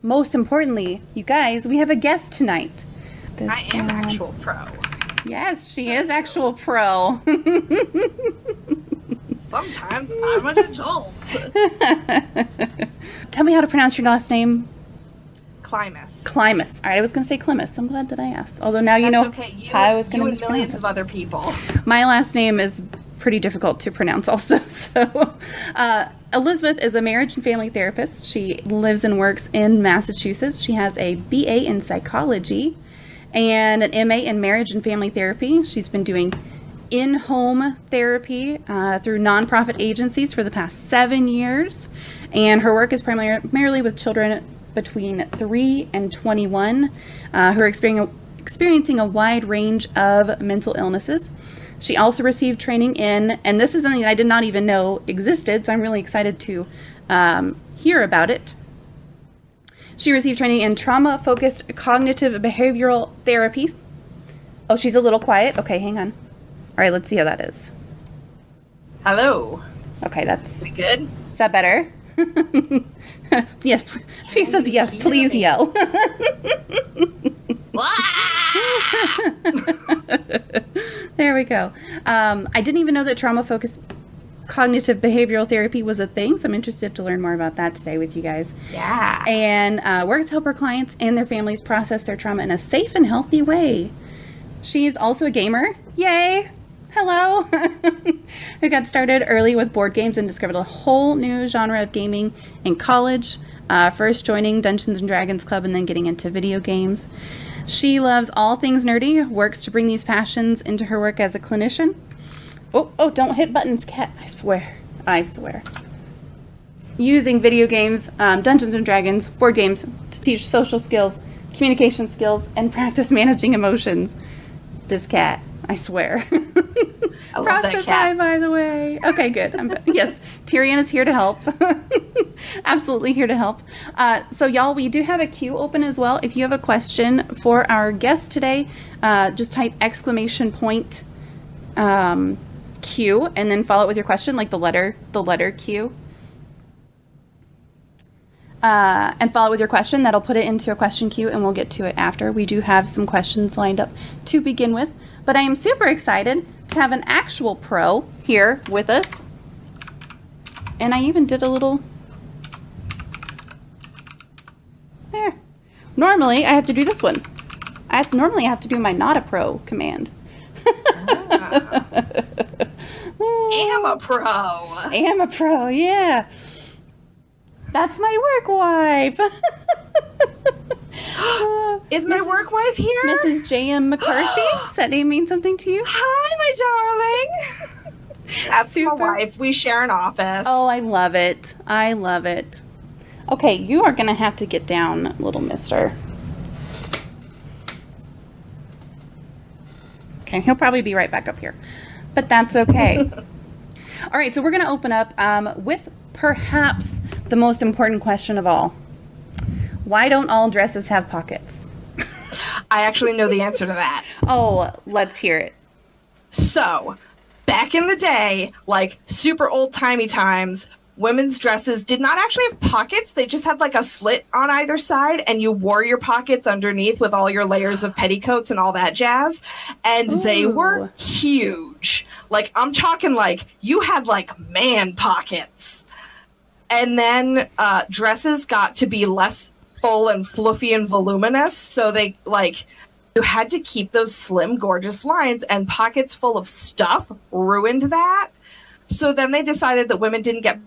most importantly, you guys, we have a guest tonight. I am actual pro. Yes, she is actual pro. Sometimes I'm an adult. Tell me how to pronounce your last name. Climis. Climis. All right, I was going to say Climis. I'm glad that I asked. Although now you know okay. how I was going to mispronounce millions of other people. My last name is pretty difficult to pronounce also. So Elizabeth is a marriage and family therapist. She lives and works in Massachusetts. She has a BA in psychology and an MA in marriage and family therapy. She's been doing in-home therapy through nonprofit agencies for the past 7 years. And her work is primarily with children between 3 and 21 who are experiencing a wide range of mental illnesses. She also received training in, and this is something that I did not even know existed, so I'm really excited to hear about it. She received training in trauma-focused cognitive behavioral therapy. Oh, she's a little quiet. Okay, hang on. All right, let's see how that is. Hello. Okay, that's good. Is that better? Yes, she says yes, please yell. There we go. I didn't even know that trauma-focused cognitive behavioral therapy was a thing, so I'm interested to learn more about that today with you guys. Yeah. And works to help her clients and their families process their trauma in a safe and healthy way. She's also a gamer. Yay! Hello! Who got started early with board games and discovered a whole new genre of gaming in college. First joining Dungeons and Dragons Club and then getting into video games. She loves all things nerdy, works to bring these passions into her work as a clinician. Oh, don't hit buttons, cat. I swear. Using video games, Dungeons and Dragons, board games to teach social skills, communication skills, and practice managing emotions. This cat, I swear. I love that cat. By the way. Okay, good. Yes, Tyrion is here to help. Absolutely here to help. So y'all, we do have a queue open as well. If you have a question for our guest today, just type exclamation point Q and then follow it with your question, like the letter Q. And follow it with your question. That'll put it into a question queue and we'll get to it after. We do have some questions lined up to begin with, but I am super excited to have an actual pro here with us. And I even did a little there. Normally I have to do this one. Normally I have to do my not a pro command. Am a pro, yeah. That's my work wife. Is my work wife here? Mrs. J.M. McCarthy? Does that name mean something to you? Hi, my darling. That's my wife. We share an office. Oh, I love it. Okay, you are going to have to get down, little mister. Okay, he'll probably be right back up here. But that's okay. All right, so we're going to open up with perhaps the most important question of all. Why don't all dresses have pockets? I actually know the answer to that. Oh, let's hear it. So, back in the day, like super old-timey times, women's dresses did not actually have pockets. They just had like a slit on either side, and you wore your pockets underneath with all your layers of petticoats and all that jazz. And They were huge. Like, I'm talking like you had like man pockets. And then dresses got to be less full and fluffy and voluminous. So they you had to keep those slim, gorgeous lines, and pockets full of stuff ruined that. So then they decided that women didn't get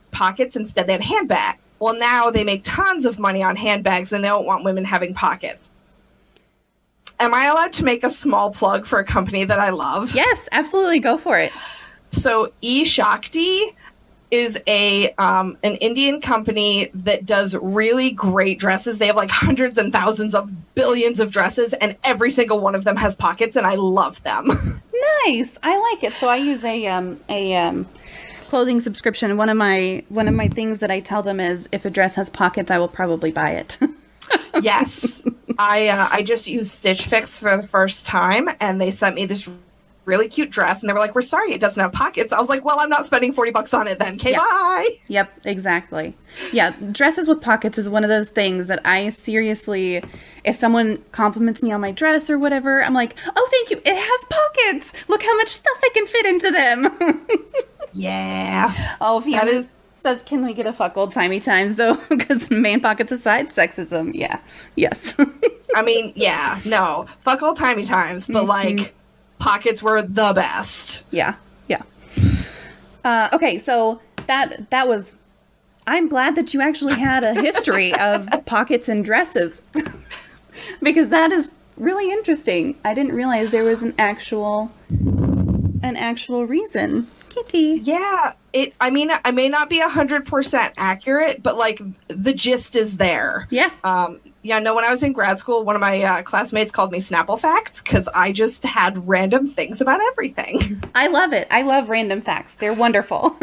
pockets. Instead, they had handbags. Well, now they make tons of money on handbags and they don't want women having pockets. Am I allowed to make a small plug for a company that I love? Yes, absolutely. Go for it. So E-Shakti is an Indian company that does really great dresses. They have like hundreds and thousands of billions of dresses, and every single one of them has pockets, and I love them. Nice. I like it. So I use a clothing subscription. One of my things that I tell them is if a dress has pockets, I will probably buy it. Yes. I just used Stitch Fix for the first time, and they sent me this really cute dress. And they were like, we're sorry, it doesn't have pockets. I was like, well, I'm not spending $40 on it then. Okay, bye. Yep, exactly. Yeah, dresses with pockets is one of those things that I seriously, if someone compliments me on my dress or whatever, I'm like, oh, thank you. It has pockets. Look how much stuff I can fit into them. Yeah. Oh, Fiona says, can we get a fuck old timey times though? Because man pockets aside, sexism. Yeah. Yes. I mean, yeah, no. Fuck old timey times, but like pockets were the best. Yeah. Yeah. Okay, so that was, I'm glad that you actually had a history of pockets and dresses. Because that is really interesting. I didn't realize there was an actual reason. Kitty. Yeah, I mean, I may not be 100% accurate, but like the gist is there. Yeah. Yeah, no, when I was in grad school, one of my classmates called me Snapple Facts because I just had random things about everything. I love it. I love random facts. They're wonderful.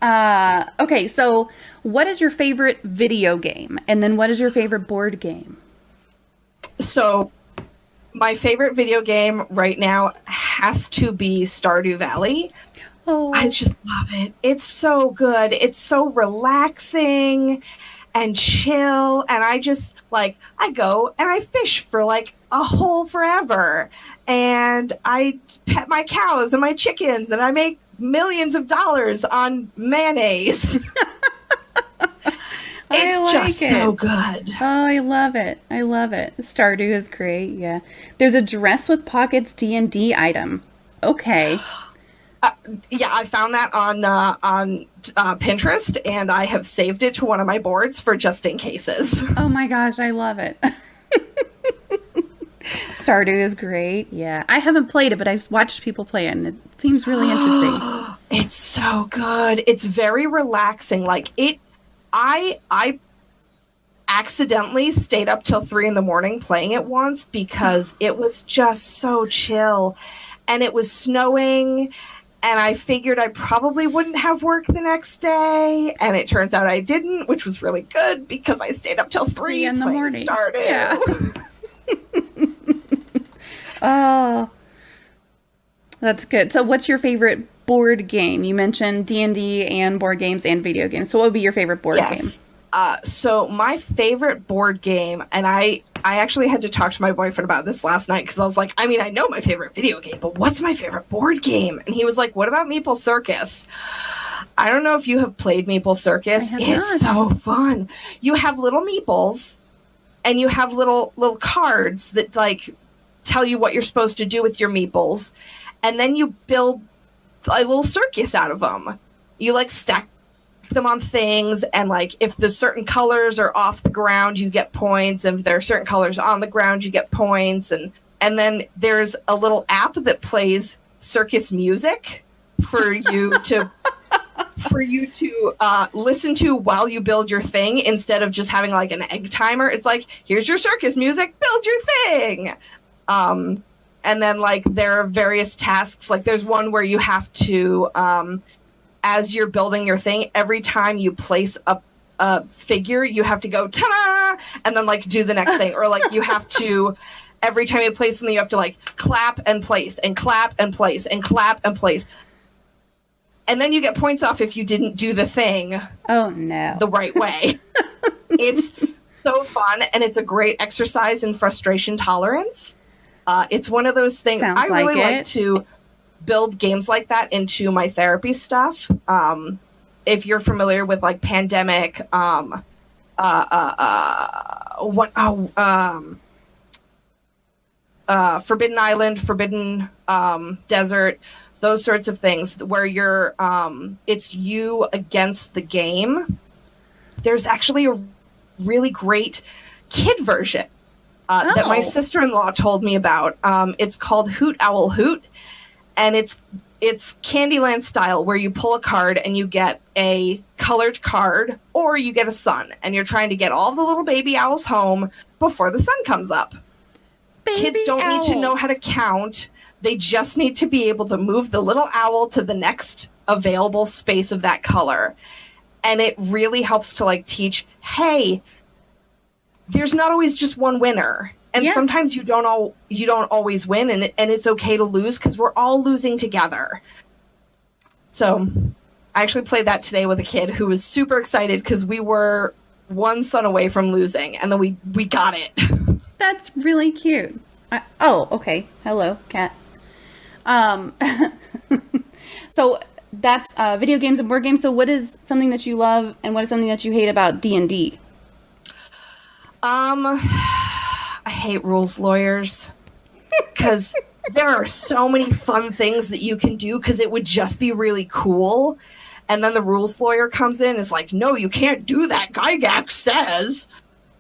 Okay, so what is your favorite video game? And then what is your favorite board game? So my favorite video game right now has to be Stardew Valley. Oh, I just love it. It's so good. It's so relaxing and chill. And I just like, I go and I fish for like a whole forever. And I pet my cows and my chickens and I make millions of dollars on mayonnaise. It's just so good. Oh, I love it. I love it. Stardew is great. Yeah. There's a dress with pockets D&D item. Okay. Yeah, I found that on Pinterest, and I have saved it to one of my boards for just in cases. Oh my gosh, I love it. Stardew is great. Yeah. I haven't played it, but I've watched people play it, and it seems really interesting. It's so good. It's very relaxing. Like, I accidentally stayed up till 3 a.m. playing it once because it was just so chill and it was snowing and I figured I probably wouldn't have work the next day and it turns out I didn't, which was really good because I stayed up till 3 in the morning. Started. Yeah. Oh, that's good. So what's your favorite board game? You mentioned D&D and board games and video games. So what would be your favorite board game? So my favorite board game, and I actually had to talk to my boyfriend about this last night because I was like, I mean, I know my favorite video game, but what's my favorite board game? And he was like, what about Maple Circus? I don't know if you have played Maple Circus. It's so fun. You have little meeples and you have little cards that like tell you what you're supposed to do with your meeples. And then you build a little circus out of them. You like stack them on things, and like if the certain colors are off the ground, you get points. And if there are certain colors on the ground, you get points. And then there's a little app that plays circus music for you to listen to while you build your thing instead of just having like an egg timer. It's like, here's your circus music, build your thing. And then, like, there are various tasks. Like, there's one where you have to, as you're building your thing, every time you place a figure, you have to go, ta-da! And then, like, do the next thing. Or, like, you have to, every time you place something, you have to, like, clap and place, and clap and place, and clap and place. And then you get points off if you didn't do the thing. Oh, no. The right way. It's so fun, and it's a great exercise in frustration tolerance. It's one of those things. Sounds I really like like to build games like that into my therapy stuff. If you're familiar with like Pandemic, Forbidden Island, Forbidden Desert, those sorts of things where you're it's you against the game. There's actually a really great kid version that my sister-in-law told me about. It's called Hoot Owl Hoot, and it's Candyland style where you pull a card and you get a colored card or you get a sun, and you're trying to get all the little baby owls home before the sun comes up. Kids don't need to know how to count. They just need to be able to move the little owl to the next available space of that color. And it really helps to like teach, hey, there's not always just one winner. And Yeah. sometimes you don't always win, and it's okay to lose because we're all losing together. So I actually played that today with a kid who was super excited because we were one son away from losing, and then we got it. That's really cute. Oh, okay. Hello, cat. So that's video games and board games. So what is something that you love, and what is something that you hate about D&D? I hate rules lawyers because there are so many fun things that you can do because it would just be really cool. And then the rules lawyer comes in and is like, no, you can't do that. Gygax says.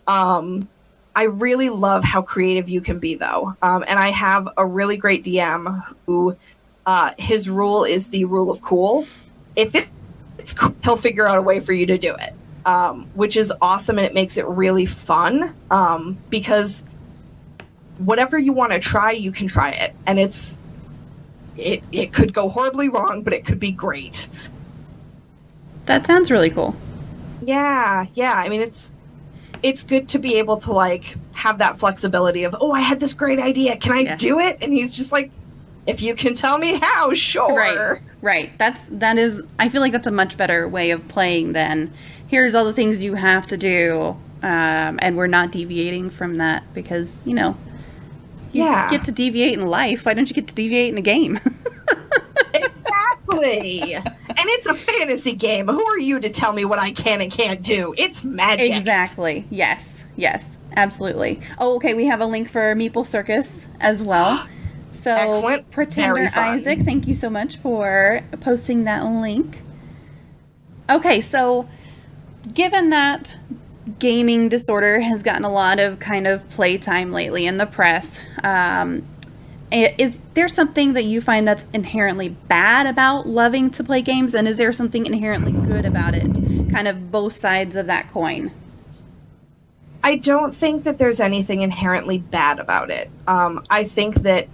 I really love how creative you can be, though. And I have a really great DM who his rule is the rule of cool. If it's cool, he'll figure out a way for you to do it, which is awesome. And it makes it really fun because whatever you want to try, you can try it. And it could go horribly wrong, but it could be great. That sounds really cool. Yeah. I mean, it's good to be able to like have that flexibility of, oh, I had this great idea. Can I do it? And he's just like, if you can tell me how, sure. Right. That is. I feel like that's a much better way of playing than here's all the things you have to do, and we're not deviating from that because you get to deviate in life. Why don't you get to deviate in a game? Exactly. And it's a fantasy game. Who are you to tell me what I can and can't do? It's magic. Exactly. Yes, absolutely. Oh, okay. We have a link for Meeple Circus as well. So, excellent. Pretender Isaac, thank you so much for posting that link. Okay, so given that gaming disorder has gotten a lot of kind of playtime lately in the press, is there something that you find that's inherently bad about loving to play games, and is there something inherently good about it? Kind of both sides of that coin. I don't think that there's anything inherently bad about it. I think that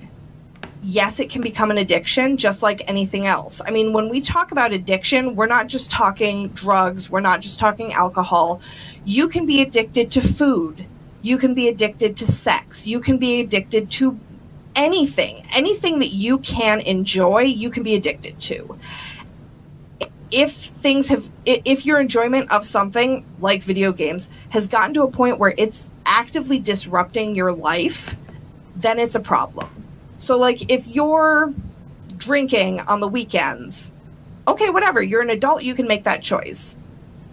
yes, it can become an addiction just like anything else. I mean, when we talk about addiction, we're not just talking drugs. We're not just talking alcohol. You can be addicted to food. You can be addicted to sex. You can be addicted to anything that you can enjoy, you can be addicted to. If your enjoyment of something like video games has gotten to a point where it's actively disrupting your life, then it's a problem. So like if you're drinking on the weekends, okay, whatever, you're an adult, you can make that choice.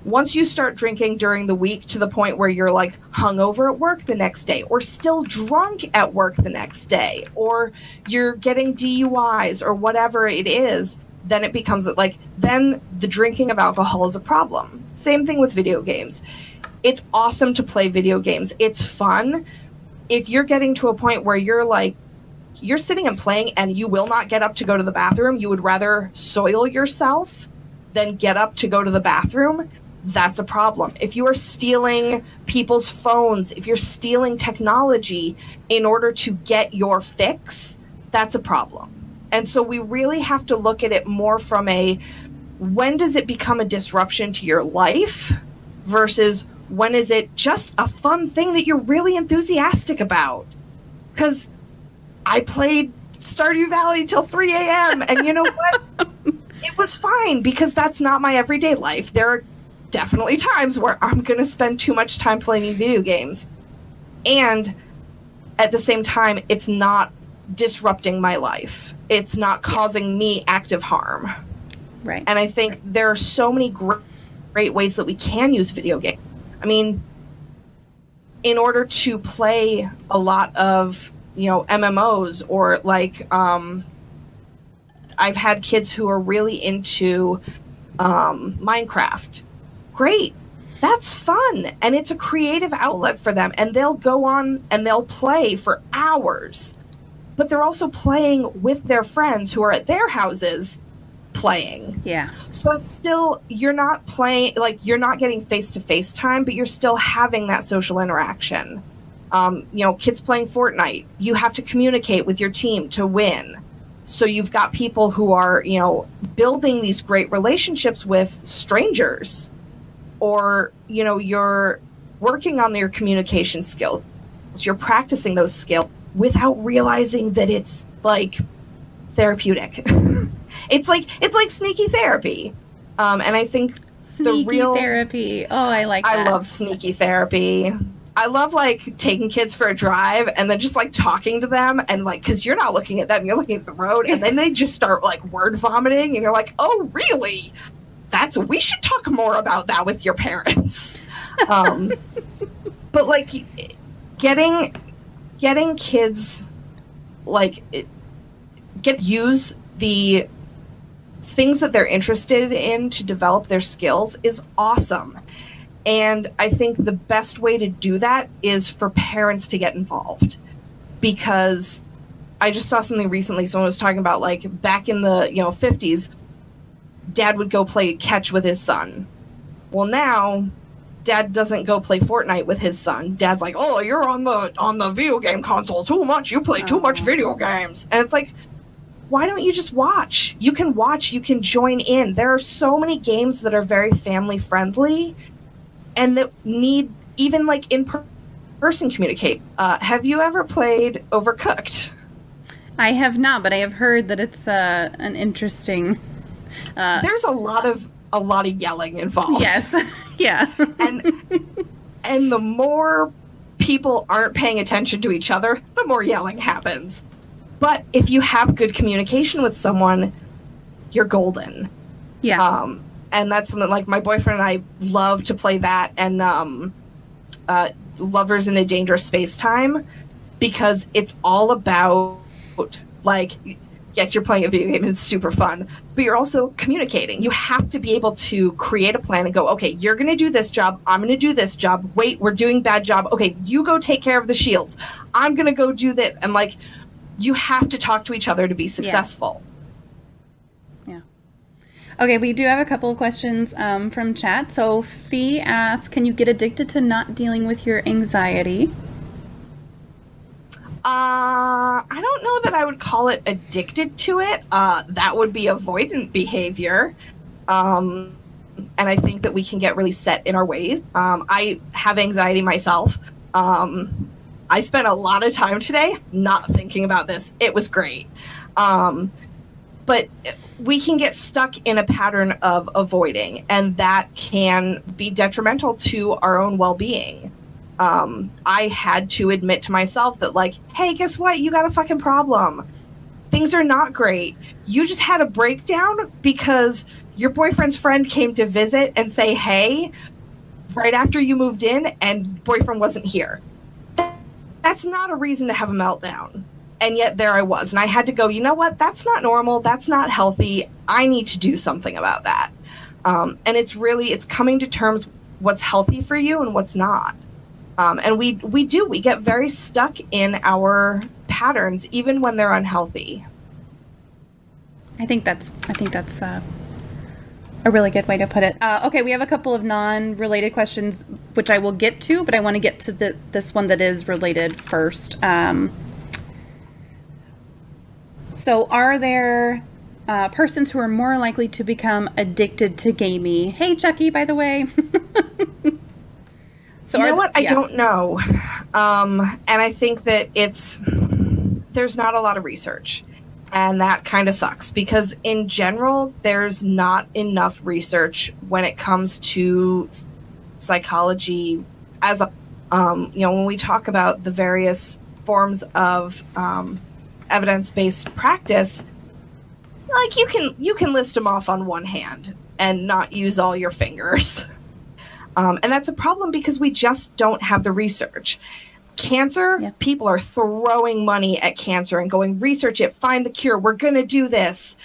Once you start drinking during the week to the point where you're like hungover at work the next day, or still drunk at work the next day, or you're getting DUIs or whatever it is, then it becomes like, then the drinking of alcohol is a problem. Same thing with video games. It's awesome to play video games. It's fun. If you're getting to a point where you're like, you're sitting and playing and you will not get up to go to the bathroom, you would rather soil yourself than get up to go to the bathroom, that's a problem. If you are stealing people's phones, if you're stealing technology in order to get your fix, that's a problem. And so we really have to look at it more from when does it become a disruption to your life versus when is it just a fun thing that you're really enthusiastic about? Because I played Stardew Valley till 3 a.m. and you know what? It was fine because that's not my everyday life. There are definitely times where I'm going to spend too much time playing video games. And at the same time, it's not disrupting my life. It's not causing me active harm. Right. And I think there are so many great ways that we can use video games. I mean, in order to play a lot of, MMOs or like, I've had kids who are really into Minecraft. Great. That's fun. And it's a creative outlet for them. And they'll go on and they'll play for hours. But they're also playing with their friends who are at their houses playing. Yeah. So it's still, you're not playing, like, you're not getting face-to-face time, but you're still having that social interaction. Kids playing Fortnite, you have to communicate with your team to win. So you've got people who are, building these great relationships with strangers. Or, you're working on your communication skills. you're practicing those skills without realizing that it's like therapeutic. It's like sneaky therapy. And I think sneaky therapy. Oh, I like that. I love sneaky therapy. I love like taking kids for a drive and then just like talking to them and like, cause you're not looking at them, you're looking at the road, and then they just start like word vomiting and you're like, oh really? We should talk more about that with your parents. But like getting kids like use the things that they're interested in to develop their skills is awesome. And I think the best way to do that is for parents to get involved, because I just saw something recently. Someone was talking about like back in the 50s, dad would go play catch with his son. Well, now dad doesn't go play Fortnite with his son. Dad's like, oh, you're on the video game console too much. You play too much video games. And it's like, why don't you just watch? You can watch, you can join in. There are so many games that are very family friendly and that need even like in-person communicate. Have you ever played Overcooked? I have not, but I have heard that it's an interesting. There's a lot of yelling involved. Yes, yeah. and the more people aren't paying attention to each other, the more yelling happens. But if you have good communication with someone, you're golden. Yeah. And that's something like my boyfriend and I love to play that and Lovers in a Dangerous Space Time, because it's all about like, yes, you're playing a video game and it's super fun, but you're also communicating. You have to be able to create a plan and go, okay, you're going to do this job. I'm going to do this job. Wait, we're doing bad job. Okay, you go take care of the shields. I'm going to go do this. And like, you have to talk to each other to be successful. Yeah. Okay, we do have a couple of questions from chat. So Fee asks, can you get addicted to not dealing with your anxiety? I don't know that I would call it addicted to it. That would be avoidant behavior. And I think that we can get really set in our ways. I have anxiety myself. I spent a lot of time today not thinking about this. It was great. But we can get stuck in a pattern of avoiding, and that can be detrimental to our own well-being. I had to admit to myself that like, hey, guess what? You got a fucking problem. Things are not great. You just had a breakdown because your boyfriend's friend came to visit and say, hey, right after you moved in and boyfriend wasn't here. That's not a reason to have a meltdown. And yet there I was. And I had to go, you know what? That's not normal. That's not healthy. I need to do something about that. And it's coming to terms what's healthy for you and what's not. And we get very stuck in our patterns, even when they're unhealthy. I think that's a really good way to put it. Okay, we have a couple of non-related questions, which I will get to, but I want to get to this one that is related first. So are there persons who are more likely to become addicted to gaming? Hey, Chucky, by the way. So you know what? I don't know. And I think that there's not a lot of research. And that kind of sucks because in general, there's not enough research when it comes to psychology as a, when we talk about the various forms of evidence-based practice, like you can list them off on one hand and not use all your fingers. And that's a problem because we just don't have the research. Cancer, yeah. People are throwing money at cancer and going, research it, find the cure, we're going to do this.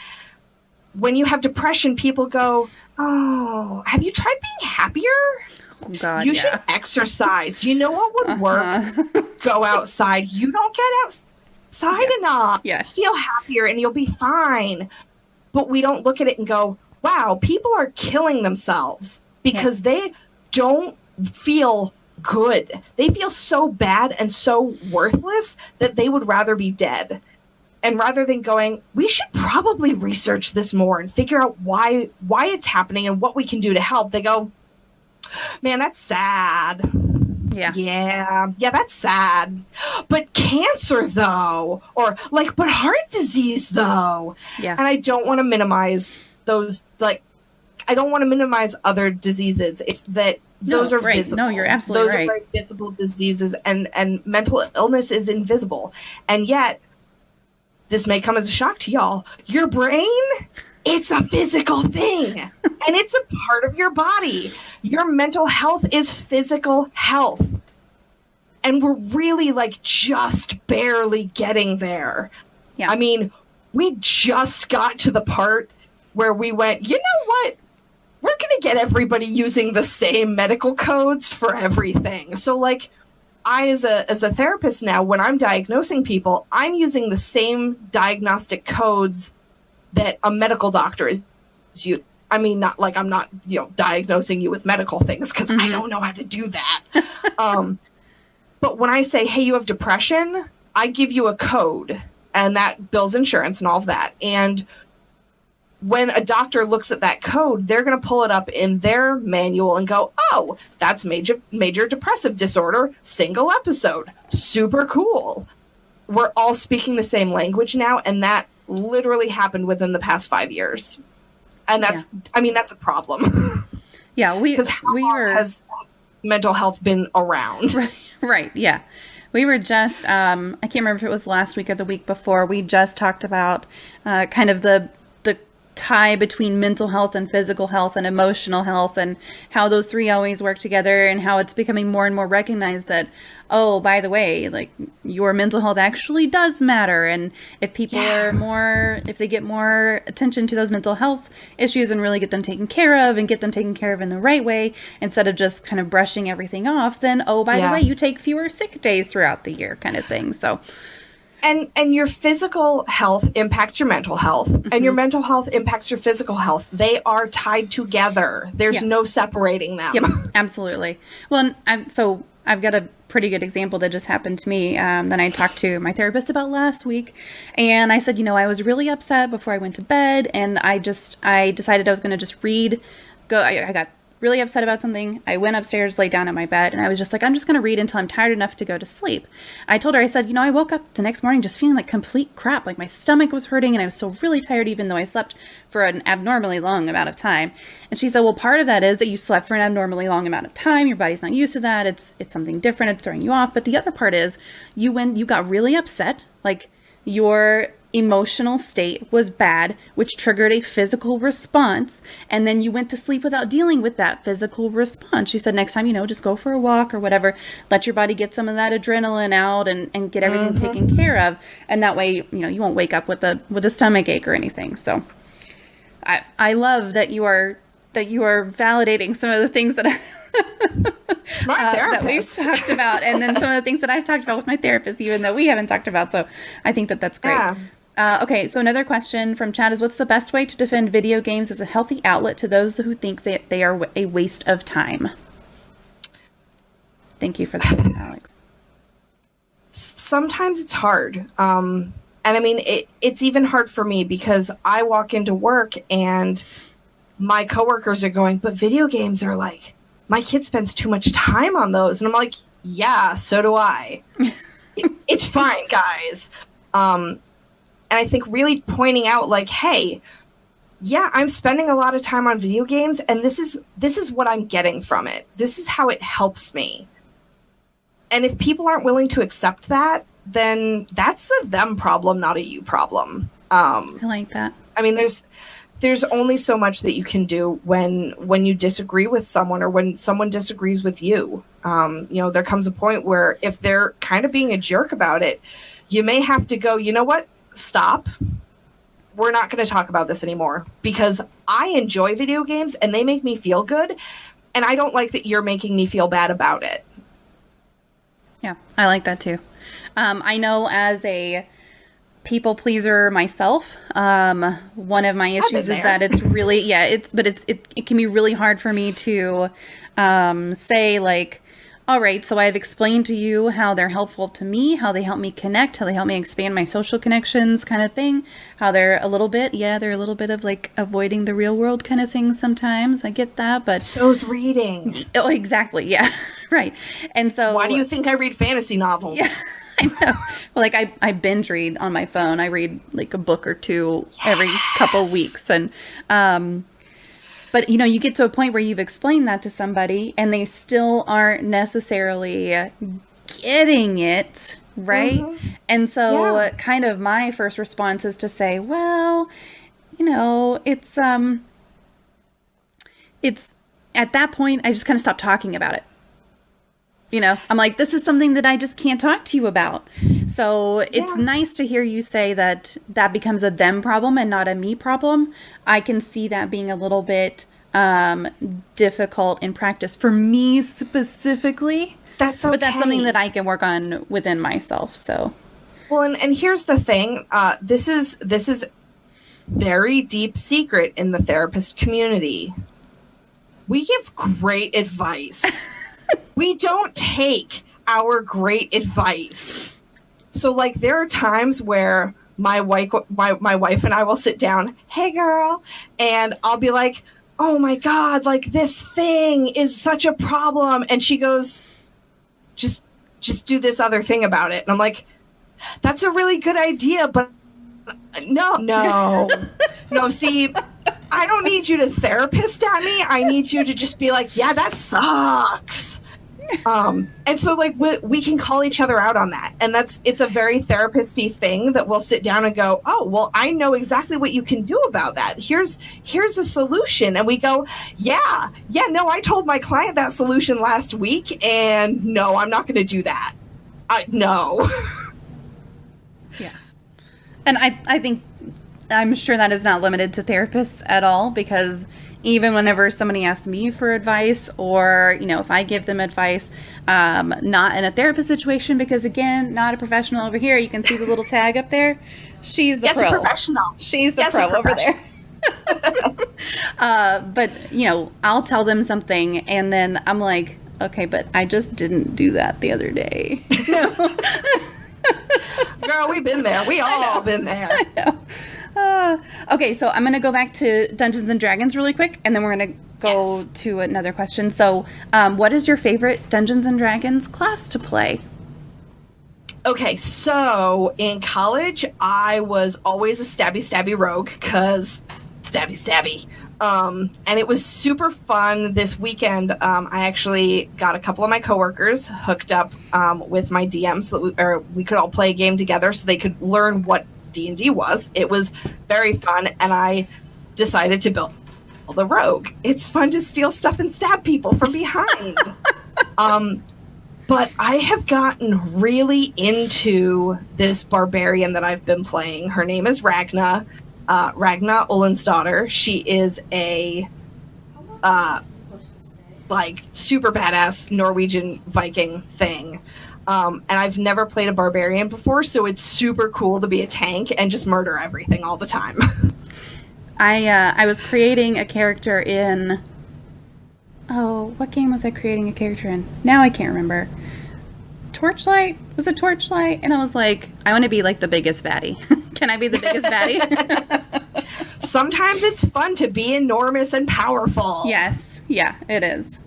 When you have depression, people go, oh, have you tried being happier? Oh, God, you should exercise. You know what would work? Go outside. You don't get outside enough. Yes. Feel happier and you'll be fine. But we don't look at it and go, wow, people are killing themselves because they don't feel good. They feel so bad and so worthless that they would rather be dead. And rather than going, we should probably research this more and figure out why it's happening and what we can do to help, they go, man, that's sad. Yeah, that's sad. But cancer, though, or like, but heart disease, though. Yeah. And I don't want to minimize those, like, I don't want to minimize other diseases. It's that those are visible. No, you're absolutely right. Those are very visible diseases, and mental illness is invisible. And yet, this may come as a shock to y'all. Your brain, it's a physical thing, and it's a part of your body. Your mental health is physical health. And we're really, like, just barely getting there. Yeah. I mean, we just got to the part where we went, you know what? We're going to get everybody using the same medical codes for everything. So, like, I, as a therapist now, when I'm diagnosing people, I'm using the same diagnostic codes that a medical doctor is using. I mean, not like I'm not, diagnosing you with medical things, because I don't know how to do that. But when I say, hey, you have depression, I give you a code, and that bills insurance and all of that. And when a doctor looks at that code, they're going to pull it up in their manual and go, oh, that's major depressive disorder, single episode. Super cool. We're all speaking the same language now, and that literally happened within the past 5 years. And that's, that's a problem. Yeah, because how long has mental health been around? Right, yeah. We were just, I can't remember if it was last week or the week before, we just talked about kind of the tie between mental health and physical health and emotional health, and how those three always work together, and how it's becoming more and more recognized that, oh, by the way, like, your mental health actually does matter. And if people if they get more attention to those mental health issues and really get them taken care of, and get them taken care of in the right way, instead of just kind of brushing everything off, then, oh, by the way, you take fewer sick days throughout the year, kind of thing. So And your physical health impacts your mental health, and your mental health impacts your physical health. They are tied together. There's no separating them. Yep, absolutely. Well, I've got a pretty good example that just happened to me that I talked to my therapist about last week. And I said, I was really upset before I went to bed, and I decided I was going to just I got really upset about something. I went upstairs, laid down in my bed, and I was just like, I'm just going to read until I'm tired enough to go to sleep. I told her, I said, I woke up the next morning just feeling like complete crap. Like, my stomach was hurting, and I was still really tired, even though I slept for an abnormally long amount of time. And she said, well, part of that is that you slept for an abnormally long amount of time. Your body's not used to that. It's something different. It's throwing you off. But the other part is you got really upset, like, your emotional state was bad, which triggered a physical response, and then you went to sleep without dealing with that physical response. She said, next time, just go for a walk or whatever, let your body get some of that adrenaline out and get everything taken care of, and that way, you won't wake up with a stomach ache or anything. So I love that you are validating some of the things that Smart that we've talked about, and then some of the things that I've talked about with my therapist, even though we haven't talked about. So I think that's great. Yeah. Okay, so another question from Chad is, what's the best way to defend video games as a healthy outlet to those who think that they are a waste of time? Thank you for that, Alex. Sometimes it's hard. And I mean, it's even hard for me, because I walk into work and my coworkers are going, but video games are like, my kid spends too much time on those. And I'm like, yeah, so do I. It's fine, guys. And I think really pointing out, like, hey, yeah, I'm spending a lot of time on video games, and this is what I'm getting from it. This is how it helps me. And if people aren't willing to accept that, then that's a them problem, not a you problem. I like that. I mean, there's only so much that you can do when you disagree with someone, or when someone disagrees with you. There comes a point where if they're kind of being a jerk about it, you may have to go, you know what? Stop. We're not going to talk about this anymore, because I enjoy video games and they make me feel good, and I don't like that you're making me feel bad about it. Yeah, I like that too. I know, as a people pleaser myself, one of my issues is that it's really, it can be really hard for me to say, like, all right, so I've explained to you how they're helpful to me, how they help me connect, how they help me expand my social connections, kind of thing. How they're a little bit of like avoiding the real world kind of thing sometimes. I get that, but so's reading. Oh, exactly. Yeah. Right. And so why do you think I read fantasy novels? Yeah, I know. Well, like I binge read on my phone. I read like a book or two every couple weeks. And, but you know, you get to a point where you've explained that to somebody and they still aren't necessarily getting it. Right. Mm-hmm. And so kind of my first response is to say, well, you know, it's at that point, I just kind of stopped talking about it. You know, I'm like, this is something that I just can't talk to you about. So it's nice to hear you say that that becomes a them problem and not a me problem. I can see that being a little bit difficult in practice for me specifically. That's okay. But that's something that I can work on within myself. So, well, and here's the thing. This is very deep secret in the therapist community. We give great advice. We don't take our great advice. So, like, there are times where my wife and I will sit down, hey, girl, and I'll be like, oh, my God, like, this thing is such a problem. And she goes, just do this other thing about it. And I'm like, that's a really good idea, but no, see, I don't need you to therapist at me. I need you to just be like, yeah, that sucks. And so like we can call each other out on that. And it's a very therapist-y thing that we'll sit down and go, oh, well, I know exactly what you can do about that. Here's a solution. And we go, yeah, no, I told my client that solution last week and no, I'm not going to do that. No. Yeah. And I think, I'm sure that is not limited to therapists at all, because even whenever somebody asks me for advice, or, you know, if I give them advice, not in a therapist situation, because again, not a professional over here. You can see the little tag up there. She's the pro. A professional. She's the pro over there. But, you know, I'll tell them something and then I'm like, okay, but I just didn't do that the other day. Girl, we've been there. We all been there. I know. Okay, so I'm going to go back to Dungeons and Dragons really quick, and then we're going to go to another question. So, what is your favorite Dungeons and Dragons class to play? Okay, so in college, I was always a stabby rogue, because stabby. And it was super fun this weekend. I actually got a couple of my coworkers hooked up with my DM so that we could all play a game together so they could learn what D&D was. It was very fun, and I decided to build the rogue. It's fun to steal stuff and stab people from behind. But I have gotten really into this barbarian that I've been playing. Her name is Ragna. Ragna Ullensdottir. She is a like super badass Norwegian Viking thing. And I've never played a barbarian before, so it's super cool to be a tank and just murder everything all the time. I was creating a character in... Oh, what game was I creating a character in? Now I can't remember. Torchlight? Was it Torchlight? And I was like, I want to be like the biggest baddie. Can I be the biggest baddie? Sometimes it's fun to be enormous and powerful. Yes. Yeah, it is.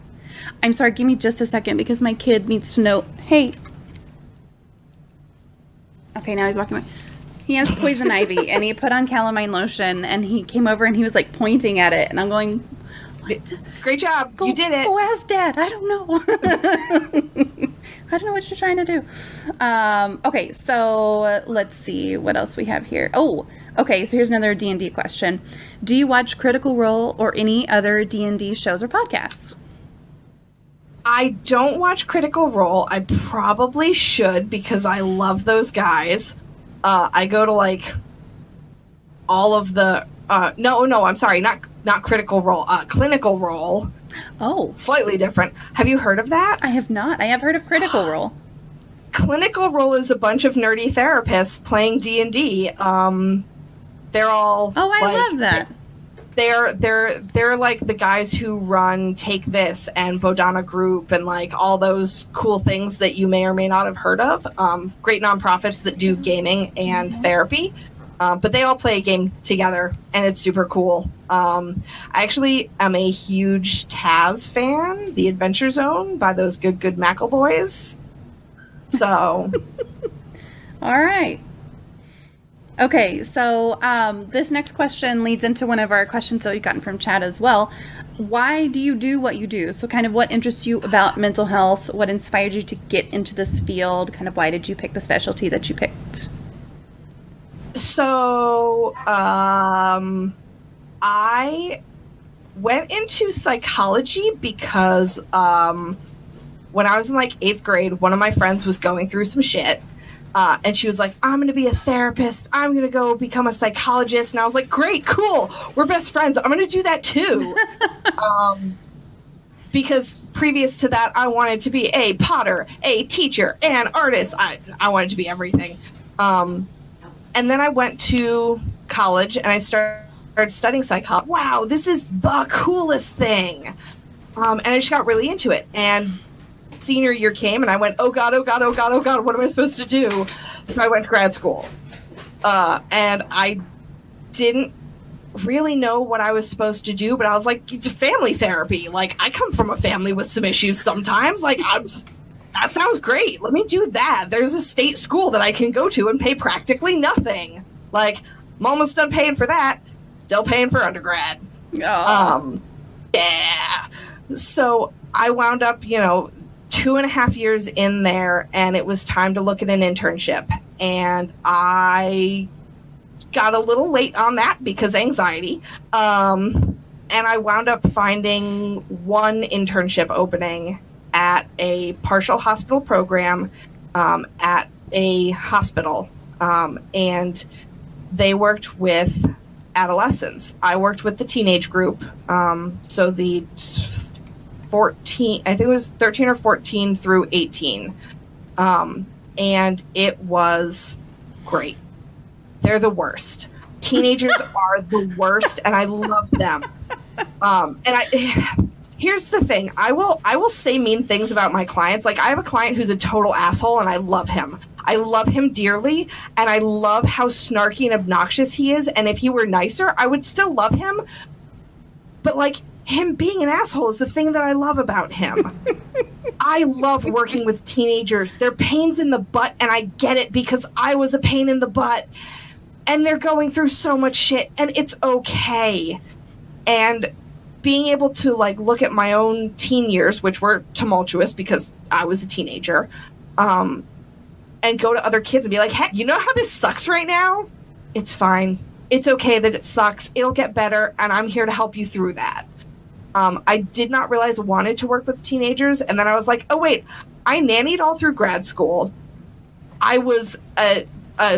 I'm sorry, give me just a second because my kid needs to know, hey. Okay, now he's walking away. He has poison ivy and he put on calamine lotion and he came over and he was like pointing at it and I'm going, what? Great job. You did it. Go ask Dad. I don't know. I don't know what you're trying to do. Okay, so let's see what else we have here. Oh, okay, so here's another D&D question. Do you watch Critical Role or any other D&D shows or podcasts? I don't watch Critical Role. I probably should because I love those guys. I go to like all of the no, I'm sorry, not Critical Role, Clinical Role. Oh. Slightly different. Have you heard of that? I have not. I have heard of Critical Role. Clinical Role is a bunch of nerdy therapists playing D&D. They're all Oh, I love that. They're like the guys who run Take This and Bodhana Group and like all those cool things that you may or may not have heard of. Great nonprofits that do gaming and therapy. But they all play a game together, and it's super cool. I actually am a huge Taz fan, The Adventure Zone by those good McElboys. So. All right. Okay, so this next question leads into one of our questions that we've gotten from Chad as well. Why do you do what you do? So kind of what interests you about mental health? What inspired you to get into this field? Kind of why did you pick the specialty that you picked? So I went into psychology because when I was in like 8th grade, one of my friends was going through some shit. And she was like, I'm going to be a therapist. I'm going to go become a psychologist. And I was like, great, cool. We're best friends. I'm going to do that too. Because previous to that, I wanted to be a potter, a teacher, an artist. I wanted to be everything. And then I went to college and I started studying psychology. Wow, this is the coolest thing. And I just got really into it. And senior year came and I went, oh God, what am I supposed to do? So I went to grad school. And I didn't really know what I was supposed to do, but I was like, it's family therapy. Like, I come from a family with some issues sometimes. Like, that sounds great. Let me do that. There's a state school that I can go to and pay practically nothing. Like, I'm almost done paying for that. Still paying for undergrad. Oh. Yeah. So I wound up, 2.5 years in there, and it was time to look at an internship. And I got a little late on that because anxiety. And I wound up finding one internship opening at a partial hospital program at a hospital. And they worked with adolescents. I worked with the teenage group. So the 14, I think it was 13 or 14 through 18. And it was great. They're the worst. Teenagers are the worst, and I love them. Here's the thing. I will say mean things about my clients. Like, I have a client who's a total asshole, and I love him. I love him dearly, and I love how snarky and obnoxious he is, and if he were nicer, I would still love him. But, like, him being an asshole is the thing that I love about him. I love working with teenagers. They're pains in the butt, and I get it because I was a pain in the butt. And they're going through so much shit, and it's okay. And being able to, like, look at my own teen years, which were tumultuous because I was a teenager, and go to other kids and be like, hey, you know how this sucks right now? It's fine. It's okay that it sucks. It'll get better, and I'm here to help you through that. I did not realize I wanted to work with teenagers, and then I was like, oh, wait, I nannied all through grad school. I was a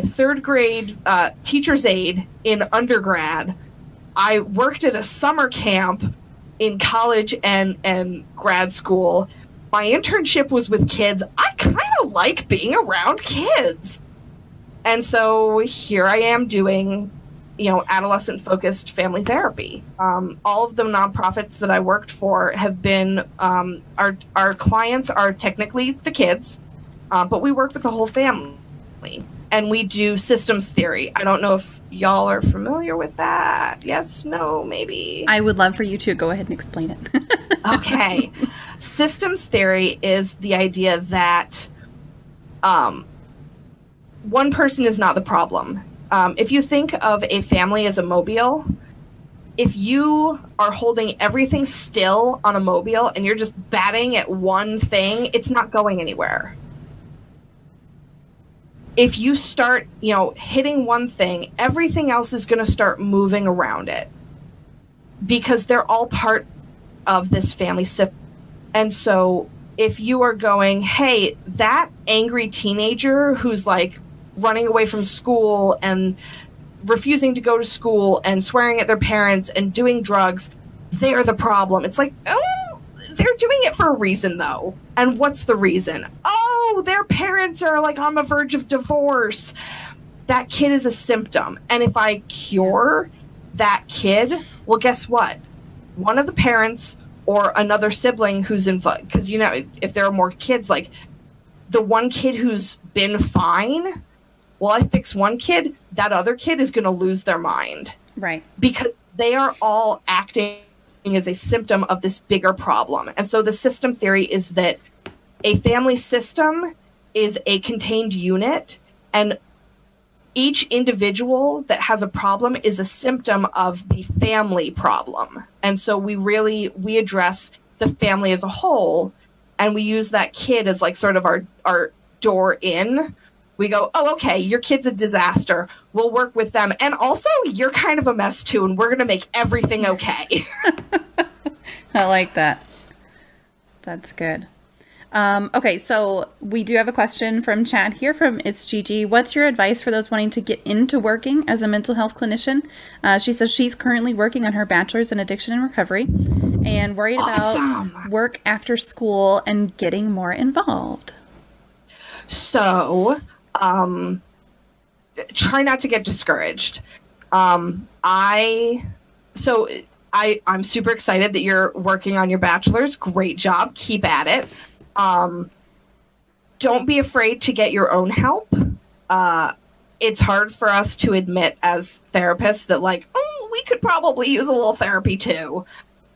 third grade teacher's aide in undergrad. I worked at a summer camp in college and grad school. My internship was with kids. I kind of like being around kids. And so here I am doing, adolescent-focused family therapy. All of the nonprofits that I worked for have been, our clients are technically the kids, but we work with the whole family. And we do systems theory. I don't know if y'all are familiar with that. Yes, no, maybe. I would love for you to go ahead and explain it. Okay. Systems theory is the idea that one person is not the problem. If you think of a family as a mobile, if you are holding everything still on a mobile and you're just batting at one thing, it's not going anywhere. If you start, hitting one thing, everything else is going to start moving around it because they're all part of this family system. And so if you are going, hey, that angry teenager who's like running away from school and refusing to go to school and swearing at their parents and doing drugs, they're the problem. It's like, oh, they're doing it for a reason, though. And what's the reason? Oh, their parents are like on the verge of divorce. That kid is a symptom. And if I cure that kid, well, guess what? One of the parents or another sibling who's involved, because, if there are more kids, like the one kid who's been fine well, I fix one kid, that other kid is going to lose their mind. Right. Because they are all acting as a symptom of this bigger problem. And so the system theory is that a family system is a contained unit, and each individual that has a problem is a symptom of the family problem. And so we address the family as a whole, and we use that kid as like sort of our door in. We go, oh, okay, your kid's a disaster. We'll work with them. And also, you're kind of a mess too, and we're going to make everything okay. I like that. That's good. Okay, so we do have a question from chat here from It's Gigi. What's your advice for those wanting to get into working as a mental health clinician? She says she's currently working on her bachelor's in addiction and recovery and worried about work after school and getting more involved. So, try not to get discouraged. I'm super excited that you're working on your bachelor's. Great job. Keep at it. Don't be afraid to get your own help. It's hard for us to admit as therapists that like, oh, we could probably use a little therapy too.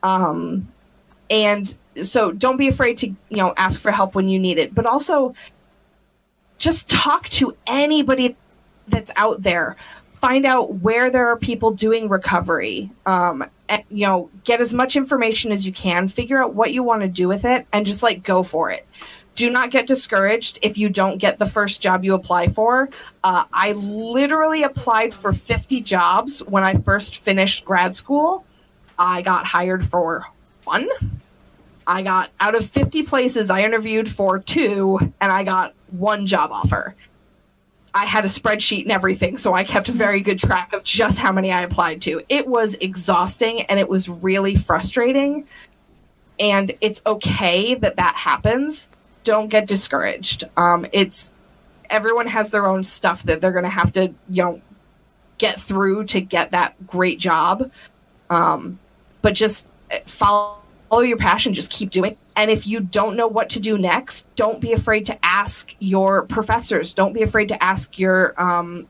And so don't be afraid to, ask for help when you need it, but also just talk to anybody that's out there. Find out where there are people doing recovery. And, get as much information as you can. Figure out what you want to do with it, and just like go for it. Do not get discouraged if you don't get the first job you apply for. I literally applied for 50 jobs when I first finished grad school. I got hired for 1. I got out of 50 places, I interviewed for 2, and I got 1 job offer. I had a spreadsheet and everything, so I kept very good track of just how many I applied to. It was exhausting, and it was really frustrating. And it's okay that happens. Don't get discouraged. Everyone has their own stuff that they're going to have to, get through to get that great job. But just follow your passion. Just keep doing it. And if you don't know what to do next, don't be afraid to ask your professors. Don't be afraid to ask your what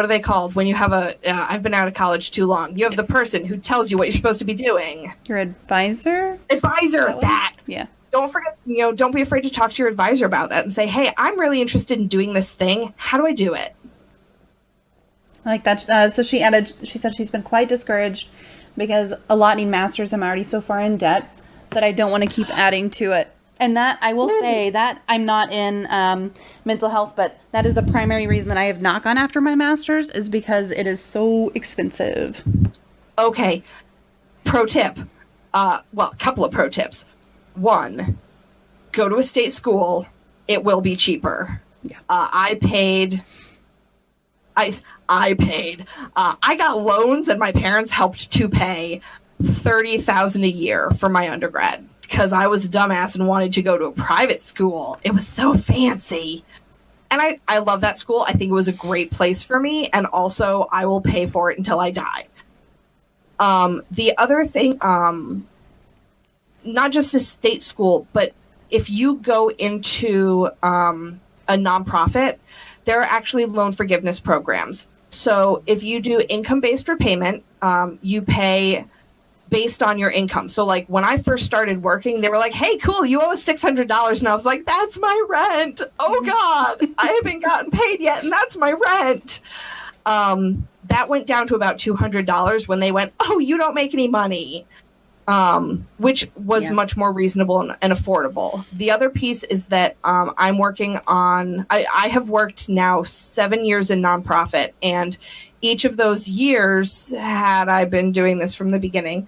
are they called? When you have I've been out of college too long. You have the person who tells you what you're supposed to be doing. Your advisor? That. Yeah. Don't forget, don't be afraid to talk to your advisor about that and say, hey, I'm really interested in doing this thing. How do I do it? I like that. So she said she's been quite discouraged because a lot need masters. I'm already so far in debt that I don't want to keep adding to it. And that, I will say that I'm not in mental health, but that is the primary reason that I have not gone after my master's, is because it is so expensive. Okay. Pro tip. A couple of pro tips. 1, go to a state school. It will be cheaper. Yeah. I got loans, and my parents helped to pay $30,000 a year for my undergrad because I was a dumbass and wanted to go to a private school. It was so fancy. And I love that school. I think it was a great place for me. And also, I will pay for it until I die. The other thing, not just a state school, but if you go into a nonprofit, there are actually loan forgiveness programs. So if you do income-based repayment, you pay based on your income. So like when I first started working, they were like, hey, cool, you owe us $600. And I was like, that's my rent. Oh God, I haven't gotten paid yet. And that's my rent. That went down to about $200 when they went, oh, you don't make any money. Which was much more reasonable and affordable. The other piece is that I'm working on, I have worked now 7 years in nonprofit, and each of those years, had I been doing this from the beginning,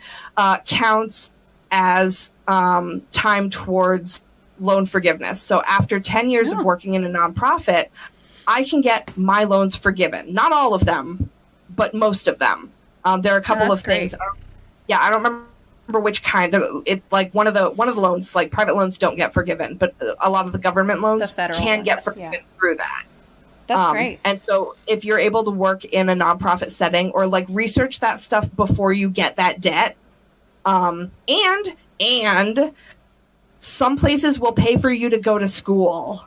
counts as time towards loan forgiveness. So after 10 years of working in a nonprofit, I can get my loans forgiven. Not all of them, but most of them. There are a couple of things. I don't remember which kind. It like one of the loans, like private loans, don't get forgiven, but a lot of the government loans can get forgiven through that. That's great. And so if you're able to work in a nonprofit setting, or like research that stuff before you get that debt, and some places will pay for you to go to school.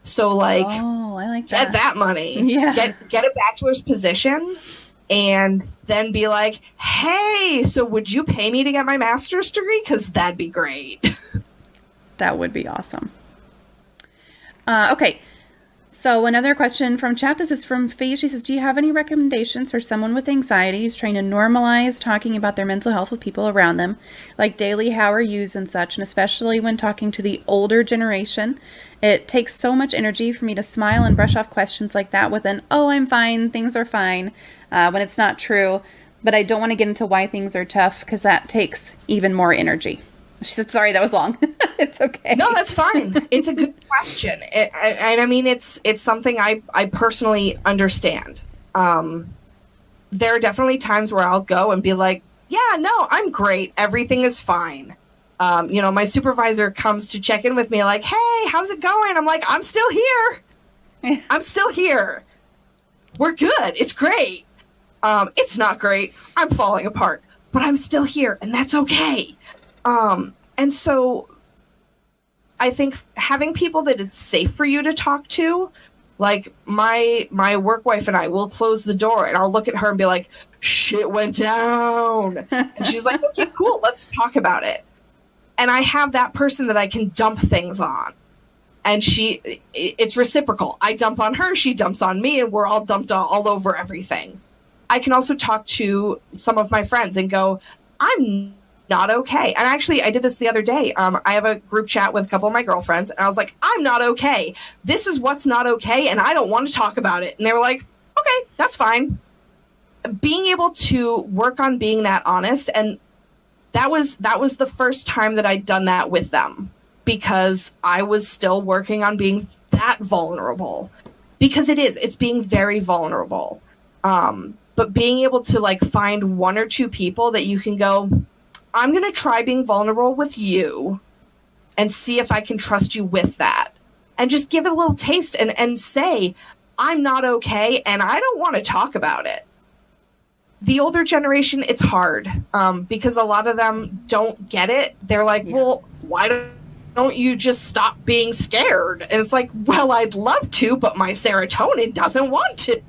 So like, oh, I like that. get that money. Yeah. Get a bachelor's position, and then be like, hey, so would you pay me to get my master's degree? Because that'd be great. That would be awesome. Okay. So another question from chat. This is from Faye. She says, do you have any recommendations for someone with anxiety who's trying to normalize talking about their mental health with people around them, like daily how are yous and such, and especially when talking to the older generation? It takes so much energy for me to smile and brush off questions like that with an, oh, I'm fine, things are fine, when it's not true. But I don't want to get into why things are tough because that takes even more energy. She said, sorry, that was long. It's okay. No, that's fine. It's a good question. And I mean, it's something I personally understand. There are definitely times where I'll go and be like, yeah, no, I'm great. Everything is fine. My supervisor comes to check in with me like, hey, how's it going? I'm like, I'm still here. I'm still here. We're good. It's great. It's not great. I'm falling apart, but I'm still here, and that's okay. And so I think having people that it's safe for you to talk to, like my work wife and I will close the door and I'll look at her and be like, shit went down. And she's like, okay, cool. Let's talk about it. And I have that person that I can dump things on, and it's reciprocal. I dump on her, she dumps on me, and we're all dumped all over everything. I can also talk to some of my friends and go, I'm not okay. And actually, I did this the other day. I have a group chat with a couple of my girlfriends, and I was like, I'm not okay. This is what's not okay, and I don't want to talk about it. And they were like, okay, that's fine. Being able to work on being that honest, and that was the first time that I'd done that with them, because I was still working on being that vulnerable, because it's being very vulnerable. But being able to like find one or two people that you can go, I'm going to try being vulnerable with you and see if I can trust you with that. And just give it a little taste and say, I'm not okay and I don't want to talk about it. The older generation, it's hard because a lot of them don't get it. They're like, well, why don't you just stop being scared? And it's like, well, I'd love to, but my serotonin doesn't want to.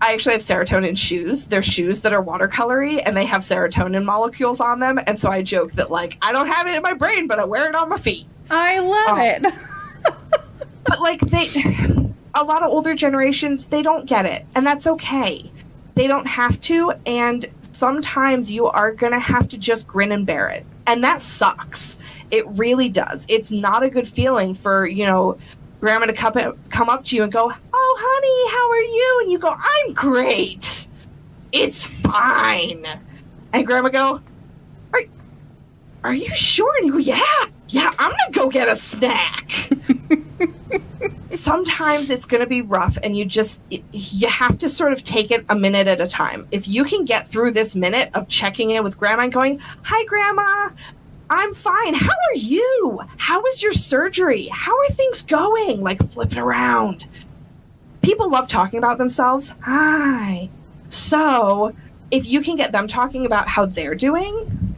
I actually have serotonin shoes. They're shoes that are watercolory, and they have serotonin molecules on them. And so I joke that, like, I don't have it in my brain, but I wear it on my feet. I love it. But, like, a lot of older generations, they don't get it. And that's okay. They don't have to. And sometimes you are going to have to just grin and bear it. And that sucks. It really does. It's not a good feeling for, grandma to come up to you and go, oh, honey, how are you? And you go, I'm great. It's fine. And grandma go, are you sure? And you go, yeah, I'm going to go get a snack. Sometimes it's going to be rough, and you have to sort of take it a minute at a time. If you can get through this minute of checking in with grandma and going, hi, grandma, I'm fine. How are you? How was your surgery? How are things going? Like, flip it around. People love talking about themselves. Hi. So if you can get them talking about how they're doing,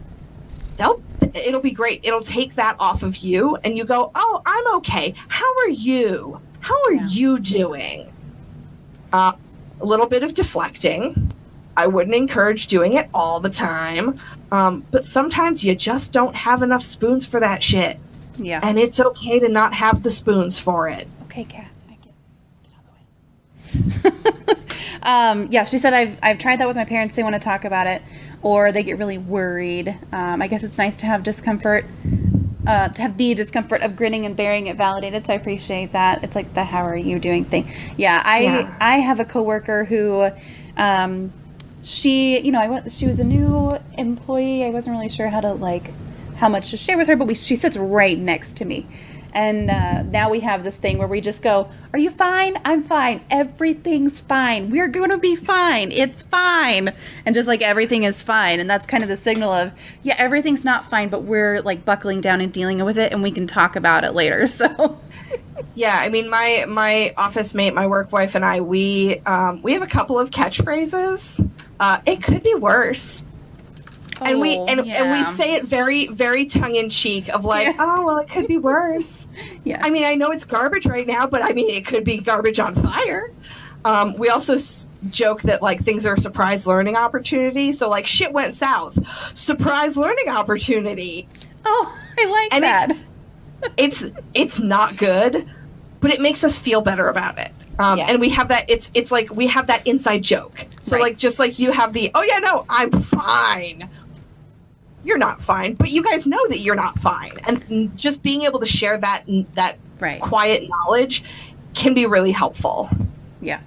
it'll be great. It'll take that off of you, and you go, oh, I'm okay. How are you? How are you doing? A little bit of deflecting. I wouldn't encourage doing it all the time. But sometimes you just don't have enough spoons for that shit. Yeah. And it's okay to not have the spoons for it. Okay, Kat. Get out of the way. Yeah, she said, I've tried that with my parents. They want to talk about it, or they get really worried. I guess it's nice to have discomfort, to have the discomfort of grinning and bearing it validated. So I appreciate that. It's like the how are you doing thing. Yeah, I have a coworker who... she was a new employee. I wasn't really sure how much to share with her, but she sits right next to me. And now we have this thing where we just go, are you fine? I'm fine. Everything's fine. We're going to be fine. It's fine. And just like everything is fine. And that's kind of the signal of, yeah, everything's not fine, but we're like buckling down and dealing with it, and we can talk about it later. So... Yeah, I mean, my office mate, my work wife, and I, we have a couple of catchphrases. It could be worse. And we say it very, very tongue in cheek of like, oh, well, it could be worse. Yeah. I mean, I know it's garbage right now, but I mean, it could be garbage on fire. We also joke that like things are a surprise learning opportunity. So like shit went south, surprise learning opportunity. Oh, I like and that. It's not good, but it makes us feel better about it. And we have that. It's like we have that inside joke. So like just like you have the, oh yeah, no, I'm fine. You're not fine, but you guys know that you're not fine, and just being able to share that quiet knowledge can be really helpful. Yeah.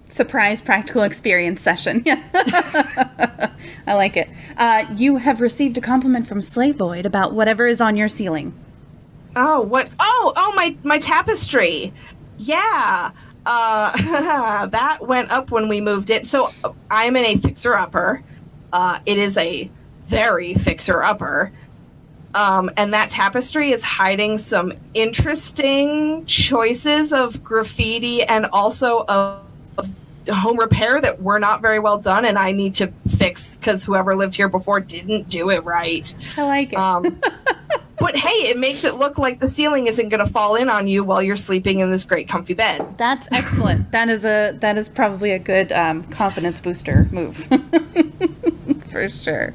Surprise practical experience session. Yeah. I like it. You have received a compliment from Slavoid about whatever is on your ceiling. Oh, what? Oh, my tapestry. Yeah. That went up when we moved in. So I'm in a fixer-upper. It is a very fixer-upper. And that tapestry is hiding some interesting choices of graffiti and also of home repair that were not very well done, and I need to fix because whoever lived here before didn't do it right. I like it. But hey, it makes it look like the ceiling isn't going to fall in on you while you're sleeping in this great comfy bed. That's excellent. That is probably a good confidence booster move. For sure.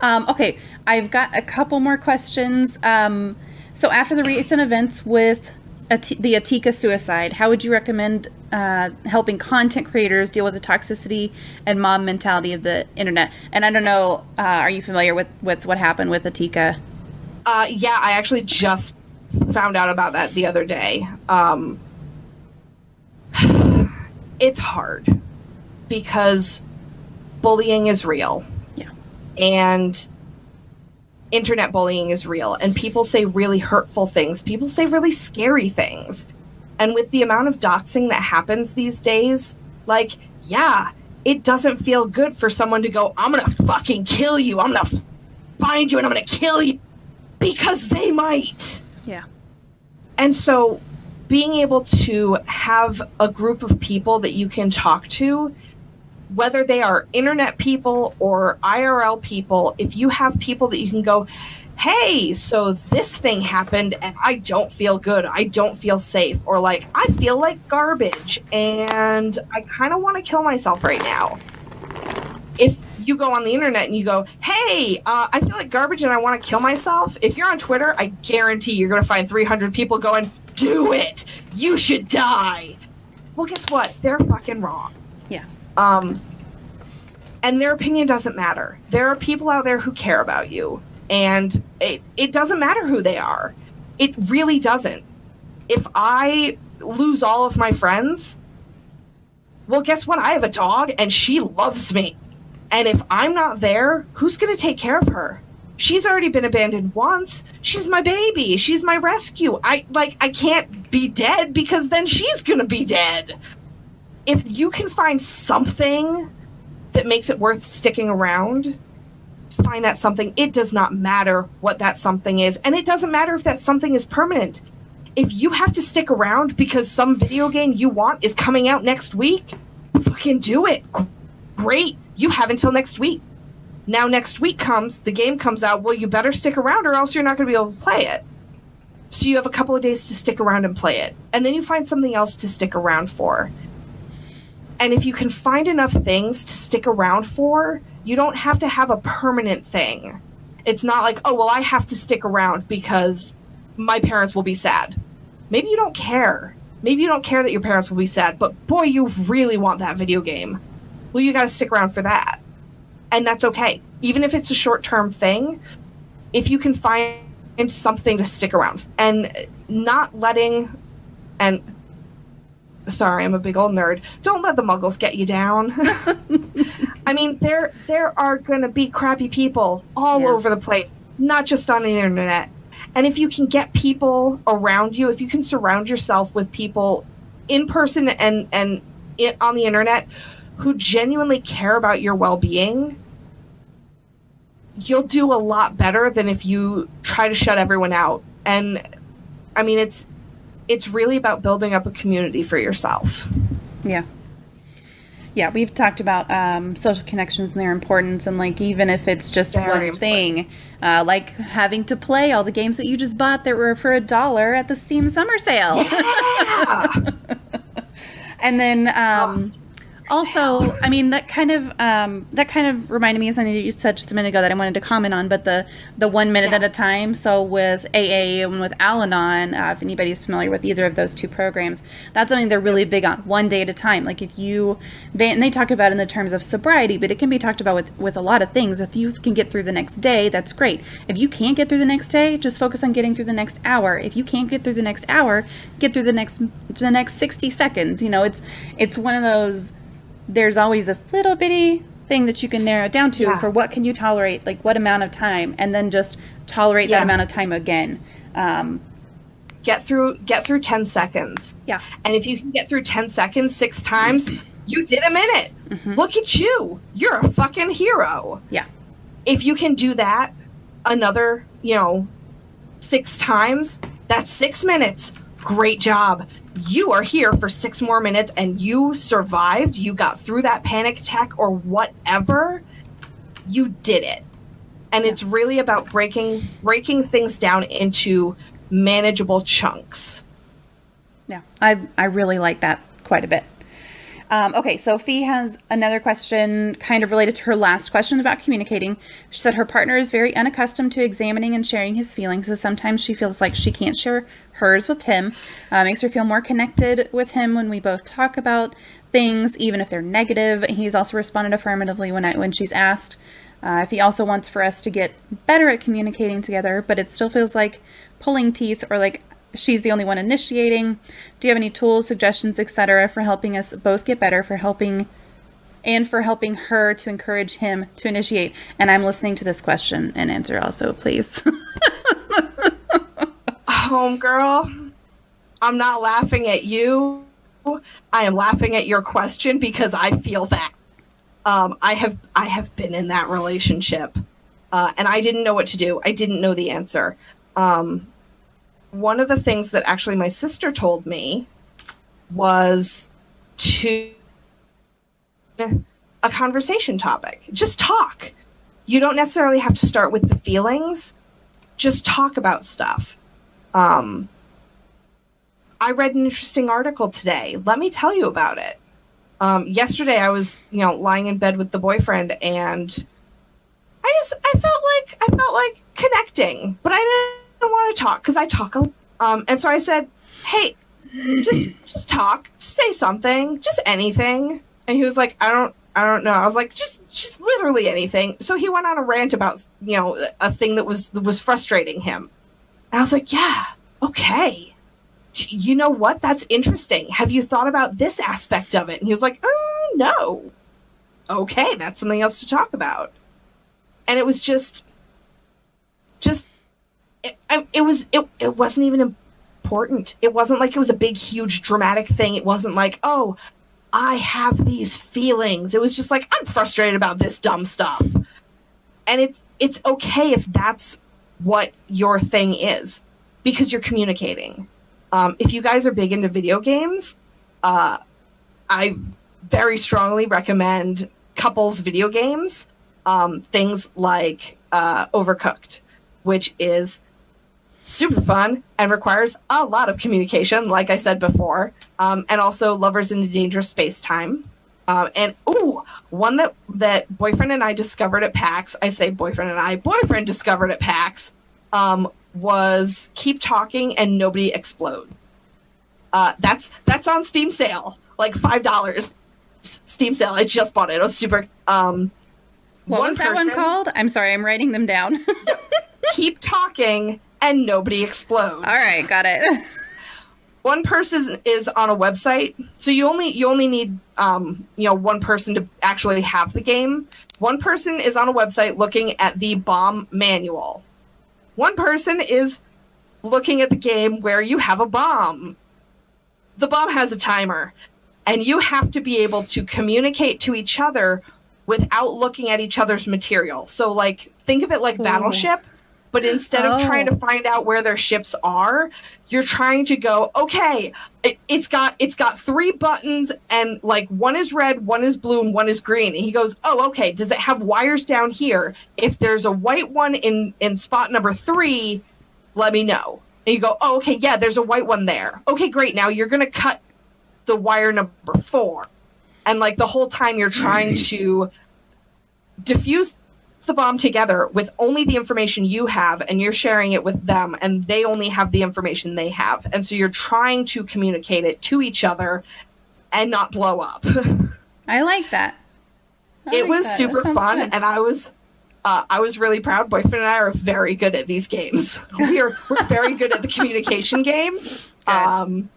Okay, I've got a couple more questions. So after the recent events with the Atika suicide, how would you recommend helping content creators deal with the toxicity and mob mentality of the internet? And I don't know, are you familiar with what happened with Atika? Yeah, I actually just found out about that the other day. It's hard because bullying is real. Yeah. And internet bullying is real, and people say really hurtful things. People say really scary things. And with the amount of doxing that happens these days, like, yeah, it doesn't feel good for someone to go, I'm gonna fucking kill you. I'm gonna find you and I'm gonna kill you, because they might. Yeah. And so being able to have a group of people that you can talk to, whether they are internet people or IRL people, if you have people that you can go, hey, so this thing happened and I don't feel good, I don't feel safe, or like, I feel like garbage and I kind of want to kill myself right now. If you go on the internet and you go, hey, I feel like garbage and I want to kill myself, if you're on Twitter, I guarantee you're going to find 300 people going, do it, you should die. Well, guess what? They're fucking wrong. Yeah. And their opinion doesn't matter. There are people out there who care about you, and it doesn't matter who they are. It really doesn't. If I lose all of my friends, well, guess what? I have a dog, and she loves me. And if I'm not there, who's going to take care of her? She's already been abandoned once. She's my baby. She's my rescue. I can't be dead because then she's going to be dead. If you can find something that makes it worth sticking around, find that something. It does not matter what that something is. And it doesn't matter if that something is permanent. If you have to stick around because some video game you want is coming out next week, fucking do it. Great. You have until next week. Now next week comes, the game comes out, well, you better stick around or else you're not going to be able to play it. So you have a couple of days to stick around and play it. And then you find something else to stick around for. And if you can find enough things to stick around for, you don't have to have a permanent thing. It's not like, oh, well, I have to stick around because my parents will be sad. Maybe you don't care. Maybe you don't care that your parents will be sad, but boy, you really want that video game. Well, you got to stick around for that. And that's okay. Even if it's a short-term thing, if you can find something to stick around and not letting, and sorry, I'm a big old nerd. Don't let the muggles get you down. I mean, there are going to be crappy people all over the place, not just on the internet. And if you can get people around you, if you can surround yourself with people in person and on the internet who genuinely care about your well-being, you'll do a lot better than if you try to shut everyone out. And I mean, it's really about building up a community for yourself. Yeah. Yeah, we've talked about social connections and their importance, and like even if it's just one thing, like having to play all the games that you just bought that were for $1 at the Steam summer sale. Yeah. And then also, I mean, that kind of reminded me of something that you said just a minute ago that I wanted to comment on, but the 1 minute at a time. So with AA and with Al-Anon, if anybody's familiar with either of those two programs, that's something they're really big on, 1 day at a time. Like if they talk about it in the terms of sobriety, but it can be talked about with a lot of things. If you can get through the next day, that's great. If you can't get through the next day, just focus on getting through the next hour. If you can't get through the next hour, get through the next 60 seconds. You know, it's one of those. There's always this little bitty thing that you can narrow it down to for what can you tolerate, like what amount of time, and then just tolerate that amount of time again. Get through 10 seconds. Yeah. And if you can get through 10 seconds 6 times, you did a minute. Mm-hmm. Look at you. You're a fucking hero. Yeah. If you can do that another, 6 times, that's 6 minutes. Great job. You are here for 6 more minutes and you survived. You got through that panic attack or whatever. You did it. And it's really about breaking things down into manageable chunks. Yeah, I really like that quite a bit. Okay, so Fee has another question kind of related to her last question about communicating. She said her partner is very unaccustomed to examining and sharing his feelings, so sometimes she feels like she can't share hers with him. Makes her feel more connected with him when we both talk about things, even if they're negative. He's also responded affirmatively when she's asked if he also wants for us to get better at communicating together, but it still feels like pulling teeth or like she's the only one initiating. Do you have any tools, suggestions, etc. for helping us both get better, for helping her to encourage him to initiate? And I'm listening to this question and answer also, please. Homegirl, I'm not laughing at you. I am laughing at your question because I feel that. I have been in that relationship, and I didn't know what to do. I didn't know the answer. One of the things that actually my sister told me was a conversation topic. Just talk. You don't necessarily have to start with the feelings. Just talk about stuff. I read an interesting article today. Let me tell you about it. Yesterday I was, lying in bed with the boyfriend and I felt like connecting, but I didn't want to talk because I talk and so I said, hey, just talk, just say something, just anything. And he was like, I don't know. I was like, just literally anything. So he went on a rant about a thing that was frustrating him, and I was like, yeah, okay, you know what, that's interesting, have you thought about this aspect of it? And he was like, no. Okay, that's something else to talk about. And it was just it wasn't even important. It wasn't like it was a big, huge, dramatic thing. It wasn't like, oh, I have these feelings. It was just like, I'm frustrated about this dumb stuff. And it's okay if that's what your thing is, because you're communicating. If you guys are big into video games, I very strongly recommend couples video games. Things like Overcooked, which is super fun and requires a lot of communication, like I said before, and also Lovers in a Dangerous Space-Time. One that boyfriend and I discovered at PAX, boyfriend discovered at PAX, was Keep Talking and Nobody Explode. That's on Steam sale, like $5. Steam sale, I just bought it. It was super... What was that one called? I'm sorry, I'm writing them down. Keep Talking and Nobody Explodes. All right, got it. One person is on a website, so you only need one person to actually have the game. One person is on a website looking at the bomb manual. One person is looking at the game where you have a bomb. The bomb has a timer, and you have to be able to communicate to each other without looking at each other's material. So, like, think of it like Battleship. But instead of trying to find out where their ships are, you're trying to go, okay, it's got 3 buttons, and like one is red, one is blue, and one is green. And he goes, oh, okay, does it have wires down here? If there's a white one in spot number 3, let me know. And you go, oh, okay, yeah, there's a white one there. Okay, great. Now you're going to cut the wire number 4. And like the whole time you're trying to diffuse the bomb together with only the information you have, and you're sharing it with them, and they only have the information they have. And so you're trying to communicate it to each other and not blow up. I like that. It was super fun, good. And I was really proud. Boyfriend and I are very good at these games. We're very good at the communication games. And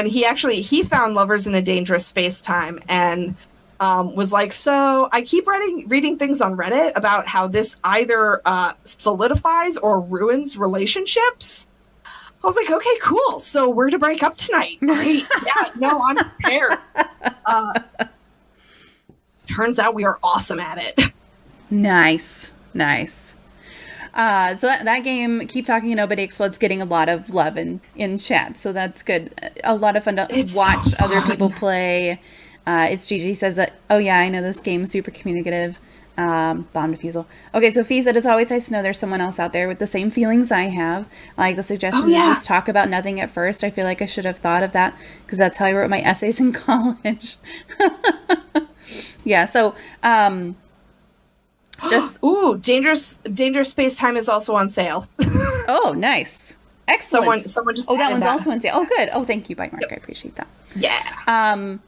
he found Lovers in a Dangerous Space-Time, and was like, so I keep reading things on Reddit about how this either solidifies or ruins relationships. I was like, okay, cool. So we're to break up tonight. Right? Yeah, no, I'm prepared. Turns out we are awesome at it. Nice. So that game, Keep Talking Nobody Explodes, getting a lot of love in chat. So that's good. A lot of fun to watch other people play. It's Gigi says that, oh yeah, I know this game, super communicative. Bomb defusal. Okay, so Fee said, it's always nice to know there's someone else out there with the same feelings I have. I like the suggestion to just talk about nothing at first. I feel like I should have thought of that because that's how I wrote my essays in college. Yeah, so Dangerous Space-Time is also on sale. Oh, nice. Excellent. Someone just that one's also on sale. Oh, good. Oh, thank you, Bite Mark. Yep. I appreciate that. Yeah. I'm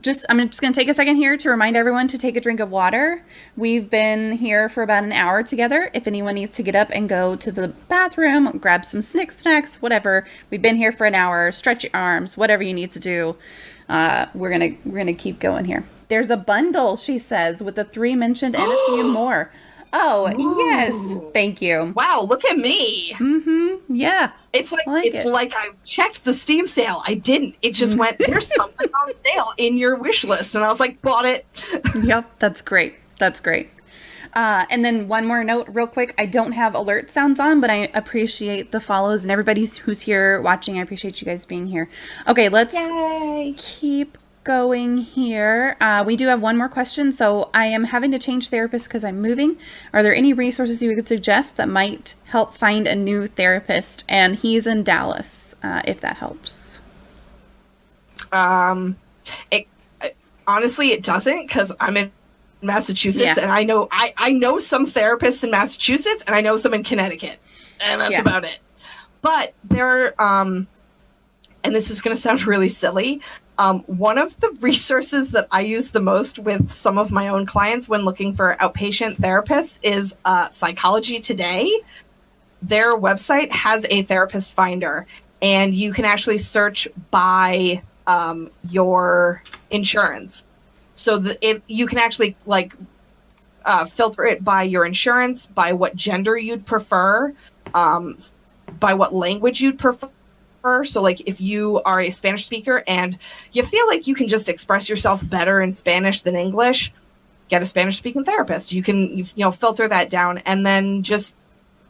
just going to take a second here to remind everyone to take a drink of water. We've been here for about an hour together. If anyone needs to get up and go to the bathroom, grab some snacks, whatever. We've been here for an hour. Stretch your arms, whatever you need to do. We're gonna keep going here. There's a bundle, she says, with the 3 mentioned and a few more. Oh, ooh. Yes. Thank you. Wow, look at me. Mm-hmm. Yeah. It's like I checked the Steam sale. I didn't. It just went, there's something on sale in your wish list. And I was like, bought it. Yep, that's great. And then one more note real quick. I don't have alert sounds on, but I appreciate the follows and everybody who's here watching. I appreciate you guys being here. Okay, let's keep going here. We do have one more question. So I am having to change therapists because I'm moving. Are there any resources you could suggest that might help find a new therapist? And he's in Dallas, if that helps. Honestly, it doesn't, because I'm in Massachusetts, and I know some therapists in Massachusetts, and I know some in Connecticut, and that's about it. But there, and this is going to sound really silly, one of the resources that I use the most with some of my own clients when looking for outpatient therapists is Psychology Today. Their website has a therapist finder, and you can actually search by your insurance. So you can actually filter it by your insurance, by what gender you'd prefer, by what language you'd prefer. So like if you are a Spanish speaker and you feel like you can just express yourself better in Spanish than English, get a Spanish speaking therapist. You can filter that down and then just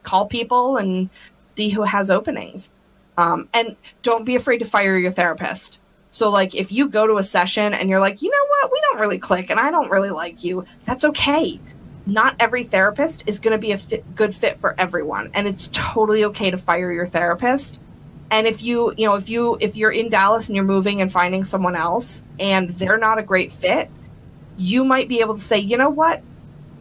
call people and see who has openings. And don't be afraid to fire your therapist. So like if you go to a session and you're like, you know what, we don't really click and I don't really like you, that's okay. Not every therapist is going to be a good fit for everyone, and it's totally okay to fire your therapist. And if you're in Dallas and you're moving and finding someone else and they're not a great fit, you might be able to say, you know what,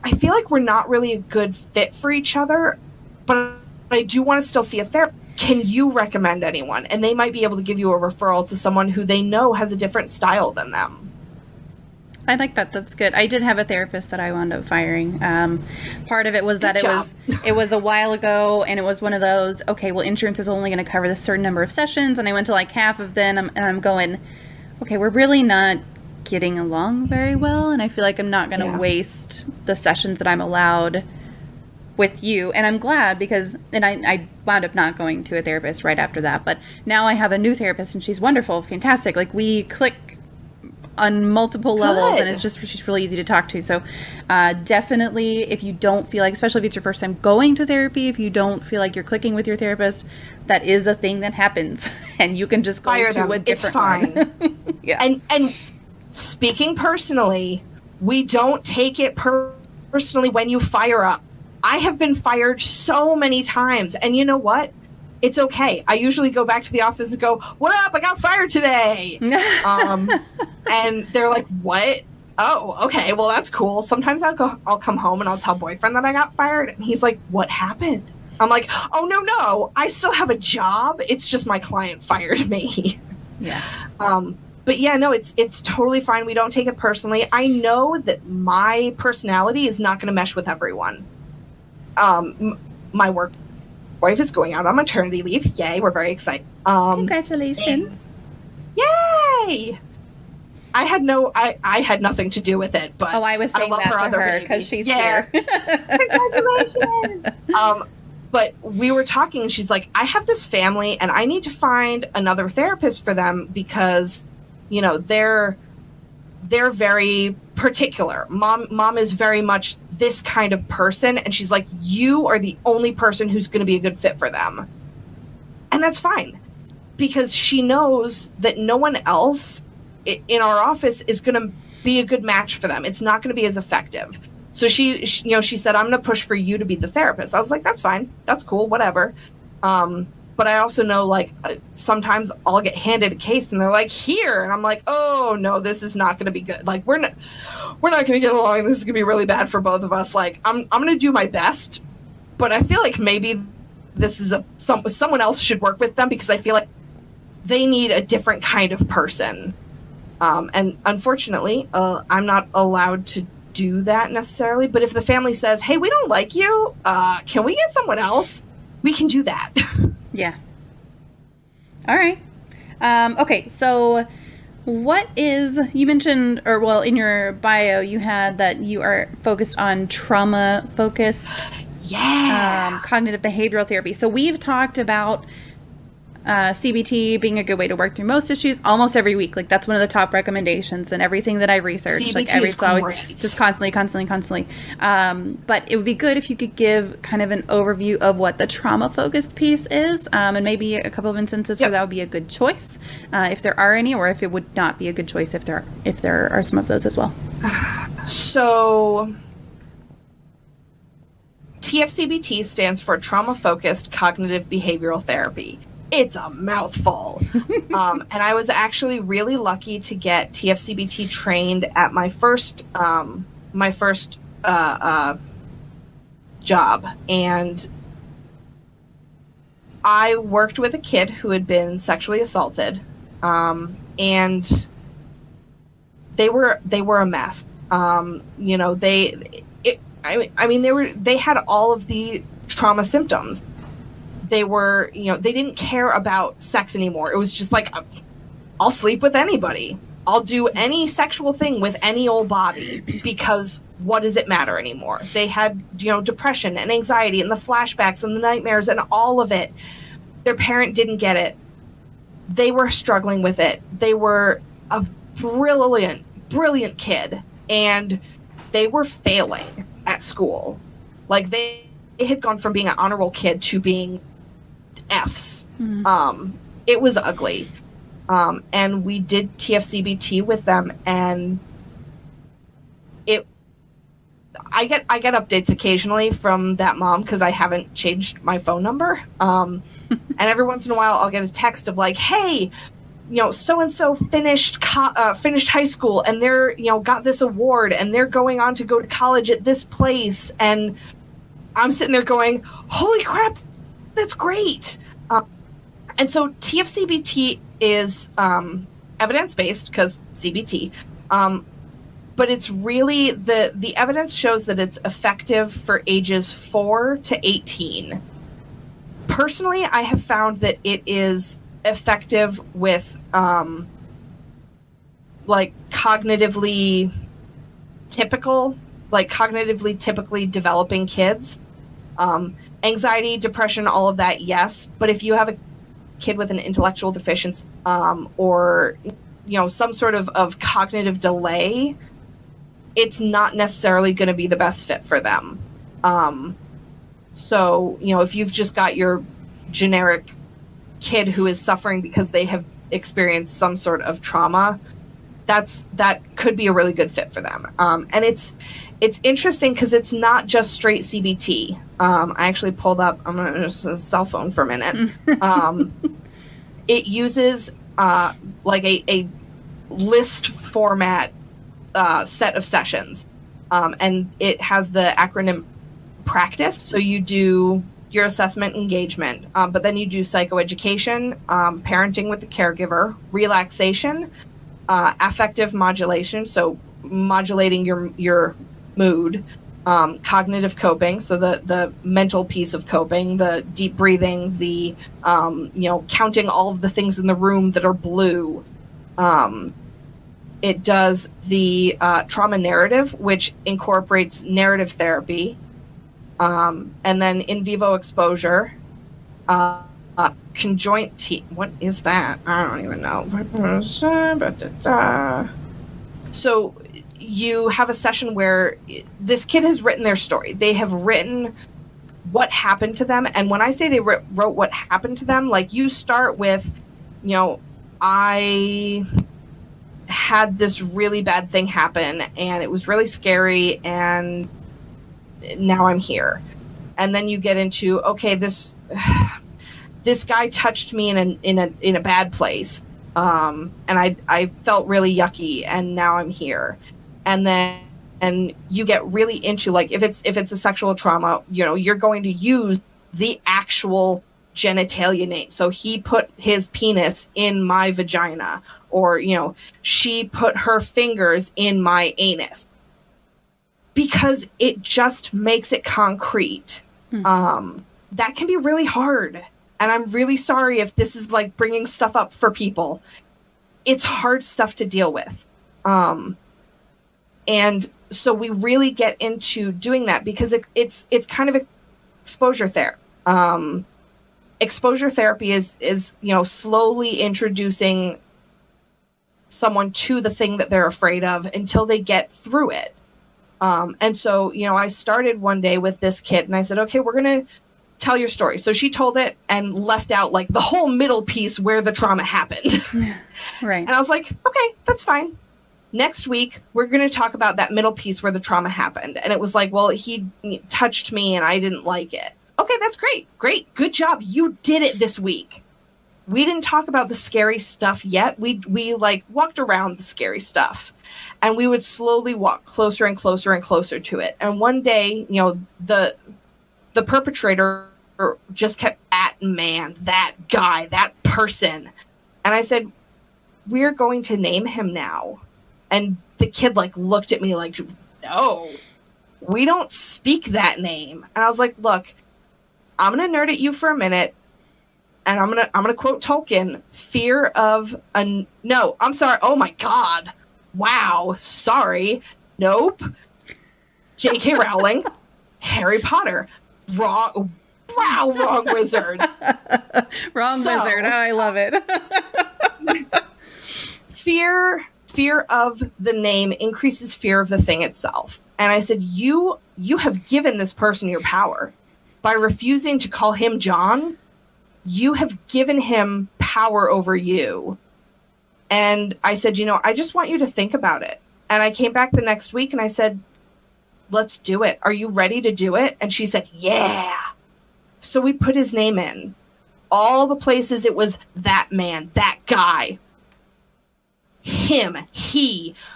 I feel like we're not really a good fit for each other, but I do want to still see a therapist. Can you recommend anyone? And they might be able to give you a referral to someone who they know has a different style than them. I like that. That's good. I did have a therapist that I wound up firing. Part of it was that it was a while ago, and it was one of those, okay, well, insurance is only going to cover this certain number of sessions, and I went to like half of them, and I'm going, okay, we're really not getting along very well, and I feel like I'm not going to waste the sessions that I'm allowed with you. And I'm glad because, and I wound up not going to a therapist right after that, but now I have a new therapist, and she's wonderful, fantastic. Like we click on multiple levels, Good. and she's really easy to talk to. So definitely, if you don't feel like, especially if it's your first time going to therapy, if you don't feel like you're clicking with your therapist, that is a thing that happens, and you can just go Fire to them. a different It's fine. one. Yeah. And speaking personally, we don't take it personally when you fire up. I have been fired so many times, and you know what? It's okay. I usually go back to the office and go, "What up? I got fired today." And they're like, "What? Oh, okay. Well, that's cool." Sometimes I'll come home and I'll tell boyfriend that I got fired, and he's like, "What happened?" I'm like, "Oh, no. I still have a job. It's just my client fired me." Yeah. But yeah, no, it's totally fine. We don't take it personally. I know that my personality is not going to mesh with everyone. My work wife is going out on maternity leave. Yay, we're very excited. Congratulations. Yay! I had nothing to do with it, but I was saying love that to her baby. because she's here. Congratulations! But we were talking, and she's like, I have this family, and I need to find another therapist for them because, you know, they're very particular. Mom is very much this kind of person, and she's like, you are the only person who's going to be a good fit for them. And that's fine, because she knows that no one else in our office is going to be a good match for them. It's not going to be as effective. So she said, I'm going to push for you to be the therapist. I was like, that's fine. That's cool. Whatever. But I also know, like, sometimes I'll get handed a case and they're like, here. And I'm like, oh, no, this is not going to be good. Like, we're not going to get along. This is going to be really bad for both of us. Like, I'm going to do my best. But I feel like maybe this is someone else should work with them because I feel like they need a different kind of person. And unfortunately, I'm not allowed to do that necessarily. But if the family says, hey, we don't like you, can we get someone else? We can do that. Yeah. All right. Okay, so you mentioned, in your bio, you had that you are focused on trauma-focused cognitive behavioral therapy. So we've talked about CBT being a good way to work through most issues almost every week. Like, that's one of the top recommendations and everything that I researched. CBT is great. Just constantly. But it would be good if you could give kind of an overview of what the trauma-focused piece is, and maybe a couple of instances where that would be a good choice, if there are any, or if it would not be a good choice if there are some of those as well. So TFCBT stands for Trauma-Focused Cognitive Behavioral Therapy. It's a mouthful. And I was actually really lucky to get TFCBT trained at my first job. And I worked with a kid who had been sexually assaulted. And they were a mess. They had all of the trauma symptoms. They were, they didn't care about sex anymore. It was just like, I'll sleep with anybody. I'll do any sexual thing with any old body because what does it matter anymore? They had, depression and anxiety and the flashbacks and the nightmares and all of it. Their parent didn't get it. They were struggling with it. They were a brilliant kid, and they were failing at school. Like, they had gone from being an honor roll kid to being Fs. Mm-hmm. It was ugly. And we did TFCBT with them, and I get updates occasionally from that mom because I haven't changed my phone number. And every once in a while I'll get a text of like, hey, so-and-so finished high school, and they're, got this award, and they're going on to go to college at this place. And I'm sitting there going, holy crap, that's great. And so TFCBT is evidence-based because CBT, but it's really, the evidence shows that it's effective for ages 4 to 18. Personally, I have found that it is effective with cognitively typically developing kids. Anxiety, depression, all of that, yes. But if you have a kid with an intellectual deficiency, or some sort of cognitive delay, it's not necessarily going to be the best fit for them. So, if you've just got your generic kid who is suffering because they have experienced some sort of trauma, that could be a really good fit for them. And it's interesting because it's not just straight CBT. I actually pulled up, I'm going to just a cell phone for a minute. It uses like a list format set of sessions. And it has the acronym practice. So you do your assessment engagement, but then you do psychoeducation, parenting with the caregiver, relaxation, affective modulation, so modulating your mood, cognitive coping, so the mental piece of coping, the deep breathing, the counting all of the things in the room that are blue. It does the trauma narrative, which incorporates narrative therapy, and then in vivo exposure, conjoint what is that? I don't even know. So you have a session where this kid has written their story. They have written what happened to them. And when I say they wrote what happened to them, like you start with, I had this really bad thing happen and it was really scary and now I'm here. And then you get into, okay, this guy touched me in a bad place. And I felt really yucky and now I'm here. And you get really into, like, if it's a sexual trauma, you're going to use the actual genitalia name. So he put his penis in my vagina, or, she put her fingers in my anus, because it just makes it concrete. That can be really hard. And I'm really sorry if this is like bringing stuff up for people. It's hard stuff to deal with. And so we really get into doing that because it's kind of exposure therapy. Exposure therapy is slowly introducing someone to the thing that they're afraid of until they get through it. And so, I started one day with this kid and I said, okay, we're going to tell your story. So she told it and left out like the whole middle piece where the trauma happened. Right. And I was like, okay, that's fine. Next week, we're going to talk about that middle piece where the trauma happened. And it was like, well, he touched me and I didn't like it. Okay, that's great. Great. Good job. You did it this week. We didn't talk about the scary stuff yet. We like walked around the scary stuff and we would slowly walk closer and closer and closer to it. And one day, the perpetrator just kept that guy, that person. And I said, we're going to name him now. And the kid looked at me like, no, we don't speak that name. And I was like, look, I'm going to nerd at you for a minute. And I'm going to quote Tolkien, no, I'm sorry. Oh my God. Wow. Sorry. Nope. J.K. Rowling, Harry Potter. Wrong. Wow. Wrong wizard. Wrong wizard. Oh, I love it. Fear of the name increases fear of the thing itself. And I said, you have given this person your power. By refusing to call him John, you have given him power over you. And I said, I just want you to think about it. And I came back the next week and I said, let's do it. Are you ready to do it? And she said, yeah. So we put his name in. All the places it was that man, that guy, him,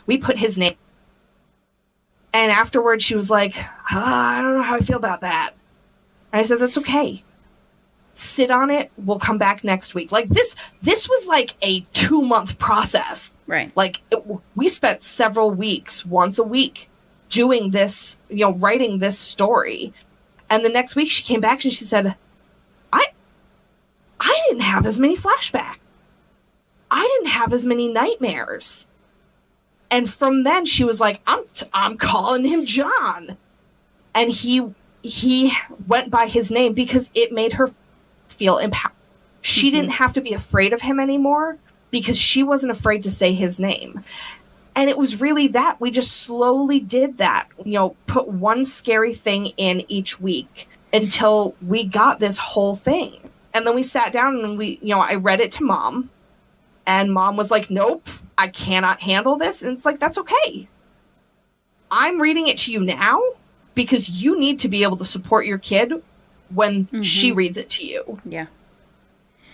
we put his name. And afterwards she was like, I don't know how I feel about that. And I said, that's okay. Sit on it. We'll come back next week. Like this was like a 2-month process. Right. We spent several weeks, once a week, doing this, writing this story. And the next week she came back and she said, I didn't have as many flashbacks. I didn't have as many nightmares. And from then she was like, I'm calling him John. And he went by his name because it made her feel empowered. She didn't have to be afraid of him anymore. because she wasn't afraid to say his name. And it was really that. We just slowly did that, put one scary thing in each week until we got this whole thing. And then we sat down and I read it to Mom, and Mom was like, nope, I cannot handle this. And it's like, that's okay. I'm reading it to you now because you need to be able to support your kid when she reads it to you. Yeah.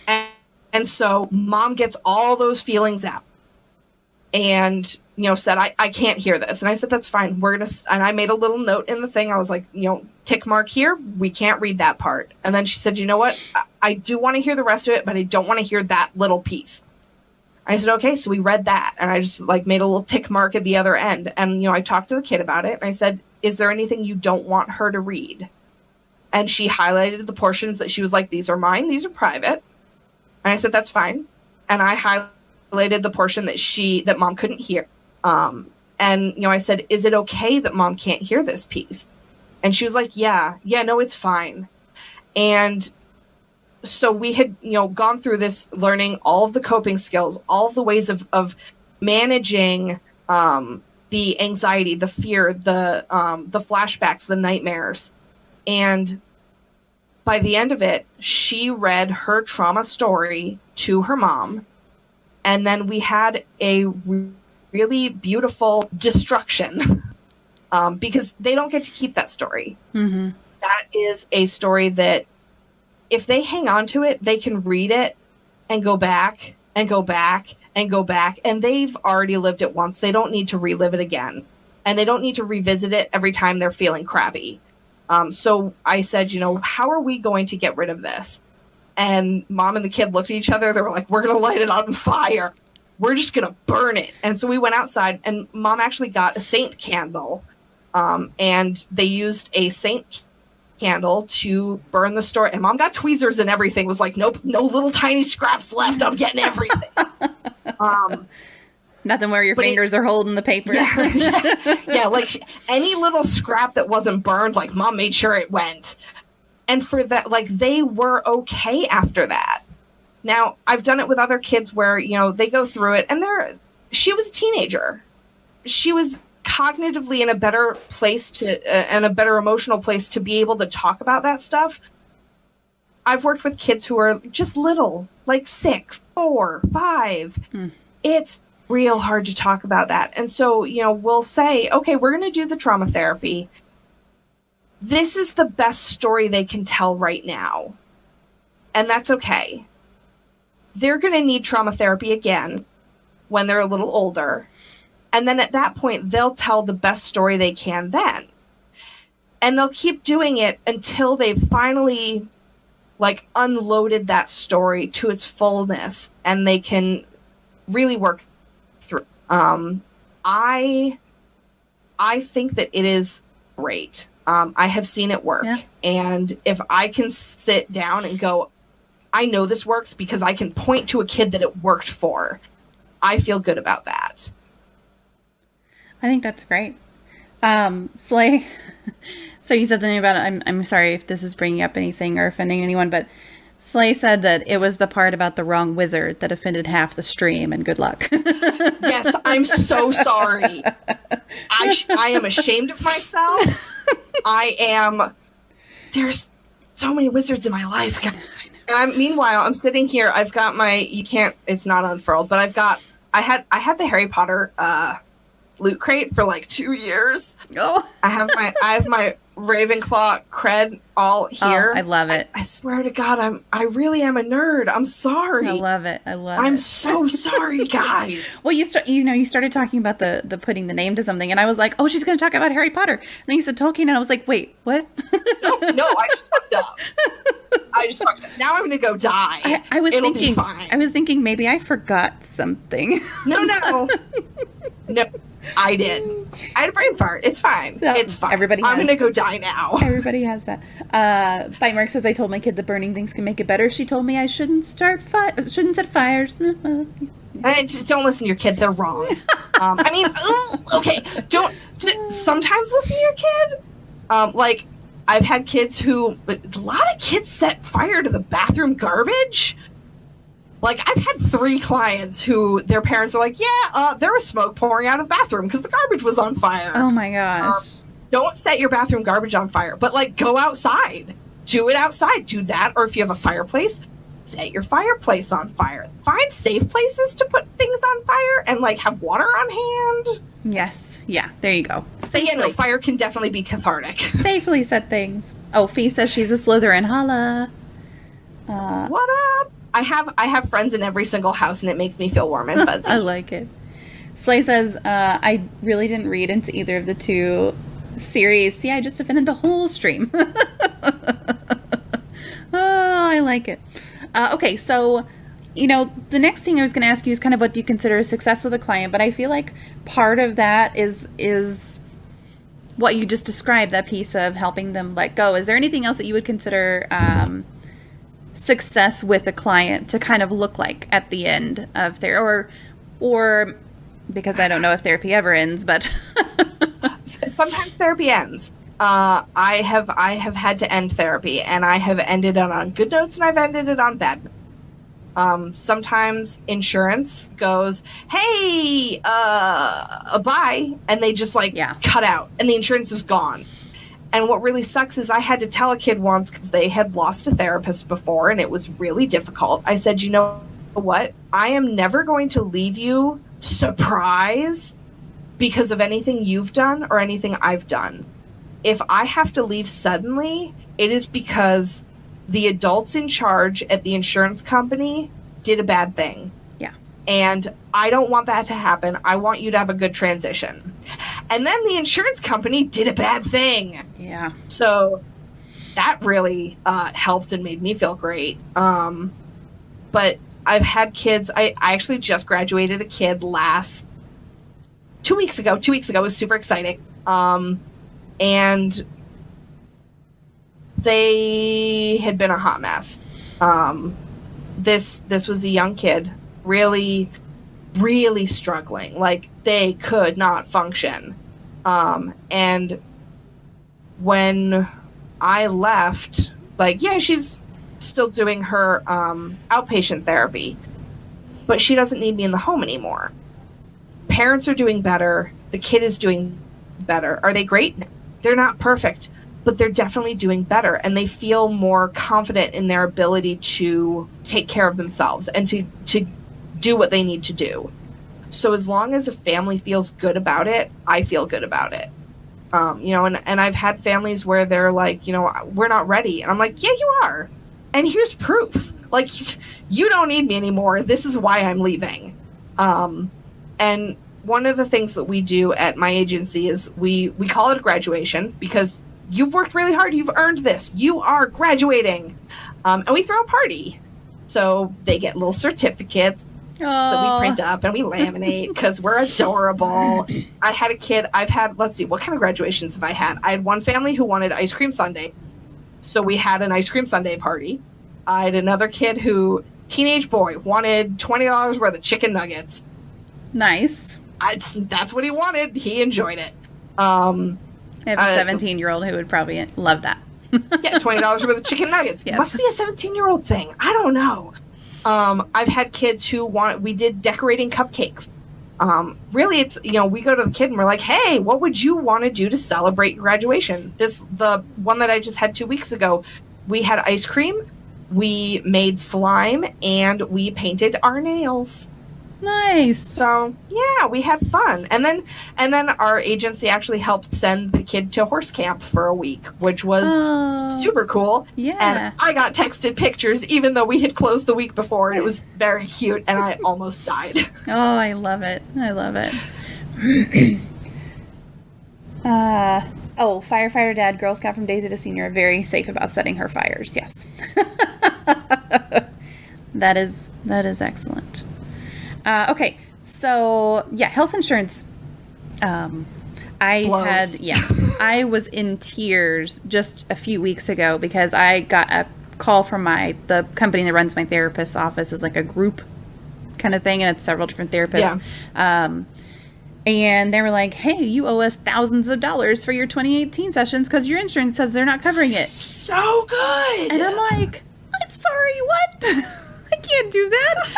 And so Mom gets all those feelings out and, said, I can't hear this. And I said, that's fine. And I made a little note in the thing. I was like, tick mark here. We can't read that part. And then she said, you know what? I do want to hear the rest of it, but I don't want to hear that little piece. I said, okay, so we read that. And I just made a little tick mark at the other end. And, I talked to the kid about it. And I said, is there anything you don't want her to read? And she highlighted the portions that she was like, these are mine. These are private. And I said, that's fine. And I highlighted the portion that Mom couldn't hear. And, I said, is it okay that Mom can't hear this piece? And she was like, yeah, no, it's fine. And so we had, gone through this, learning all of the coping skills, all of the ways of managing the anxiety, the fear, the flashbacks, the nightmares. And by the end of it, she read her trauma story to her mom. And then we had a really beautiful destruction because they don't get to keep that story. Mm-hmm. That is a story that if they hang on to it, they can read it and go back and go back and go back. And they've already lived it once. They don't need to relive it again. And they don't need to revisit it every time they're feeling crappy. So I said, how are we going to get rid of this? And Mom and the kid looked at each other. They were like, we're going to light it on fire. We're just going to burn it. And so we went outside, and Mom actually got a saint candle. And they used a saint candle to burn the story. And Mom got tweezers and everything. Was like, nope, no little tiny scraps left. I'm getting everything. Nothing where your fingers are holding the paper. Yeah, like any little scrap that wasn't burned, like Mom made sure it went. And for that, they were okay after that. Now, I've done it with other kids where, they go through it and she was a teenager. She was cognitively in a better place and a better emotional place to be able to talk about that stuff. I've worked with kids who are just little, like 6, 4, 5. It's real hard to talk about that. And so, we'll say, okay, we're going to do the trauma therapy. This is the best story they can tell right now. And that's okay. They're going to need trauma therapy again when they're a little older. And then at that point, they'll tell the best story they can then. And they'll keep doing it until they've finally unloaded that story to its fullness and they can really work through. I think that it is great. I have seen it work. Yeah. And if I can sit down and go, I know this works because I can point to a kid that it worked for, I feel good about that. I think that's great. Slay. So you said something about, I'm sorry if this is bringing up anything or offending anyone, but Slay said that it was the part about the wrong wizard that offended half the stream, and good luck. Yes, I'm so sorry. I am ashamed of myself. There's so many wizards in my life. And meanwhile, I'm sitting here, I've got it's not unfurled, but I had the Harry Potter loot crate for 2 years. Oh. I have my Ravenclaw cred all here. Oh, I love it. I swear to God, I really am a nerd. I'm sorry. I love it. I'm so sorry, guys. Well, you started talking about the putting the name to something, and I was like, oh, she's going to talk about Harry Potter. And then you said Tolkien, and I was like, wait, what? No, I just fucked up. Now I'm going to go die. It'll be fine. I was thinking maybe I forgot something. No. No, I did. I had a brain fart. It's fine. No, it's fine. I'm going to go die now. Everybody has that. Bite Mark says, I told my kid that burning things can make it better. She told me I shouldn't set fires. Don't listen to your kid. They're wrong. Okay. Sometimes listen to your kid. I've had kids a lot of kids set fire to the bathroom garbage. Like, I've had 3 clients who their parents are like, there was smoke pouring out of the bathroom because the garbage was on fire. Oh my gosh. Don't set your bathroom garbage on fire, but like, go outside. Do it outside. Do that. Or if you have a fireplace, set your fireplace on fire. Find safe places to put things on fire and like have water on hand. Yes. Yeah. There you go. Safely. Yeah, no, fire can definitely be cathartic. Safely set things. Oh, Fee says she's a Slytherin. Holla. What up? I have friends in every single house, and it makes me feel warm and fuzzy. I like it. Slay says, I really didn't read into either of the 2 series. See, I just offended the whole stream. Oh, I like it. Okay, so, the next thing I was going to ask you is kind of what do you consider a success with a client, but I feel like part of that is what you just described, that piece of helping them let go. Is there anything else that you would consider success with a client to kind of look like at the end of therapy, or because I don't know if therapy ever ends, but sometimes therapy ends. I have had to end therapy, and I have ended it on good notes, and I've ended it on bad notes. Sometimes insurance goes, hey, bye, and they just cut out, and the insurance is gone. And what really sucks is I had to tell a kid once, because they had lost a therapist before, and it was really difficult. I said, you know what? I am never going to leave you surprised because of anything you've done or anything I've done. If I have to leave suddenly, it is because the adults in charge at the insurance company did a bad thing. Yeah. And I don't want that to happen. I want you to have a good transition. And then the insurance company did a bad thing. Yeah. So that really helped and made me feel great. But I've had kids. I actually just graduated a kid 2 weeks ago. 2 weeks ago. It was super exciting. And they had been a hot mess. This was a young kid, really, really struggling. Like, they could not function. And when I left, she's still doing her outpatient therapy, but she doesn't need me in the home anymore. Parents are doing better. The kid is doing better. Are they great? They're not perfect, but they're definitely doing better, and they feel more confident in their ability to take care of themselves and to do what they need to do. So as long as a family feels good about it, I feel good about it. And I've had families where they're like, we're not ready. And I'm like, yeah, you are. And here's proof. Like, you don't need me anymore. This is why I'm leaving. And one of the things that we do at my agency is we call it a graduation, because you've worked really hard. You've earned this. You are graduating. And we throw a party. So they get little certificates that we print up and we laminate because we're adorable. I had a kid. Let's see, what kind of graduations have I had? I had one family who wanted ice cream sundae. So we had an ice cream sundae party. I had another kid teenage boy, wanted $20 worth of chicken nuggets. Nice. That's what he wanted. He enjoyed it. I have a 17-year-old who would probably love that. Yeah, $20 worth of chicken nuggets. Yes. Must be a 17-year-old thing. I don't know. I've had kids we did decorating cupcakes. Really, it's, we go to the kid and we're like, hey, what would you want to do to celebrate your graduation? The one that I just had 2 weeks ago, we had ice cream, we made slime, and we painted our nails. Nice. So yeah, we had fun. And then our agency actually helped send the kid to horse camp for a week, which was super cool. Yeah. And I got texted pictures even though we had closed the week before, and it was very cute, and I almost died. Oh, I love it. I love it. Firefighter Dad, Girl Scout from Daisy to Senior, are very safe about setting her fires. Yes. That is excellent. Okay, so yeah, health insurance. I was in tears just a few weeks ago because I got a call from the company that runs my therapist's office is like a group kind of thing, and it's several different therapists. Yeah. And they were like, "Hey, you owe us thousands of dollars for your 2018 sessions because your insurance says they're not covering it." So good. And I'm like, "I'm sorry, what?" I can't do that.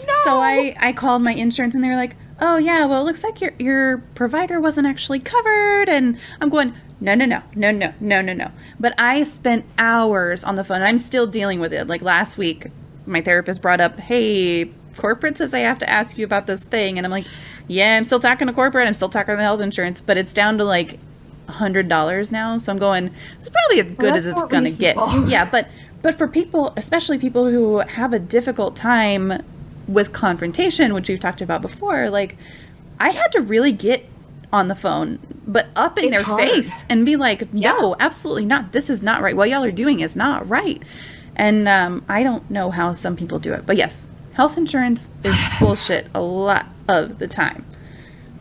No. So I called my insurance and they were like, oh yeah, well, it looks like your provider wasn't actually covered. And I'm going, no. But I spent hours on the phone and I'm still dealing with it. Like last week, my therapist brought up, hey, corporate says I have to ask you about this thing. And I'm like, yeah, I'm still talking to corporate. I'm still talking to the health insurance, but it's down to like $100 now. So I'm going, it's probably as good as it's going to get. Yeah. But for people, especially people who have a difficult time with confrontation, which we've talked about before, like I had to really get on the phone, but up in their face and be like, no, absolutely not. This is not right. What y'all are doing is not right. And I don't know how some people do it, but yes, health insurance is bullshit a lot of the time.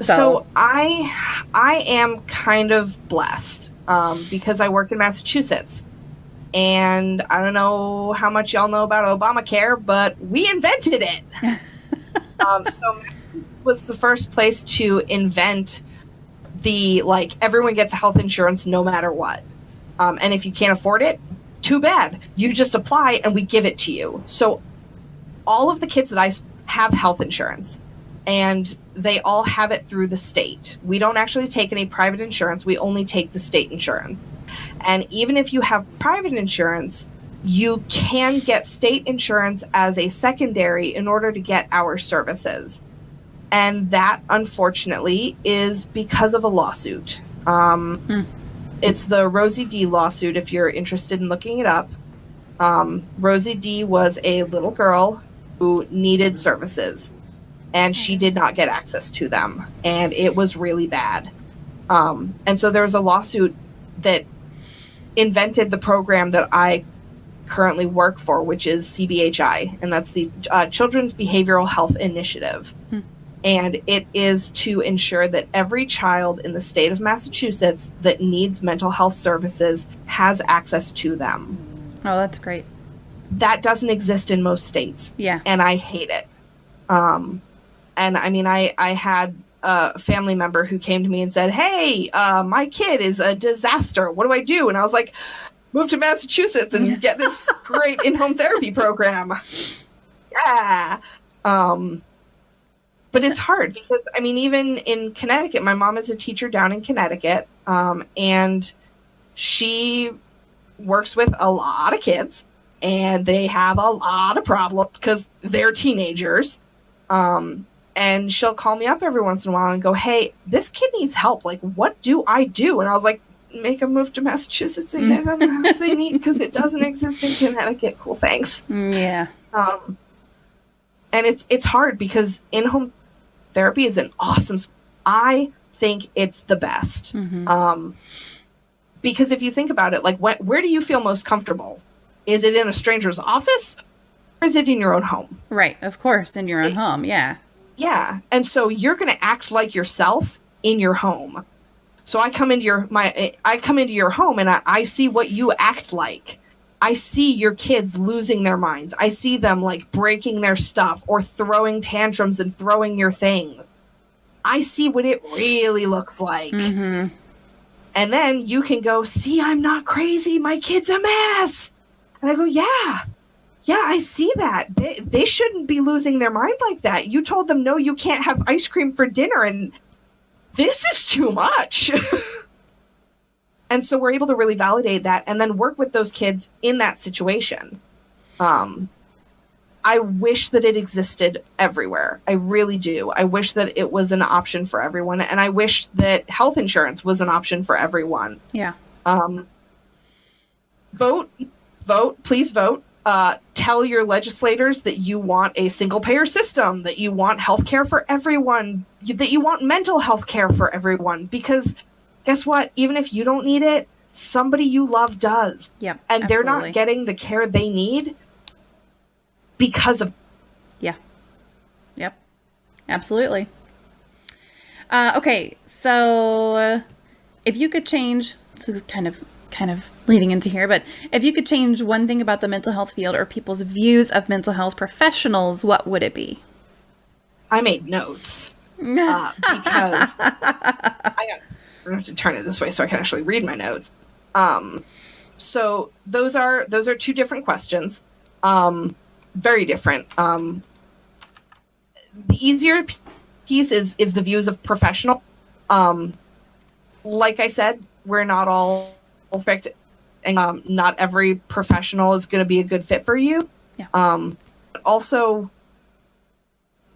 So I am kind of blessed because I work in Massachusetts. And I don't know how much y'all know about Obamacare, but we invented it. So was the first place to invent the, like, everyone gets health insurance no matter what. And if you can't afford it, too bad. You just apply and we give it to you. So all of the kids that I have health insurance, and they all have it through the state. We don't actually take any private insurance. We only take the state insurance. And even if you have private insurance, you can get state insurance as a secondary in order to get our services. And that, unfortunately, is because of a lawsuit. It's the Rosie D lawsuit, if you're interested in looking it up. Rosie D was a little girl who needed services, and she did not get access to them. And it was really bad. And so there was a lawsuit that invented the program that I currently work for, which is CBHI, and that's the Children's Behavioral Health Initiative. And it is to ensure that every child in the state of Massachusetts that needs mental health services has access to them. Oh, that's great. That doesn't exist in most states. Yeah. And I hate it. And I mean, I had a family member who came to me and said, hey, my kid is a disaster. What do I do? And I was like, move to Massachusetts and get this great in-home therapy program. Yeah. But it's hard because, I mean, even in Connecticut, my mom is a teacher down in Connecticut, and she works with a lot of kids, and they have a lot of problems because they're teenagers. And she'll call me up every once in a while and go, hey, this kid needs help. Like, what do I do? And I was like, make them move to Massachusetts and give them the help they need because it doesn't exist in Connecticut. Cool, thanks. Yeah. And it's hard because in-home therapy is an awesome. I think it's the best. Because if you think about it, like, where do you feel most comfortable? Is it in a stranger's office, or is it in your own home? Right, of course, in your own home. Yeah. Yeah, and so you're going to act like yourself in your home. So I come into your home and I see what you act like. I see your kids losing their minds. I see them like breaking their stuff or throwing tantrums and throwing your thing. I see what it really looks like. And then you can go, see, I'm not crazy. My kid's a mess. And I go, yeah, I see that. They shouldn't be losing their mind like that. You told them, no, you can't have ice cream for dinner. And this is too much. And so we're able to really validate that and then work with those kids in that situation. I wish that it existed everywhere. I really do. I wish that it was an option for everyone. And I wish that health insurance was an option for everyone. Yeah. Vote, please vote. Tell your legislators that you want a single payer system, that you want healthcare for everyone, that you want mental health care for everyone. Because guess what? Even if you don't need it, somebody you love does. Yep. And absolutely. they're not getting the care they need because of. Yeah. Yep. Absolutely. Okay. So if you could change, so kind of leading into here, but if you could change one thing about the mental health field or people's views of mental health professionals, what would it be? I made notes because I have to turn it this way so I can actually read my notes. So those are two different questions. very different. The easier piece is the views of professional. Like I said, we're not all perfect, and not every professional is going to be a good fit for you. Yeah. But also,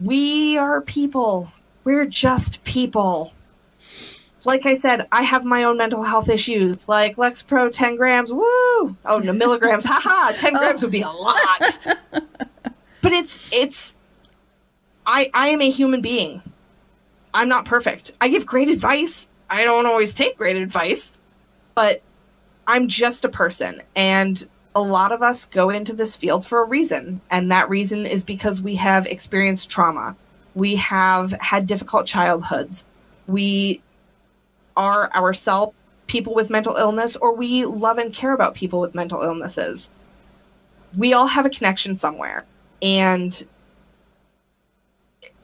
we are people. We're just people. Like I said, I have my own mental health issues, like Lexapro 10 grams, woo! Oh, no, milligrams, haha, 10 grams would be a lot. But I am a human being. I'm not perfect. I give great advice. I don't always take great advice, but I'm just a person. And a lot of us go into this field for a reason. And that reason is because we have experienced trauma. We have had difficult childhoods. We are ourselves people with mental illness, or we love and care about people with mental illnesses. We all have a connection somewhere. And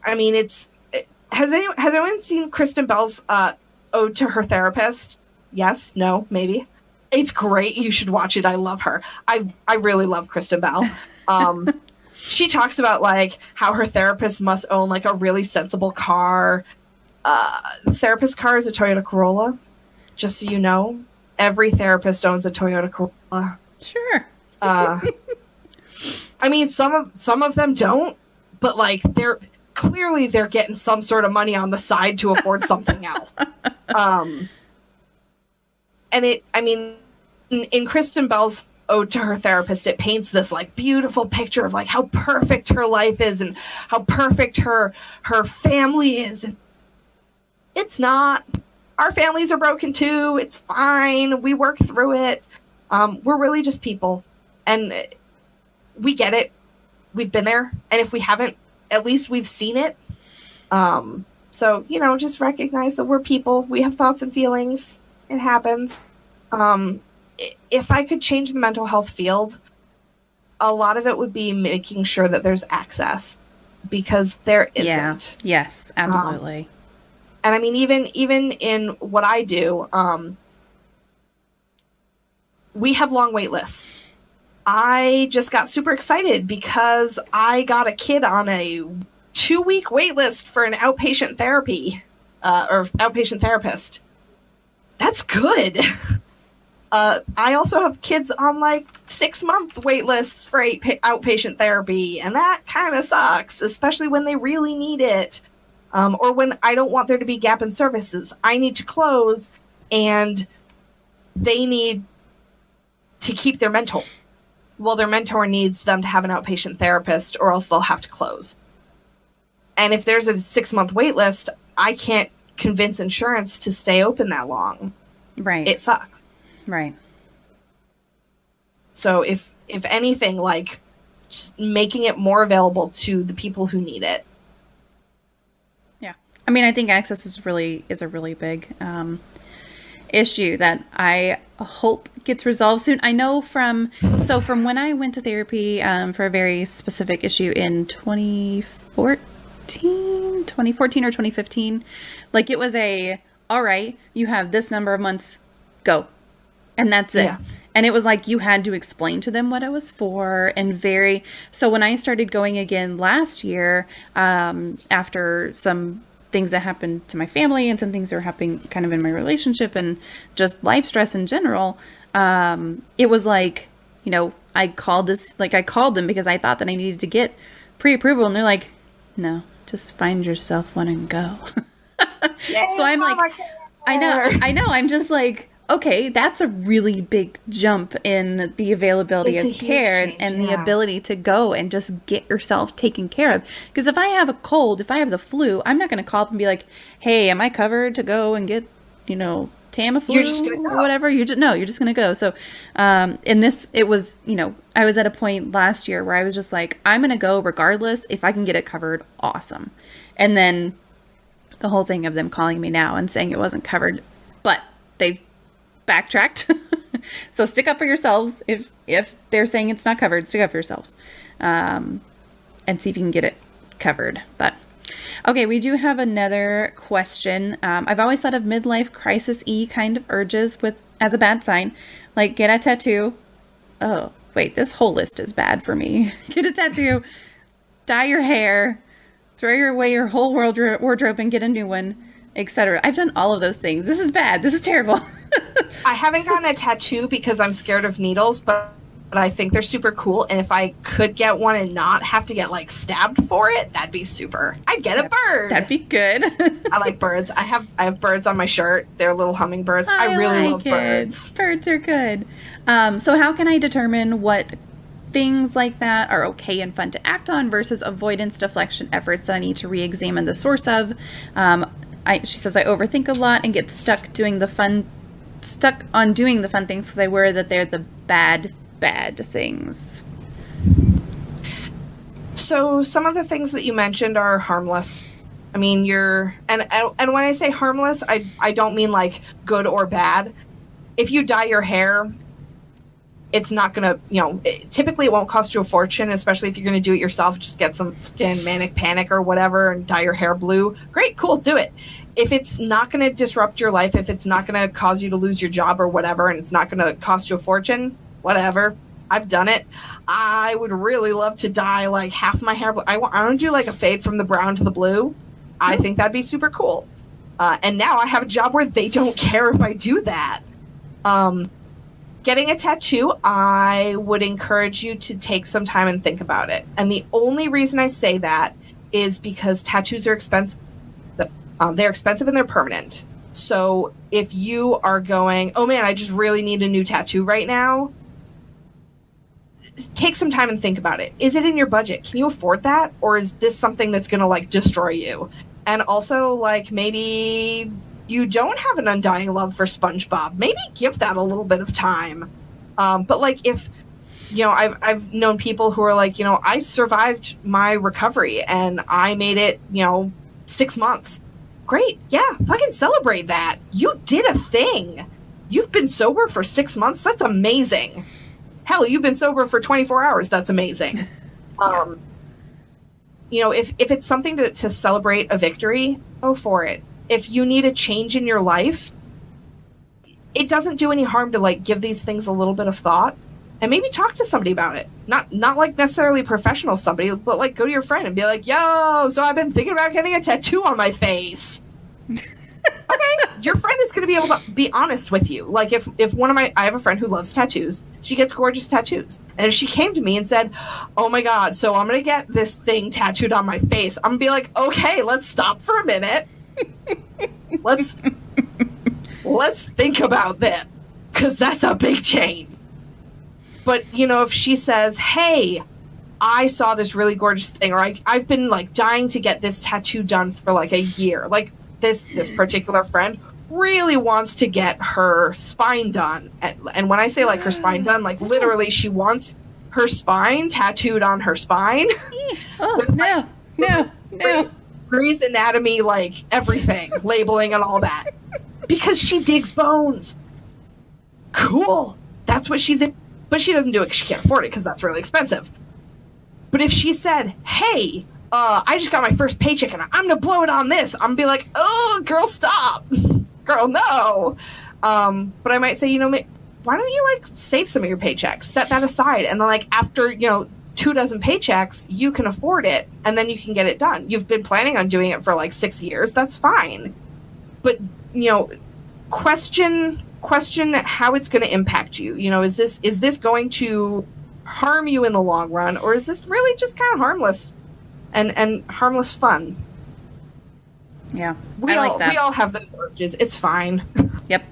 I mean, has anyone seen Kristen Bell's Ode to Her Therapist? Yes, no, maybe. It's great. You should watch it. I love her. I really love Kristen Bell. She talks about like how her therapist must own like a really sensible car. The therapist car is a Toyota Corolla. Just so you know, every therapist owns a Toyota Corolla. Sure. I mean, some of them don't, but like they're getting some sort of money on the side to afford something else. And in Kristen Bell's Ode to Her Therapist, it paints this like beautiful picture of like how perfect her life is and how perfect her family is. And it's not. Our families are broken too. It's fine. We work through it. We're really just people, and we get it. We've been there, and if we haven't, at least we've seen it. So, just recognize that we're people. We have thoughts and feelings. It happens. If I could change the mental health field, a lot of it would be making sure that there's access, because there isn't. Yeah. Yes, absolutely. And I mean, even in what I do, we have long wait lists. I just got super excited because I got a kid on a 2-week wait list for an outpatient therapy, or outpatient therapist. That's good. I also have kids on like 6-month wait lists for outpatient therapy, and that kind of sucks, especially when they really need it. Or when I don't want there to be gap in services. I need to close, and they need to keep their mentor. Well, their mentor needs them to have an outpatient therapist, or else they'll have to close. And if there's a 6-month wait list, I can't convince insurance to stay open that long. Right. It sucks. Right. So if anything, like just making it more available to the people who need it. Yeah. I mean, I think access is a really big issue that I hope gets resolved soon. I know from when I went to therapy for a very specific issue in 2014 or 2015, like it was all right, you have this number of months, go. And that's it. Yeah. And it was like you had to explain to them what it was for. And so when I started going again last year, after some things that happened to my family and some things that were happening kind of in my relationship and just life stress in general, it was like, I called them because I thought that I needed to get pre-approval. And they're like, no, just find yourself one and go. Yay, so I'm like, I know. I'm just like, okay, that's a really big jump in the availability of care and the ability to go and just get yourself taken care of. Because if I have a cold, if I have the flu, I'm not going to call up and be like, hey, am I covered to go and get, Tamiflu you're just gonna go. Or whatever? You're just going to go. So in this, it was, I was at a point last year where I was just like, I'm going to go regardless. If I can get it covered, awesome. And then the whole thing of them calling me now and saying it wasn't covered, but they backtracked. So stick up for yourselves. If they're saying it's not covered, stick up for yourselves, and see if you can get it covered. But okay, we do have another question. I've always thought of midlife crisis-y kind of urges as a bad sign, like get a tattoo. Oh wait, this whole list is bad for me. Get a tattoo, dye your hair, throw away your whole wardrobe and get a new one, etc. I've done all of those things. This is bad. This is terrible. I haven't gotten a tattoo because I'm scared of needles, but I think they're super cool. And if I could get one and not have to get like stabbed for it, that'd be super. I'd get a bird. That'd be good. I like birds. I have birds on my shirt. They're little hummingbirds. I really love birds. Birds are good. So how can I determine what things like that are okay and fun to act on versus avoidance deflection efforts that I need to re-examine the source of? She says I overthink a lot and get stuck on doing the fun things because I worry that they're the bad things. So some of the things that you mentioned are harmless. I mean, and when I say harmless, I don't mean like good or bad. If you dye your hair, it's not gonna, typically it won't cost you a fortune, especially if you're gonna do it yourself. Just get some fucking manic panic or whatever and dye your hair blue. Great, cool, do it. If it's not gonna disrupt your life, if it's not gonna cause you to lose your job or whatever, and it's not gonna cost you a fortune, whatever. I've done it. I would really love to dye like half my hair blue. I want to do like a fade from the brown to the blue. I think that'd be super cool. And now I have a job where they don't care if I do that. Getting a tattoo, I would encourage you to take some time and think about it. And the only reason I say that is because tattoos are expensive. They're expensive and they're permanent. So if you are going, oh man, I just really need a new tattoo right now, take some time and think about it. Is it in your budget? Can you afford that? Or is this something that's going to like destroy you? And also like maybe you don't have an undying love for SpongeBob. Maybe give that a little bit of time. But like if, I've known people who are like, I survived my recovery and I made it, 6 months. Great. Yeah. Fucking celebrate that. You did a thing. You've been sober for 6 months. That's amazing. Hell, you've been sober for 24 hours. That's amazing. If it's something to celebrate a victory, go for it. If you need a change in your life, it doesn't do any harm to like give these things a little bit of thought and maybe talk to somebody about it. Not like necessarily professional somebody, but like go to your friend and be like, yo, so I've been thinking about getting a tattoo on my face. Okay, your friend is going to be able to be honest with you. Like if I have a friend who loves tattoos. She gets gorgeous tattoos. And if she came to me and said, oh my God, so I'm going to get this thing tattooed on my face, I'm going to be like, okay, let's stop for a minute. Let's think about that. Because that's a big change. But, if she says, hey, I saw this really gorgeous thing, or I've been like dying to get this tattoo done for like a year. Like this particular friend really wants to get her spine done. And when I say like her spine done, like literally she wants her spine tattooed on her spine. Oh, no. Grey's Anatomy, like everything, labeling and all that. Because she digs bones. Cool. That's what she's in. But she doesn't do it because she can't afford it because that's really expensive. But if she said, hey, I just got my first paycheck and I'm going to blow it on this, I'm going to be like, oh, girl, stop. Girl, no. But I might say, why don't you like save some of your paychecks, set that aside. And then like after, 24 paychecks, you can afford it and then you can get it done. You've been planning on doing it for like 6 years. That's fine. But, question how it's going to impact you. Is this going to harm you in the long run, or is this really just kind of harmless and harmless fun? Yeah, we all have those urges. It's fine. Yep.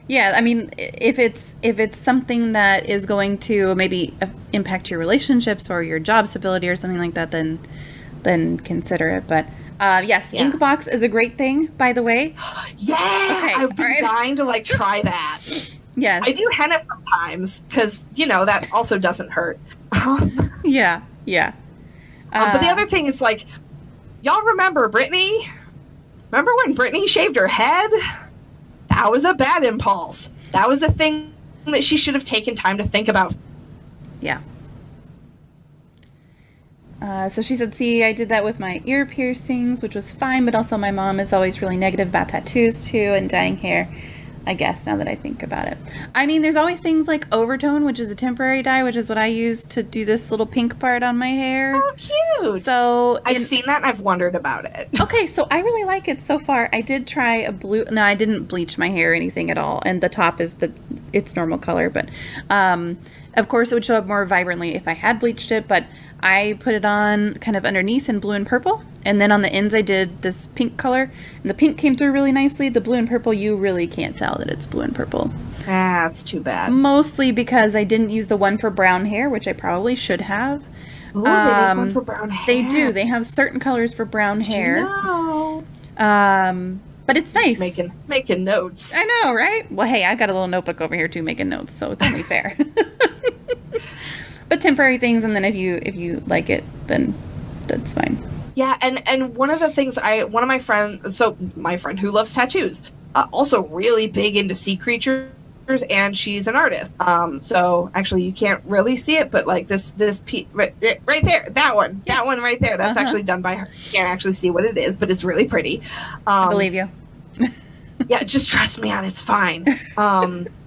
Yeah, I mean, if it's something that is going to maybe impact your relationships or your job stability or something like that, then consider it. But yes, yeah. Inkbox is a great thing, by the way. Yeah, okay, I've been dying to like try that. Yes, I do henna sometimes because that also doesn't hurt. Yeah. But the other thing is like, y'all remember Britney? Remember when Britney shaved her head? That was a bad impulse. That was a thing that she should have taken time to think about. Yeah. So she said, see, I did that with my ear piercings, which was fine, but also my mom is always really negative about tattoos too and dyeing hair. I guess, now that I think about it. I mean, there's always things like Overtone, which is a temporary dye, which is what I use to do this little pink part on my hair. Oh, cute. So I've seen that and I've wondered about it. Okay, so I really like it so far. I did try a blue. No, I didn't bleach my hair or anything at all. And the top is its normal color. But, of course, it would show up more vibrantly if I had bleached it. But I put it on kind of underneath in blue and purple. And then on the ends, I did this pink color. And the pink came through really nicely. The blue and purple, you really can't tell that it's blue and purple. Ah, that's too bad. Mostly because I didn't use the one for brown hair, which I probably should have. Ooh, they make one for brown hair. They do. They have certain colors for brown hair. No. But it's nice. Making notes. I know, right? Well, hey, I got a little notebook over here too, making notes, so it's only fair. But temporary things, and then if you like it, then that's fine. Yeah, and one of the things one of my friends, so my friend who loves tattoos, also really big into sea creatures, and she's an artist. So actually you can't really see it, but like this right there, that one right there, that's actually done by her. You can't actually see what it is, but it's really pretty. I believe you. Yeah, just trust me on it's fine.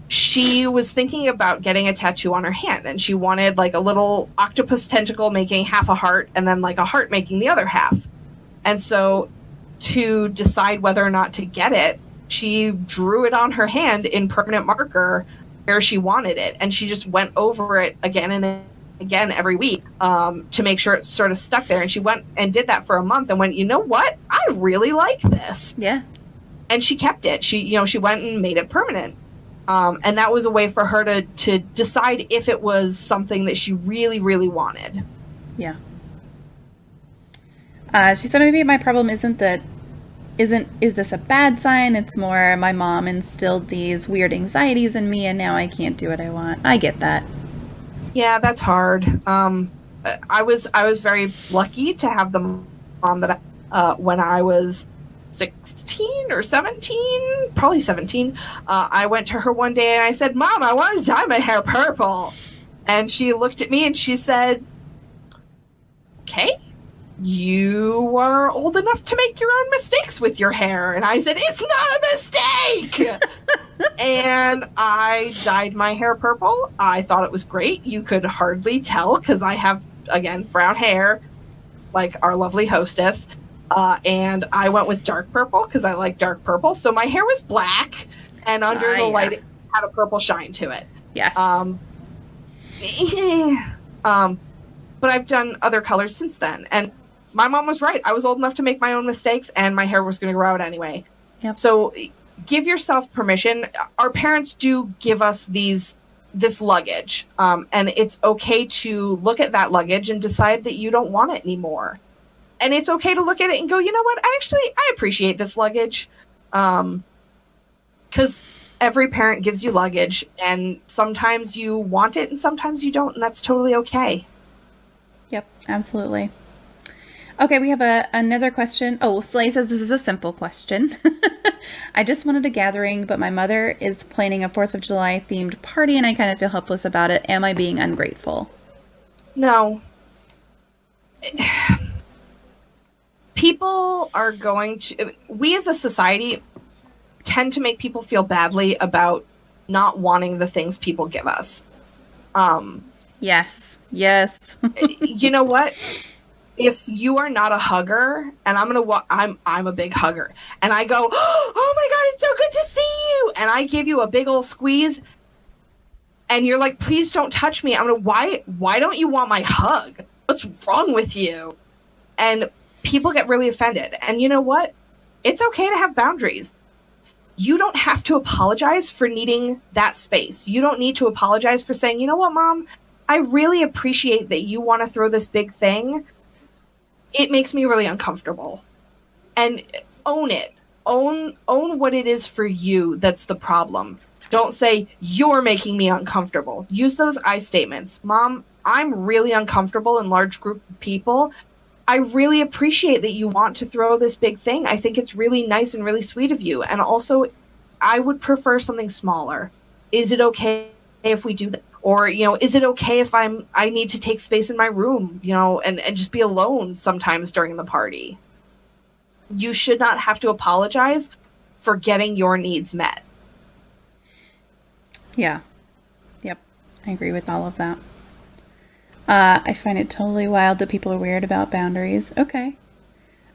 She was thinking about getting a tattoo on her hand, and she wanted like a little octopus tentacle making half a heart and then like a heart making the other half. And so to decide whether or not to get it, she drew it on her hand in permanent marker where she wanted it. And she just went over it again and again every week to make sure it sort of stuck there. And she went and did that for a month and went, you know what? I really like this. Yeah. And she kept it. She went and made it permanent. And that was a way for her to decide if it was something that she really, really wanted. Yeah. She said maybe my problem is this a bad sign? It's more my mom instilled these weird anxieties in me and now I can't do what I want. I get that. Yeah, that's hard. I was very lucky to have the mom that when I was 16 or 17, probably 17, I went to her one day and I said, Mom, I want to dye my hair purple. And she looked at me and she said, okay, you are old enough to make your own mistakes with your hair. And I said, it's not a mistake. And I dyed my hair purple. I thought it was great. You could hardly tell because I have, again, brown hair, like our lovely hostess. And I went with dark purple because I like dark purple. So my hair was black, and under the light, it had a purple shine to it. Yes. But I've done other colors since then. And my mom was right. I was old enough to make my own mistakes, and my hair was going to grow out anyway. Yep. So give yourself permission. Our parents do give us this luggage. And it's okay to look at that luggage and decide that you don't want it anymore. And it's okay to look at it and go, you know what? I appreciate this luggage. Because every parent gives you luggage, and sometimes you want it and sometimes you don't, and that's totally okay. Yep, absolutely. Okay, we have another question. Oh, Slay says this is a simple question. I just wanted a gathering, but my mother is planning a 4th of July themed party, and I kind of feel helpless about it. Am I being ungrateful? No. People are going to, we as a society tend to make people feel badly about not wanting the things people give us. Yes. You know what? If you are not a hugger, and I'm a big hugger, and I go, oh my God, it's so good to see you, and I give you a big old squeeze, and you're like, please don't touch me. I'm gonna, why don't you want my hug? What's wrong with you? And people get really offended. And you know what? It's okay to have boundaries. You don't have to apologize for needing that space. You don't need to apologize for saying, you know what, Mom? I really appreciate that you want to throw this big thing. It makes me really uncomfortable. And own it. Own what it is for you that's the problem. Don't say, you're making me uncomfortable. Use those I statements. Mom, I'm really uncomfortable in large group of people. I really appreciate that you want to throw this big thing. I think it's really nice and really sweet of you. And also, I would prefer something smaller. Is it okay if we do that? Or, is it okay if I need to take space in my room, and just be alone sometimes during the party? You should not have to apologize for getting your needs met. Yeah. Yep. I agree with all of that. I find it totally wild that people are weird about boundaries. Okay.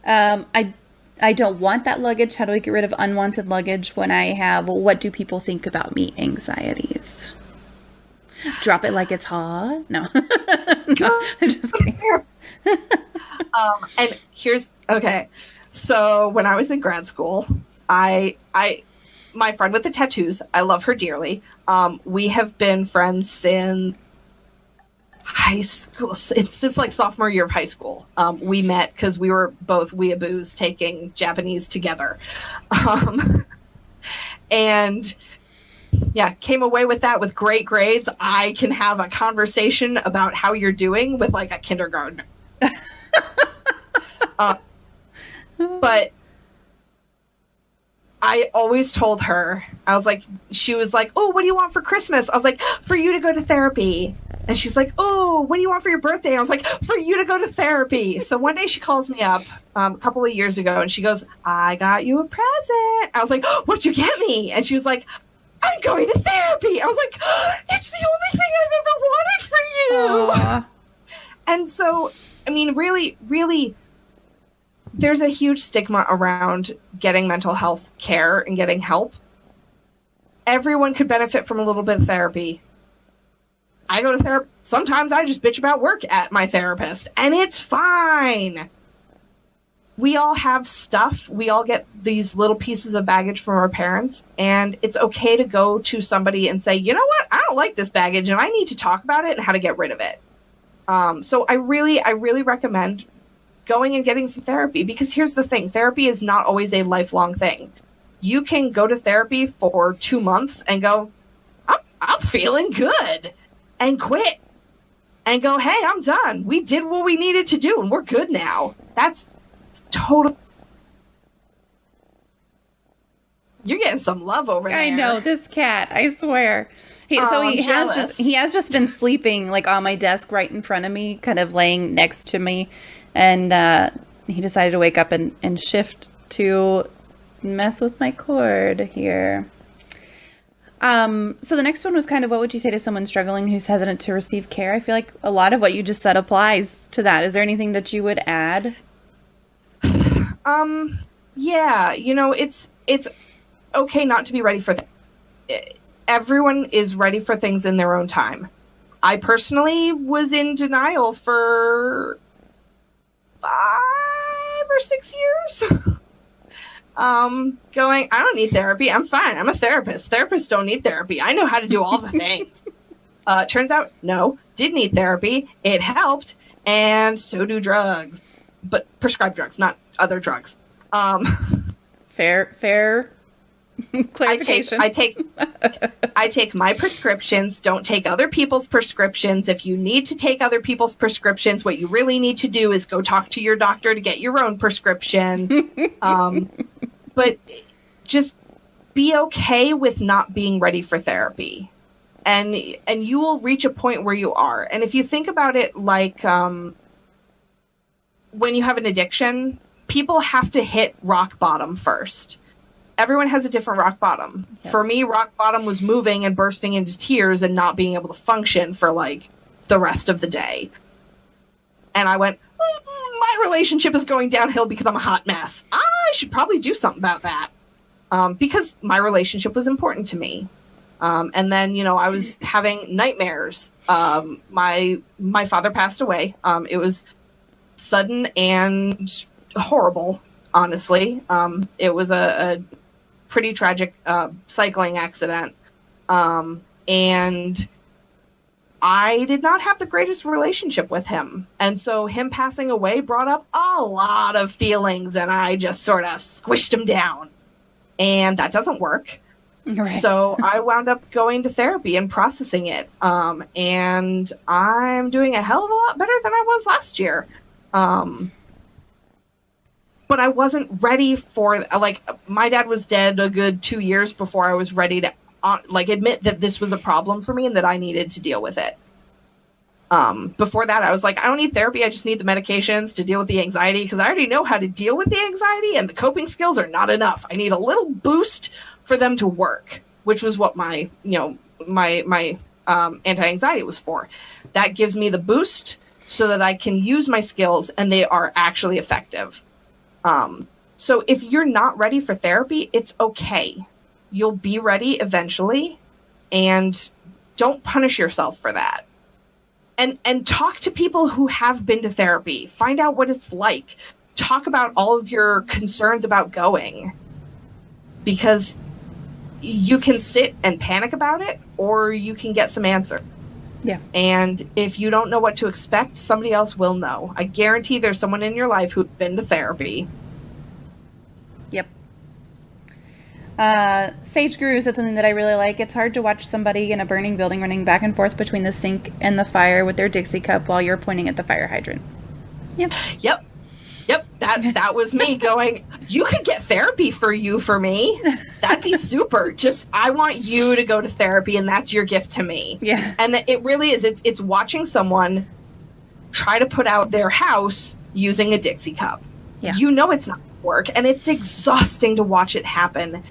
I don't want that luggage. How do I get rid of unwanted luggage when I have what do people think about me anxieties? Drop it like it's hot? No. No, I'm just kidding. And here's okay. So when I was in grad school, my friend with the tattoos, I love her dearly. We have been friends since high school. It's since like sophomore year of high school. We met because we were both weeaboos taking Japanese together. And yeah, came away with that with great grades. I can have a conversation about how you're doing with like a kindergartner. But I always told her, I was like, she was like, oh, what do you want for Christmas? I was like, for you to go to therapy. And she's like, oh, what do you want for your birthday? I was like, for you to go to therapy. So one day she calls me up a couple of years ago and she goes, I got you a present. I was like, oh, what'd you get me? And she was like, I'm going to therapy. I was like, oh, it's the only thing I've ever wanted for you. Aww. And so, I mean, really, really, there's a huge stigma around getting mental health care and getting help. Everyone could benefit from a little bit of therapy. I go to therapy. Sometimes I just bitch about work at my therapist, and it's fine. We all have stuff. We all get these little pieces of baggage from our parents, and it's okay to go to somebody and say, you know what? I don't like this baggage, and I need to talk about it and how to get rid of it. So I really recommend going and getting some therapy, because here's the thing. Therapy is not always a lifelong thing. You can go to therapy for 2 months and go, I'm feeling good, and quit and go, hey, I'm done. We did what we needed to do and we're good now. That's total. You're getting some love over there. I know, this cat, I swear. He has just been sleeping like on my desk right in front of me, kind of laying next to me. And he decided to wake up and shift to mess with my cord here. So the next one was kind of, what would you say to someone struggling who's hesitant to receive care? I feel like a lot of what you just said applies to that. Is there anything that you would add? Yeah, it's okay not to be ready for everyone is ready for things in their own time. I personally was in denial for 5 or 6 years. Going, I don't need therapy. I'm fine. I'm a therapist. Therapists don't need therapy. I know how to do all the things. Turns out, no, did need therapy. It helped. And so do drugs, but prescribed drugs, not other drugs. Fair clarification. I take my prescriptions. Don't take other people's prescriptions. If you need to take other people's prescriptions, what you really need to do is go talk to your doctor to get your own prescription. But just be okay with not being ready for therapy, and you will reach a point where you are. And if you think about it, like when you have an addiction, people have to hit rock bottom first. Everyone has a different rock bottom. Yep. For me, rock bottom was moving and bursting into tears and not being able to function for like the rest of the day. And I went, my relationship is going downhill because I'm a hot mess. I should probably do something about that. Because my relationship was important to me. And then, I was having nightmares. My father passed away. It was sudden and horrible, honestly. It was a pretty tragic cycling accident. And I did not have the greatest relationship with him. And so him passing away brought up a lot of feelings, and I just sort of squished him down. And that doesn't work. Right. So I wound up going to therapy and processing it. And I'm doing a hell of a lot better than I was last year. But I wasn't ready for, my dad was dead a good 2 years before I was ready to admit that this was a problem for me and that I needed to deal with it. Before that, I was like, I don't need therapy. I just need the medications to deal with the anxiety, because I already know how to deal with the anxiety, and the coping skills are not enough. I need a little boost for them to work, which was what my, my anti-anxiety was for. That gives me the boost so that I can use my skills and they are actually effective. So if you're not ready for therapy, it's okay. You'll be ready eventually, and don't punish yourself for that. And talk to people who have been to therapy. Find out what it's like. Talk about all of your concerns about going. Because you can sit and panic about it, or you can get some answer. Yeah. And if you don't know what to expect, somebody else will know. I guarantee there's someone in your life who's been to therapy. Yep. Sage Guru said something that I really like. It's hard to watch somebody in a burning building running back and forth between the sink and the fire with their Dixie cup while you're pointing at the fire hydrant. Yep. Yep. That was me going, you could get therapy for me. That'd be super. Just, I want you to go to therapy, and that's your gift to me. Yeah. And it really is. It's watching someone try to put out their house using a Dixie cup. Yeah. You know it's not going to work, and it's exhausting to watch it happen.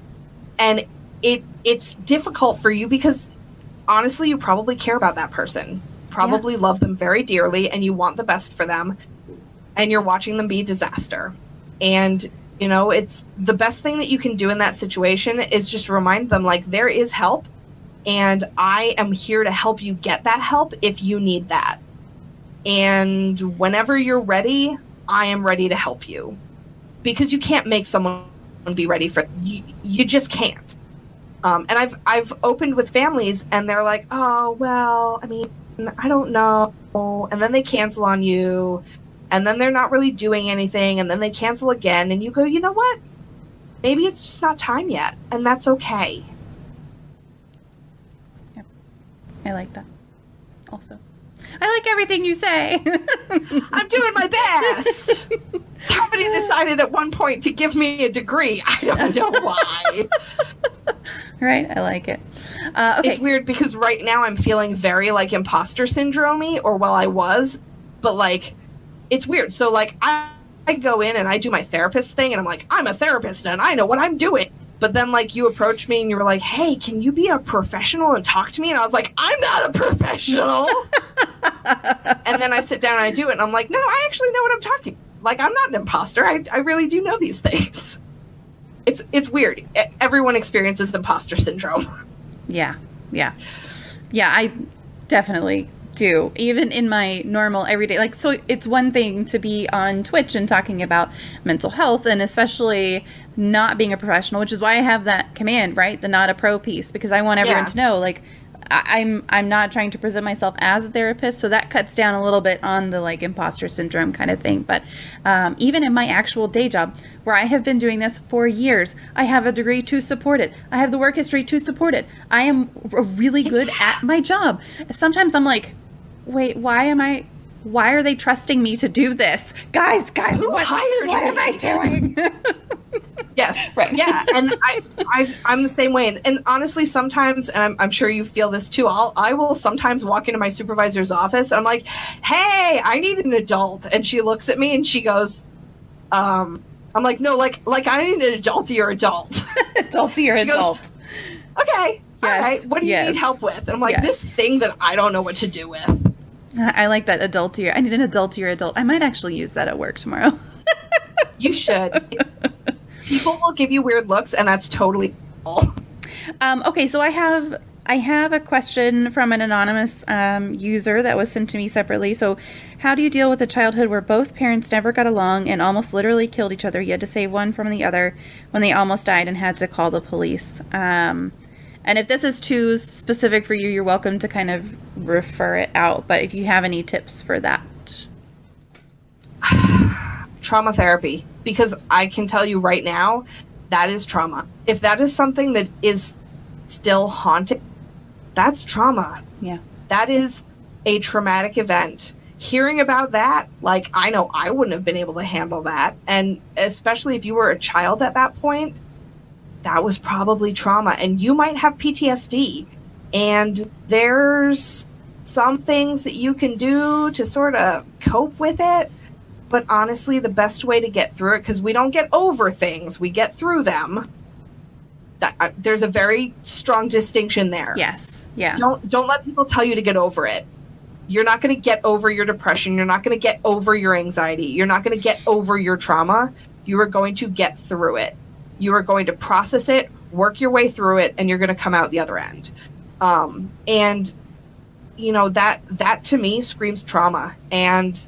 And it's difficult for you because, honestly, you probably care about that person. Probably love them very dearly, and you want the best for them. And you're watching them be a disaster. And, you know, it's the best thing that you can do in that situation is just remind them, like, there is help, and I am here to help you get that help if you need that. And whenever you're ready, I am ready to help you. Because you can't make someone be ready for you. You just can't. And I've opened with families, and they're like, oh, well, I mean, I don't know. And then they cancel on you. And then they're not really doing anything, and then they cancel again, and you go, you know what? Maybe it's just not time yet, and that's okay. Yep. I like that. Also, I like everything you say. I'm doing my best. Somebody decided at one point to give me a degree. I don't know why. Right? I like it. Okay. It's weird because right now I'm feeling very, like, imposter syndrome-y, or, well, I was, but, like, it's weird. So, like, I go in and I do my therapist thing, and I'm like, I'm a therapist and I know what I'm doing. But then, like, you approach me and you were like, hey, can you be a professional and talk to me? And I was like, I'm not a professional. And then I sit down and I do it, and I'm like, no, I actually know what I'm talking about. Like, I'm not an imposter. I really do know these things. It's weird. Everyone experiences imposter syndrome. Yeah. I definitely do, even in my normal everyday, like, so it's one thing to be on Twitch and talking about mental health, and especially not being a professional, which is why I have that command, right? The not a pro piece, because I want everyone to know, like, I'm not trying to present myself as a therapist, so that cuts down a little bit on the, like, imposter syndrome kind of thing. But even in my actual day job, where I have been doing this for years, I have a degree to support it. I have the work history to support it. I am really good at my job. Sometimes I'm like, wait, why are they trusting me to do this? Guys, what am I doing? Yes. Right. Yeah. And I'm the same way. And honestly, sometimes, and I'm sure you feel this too, I will sometimes walk into my supervisor's office. And I'm like, hey, I need an adult. And she looks at me and she goes, I'm like, no, like I need an adultier adult. Adultier adult. Goes, okay. Yes, all right. What do you need help with? And I'm like, this thing that I don't know what to do with. I like that adultier. I need an adultier adult. I might actually use that at work tomorrow. You should. People will give you weird looks, and that's totally cool. Okay, so I have a question from an anonymous user that was sent to me separately. So, how do you deal with a childhood where both parents never got along and almost literally killed each other? You had to save one from the other when they almost died and had to call the police. And if this is too specific for you, you're welcome to kind of refer it out. But if you have any tips for that. Trauma therapy. Because I can tell you right now, that is trauma. If that is something that is still haunting, that's trauma. Yeah. That is a traumatic event. Hearing about that, like, I know I wouldn't have been able to handle that. And especially if you were a child at that point, that was probably trauma. And you might have PTSD. And there's some things that you can do to sort of cope with it. But honestly, the best way to get through it, because we don't get over things, we get through them. There's a very strong distinction there. Yes. Yeah. Don't let people tell you to get over it. You're not going to get over your depression. You're not going to get over your anxiety. You're not going to get over your trauma. You are going to get through it. You are going to process it, work your way through it, and you're going to come out the other end. And you know, that to me screams trauma. And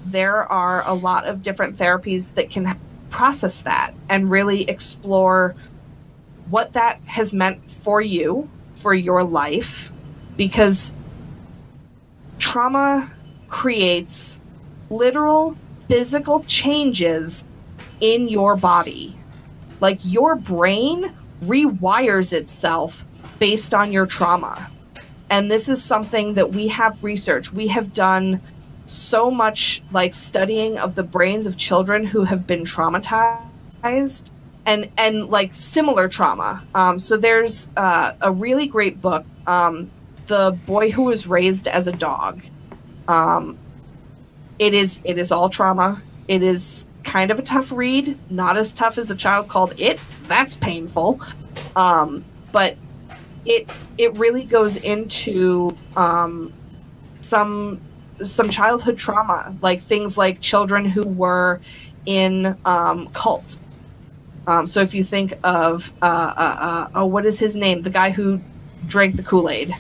there are a lot of different therapies that can process that and really explore what that has meant for you, for your life, because trauma creates literal physical changes in your body. Like, your brain rewires itself based on your trauma. And this is something that we have researched. We have done so much like studying of the brains of children who have been traumatized and like similar trauma. So there's a really great book, The Boy Who Was Raised as a Dog. It is all trauma. It is kind of a tough read, not as tough as A Child Called It. That's painful. But it really goes into some childhood trauma, like things like children who were in cults. So if you think of what is his name? The guy who drank the Kool-Aid.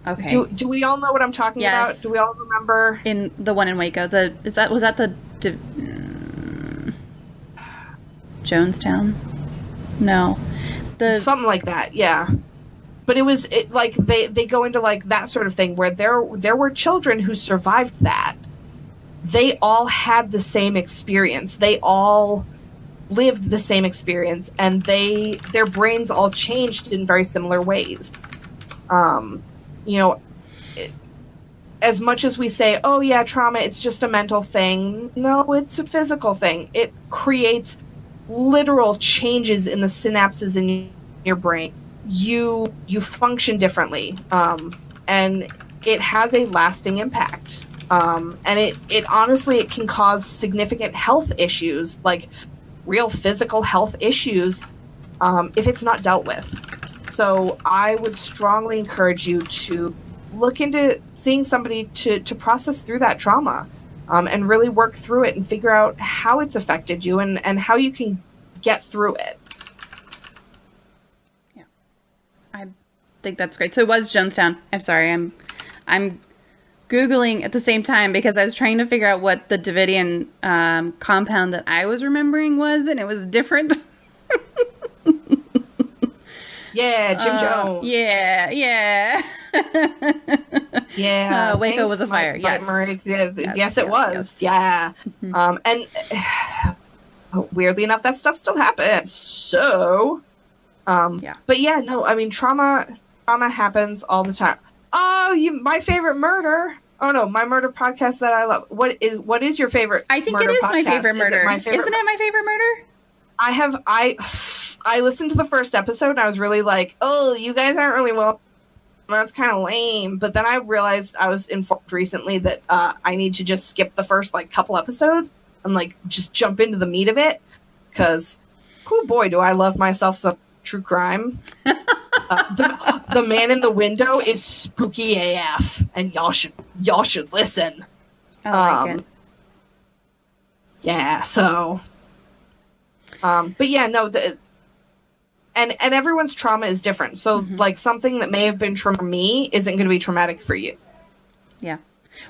Okay. Do we all know what I'm talking about? Do we all remember? In the one in Waco, was that the Jonestown? No. Something like that, yeah. But like they go into like that sort of thing where there were children who survived that. They all had the same experience. They all lived the same experience, and their brains all changed in very similar ways. You know, as much as we say, oh yeah, trauma, it's just a mental thing. No, it's a physical thing. It creates literal changes in the synapses in your brain. You function differently, and it has a lasting impact. And it honestly, it can cause significant health issues, like real physical health issues, if it's not dealt with. So I would strongly encourage you to look into seeing somebody to process through that trauma, and really work through it and figure out how it's affected you and how you can get through it. Yeah, I think that's great. So it was Jonestown. I'm sorry. I'm Googling at the same time because I was trying to figure out what the Davidian compound that I was remembering was, and it was different. Yeah, Jim Jones. Yeah. Yeah. Waco was a fire. Yes. Yes, it was. Yes. Yeah. Mm-hmm. And weirdly enough, that stuff still happens. So, yeah. But yeah, no, I mean, trauma happens all the time. Oh, my favorite murder. Oh no, my murder podcast that I love. What is your favorite? I think it is my favorite murder. Isn't it my favorite murder? I listened to the first episode and I was really like, oh, you guys aren't really well. That's kind of lame. But then I realized I was informed recently that I need to just skip the first like couple episodes and like just jump into the meat of it. Because, oh boy, do I love myself some true crime. The Man in the Window is spooky AF, and y'all should listen. I like it. Yeah. So. But yeah, no. And everyone's trauma is different. So, like, something that may have been traumatic for me isn't going to be traumatic for you. Yeah.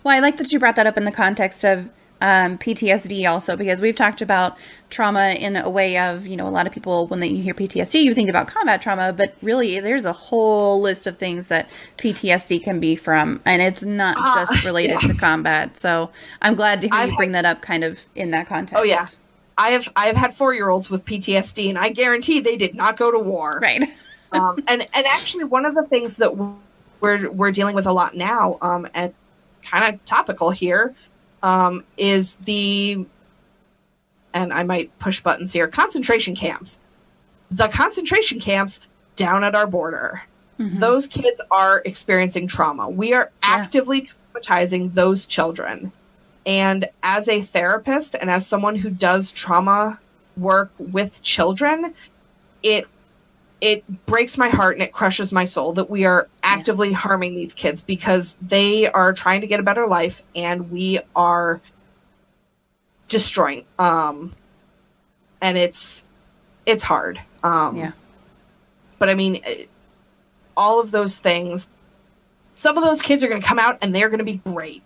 Well, I like that you brought that up in the context of PTSD also, because we've talked about trauma in a way of, you know, a lot of people, when you hear PTSD, you think about combat trauma, but really there's a whole list of things that PTSD can be from, and it's not just related to combat. So I'm glad to hear you bring that up kind of in that context. Oh, yeah. I have had 4-year-olds with PTSD, and I guarantee they did not go to war. Right. And actually, one of the things that we're dealing with a lot now, and kind of topical here, is and I might push buttons here, concentration camps. The concentration camps down at our border. Mm-hmm. Those kids are experiencing trauma. We are actively traumatizing those children. And as a therapist and as someone who does trauma work with children, it breaks my heart and it crushes my soul that we are actively harming these kids because they are trying to get a better life and we are destroying. And it's hard. But I mean, all of those things, some of those kids are going to come out and they're going to be great.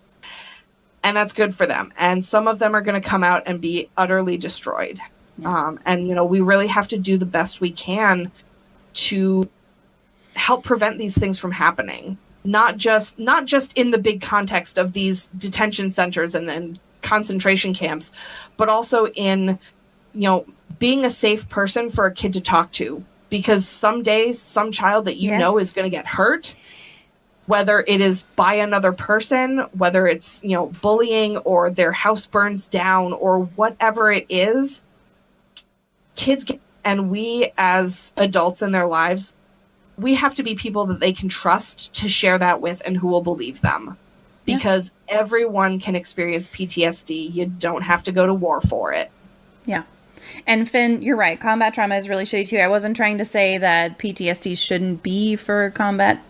And that's good for them. And some of them are going to come out and be utterly destroyed. And, we really have to do the best we can to help prevent these things from happening. Not just in the big context of these detention centers and concentration camps, but also in, being a safe person for a kid to talk to. Because some days, some child that is going to get hurt, whether it is by another person, whether it's, bullying or their house burns down or whatever it is, kids get, and we as adults in their lives, we have to be people that they can trust to share that with and who will believe them. Because everyone can experience PTSD. You don't have to go to war for it. Yeah. And Finn, you're right. Combat trauma is really shitty too. I wasn't trying to say that PTSD shouldn't be for combat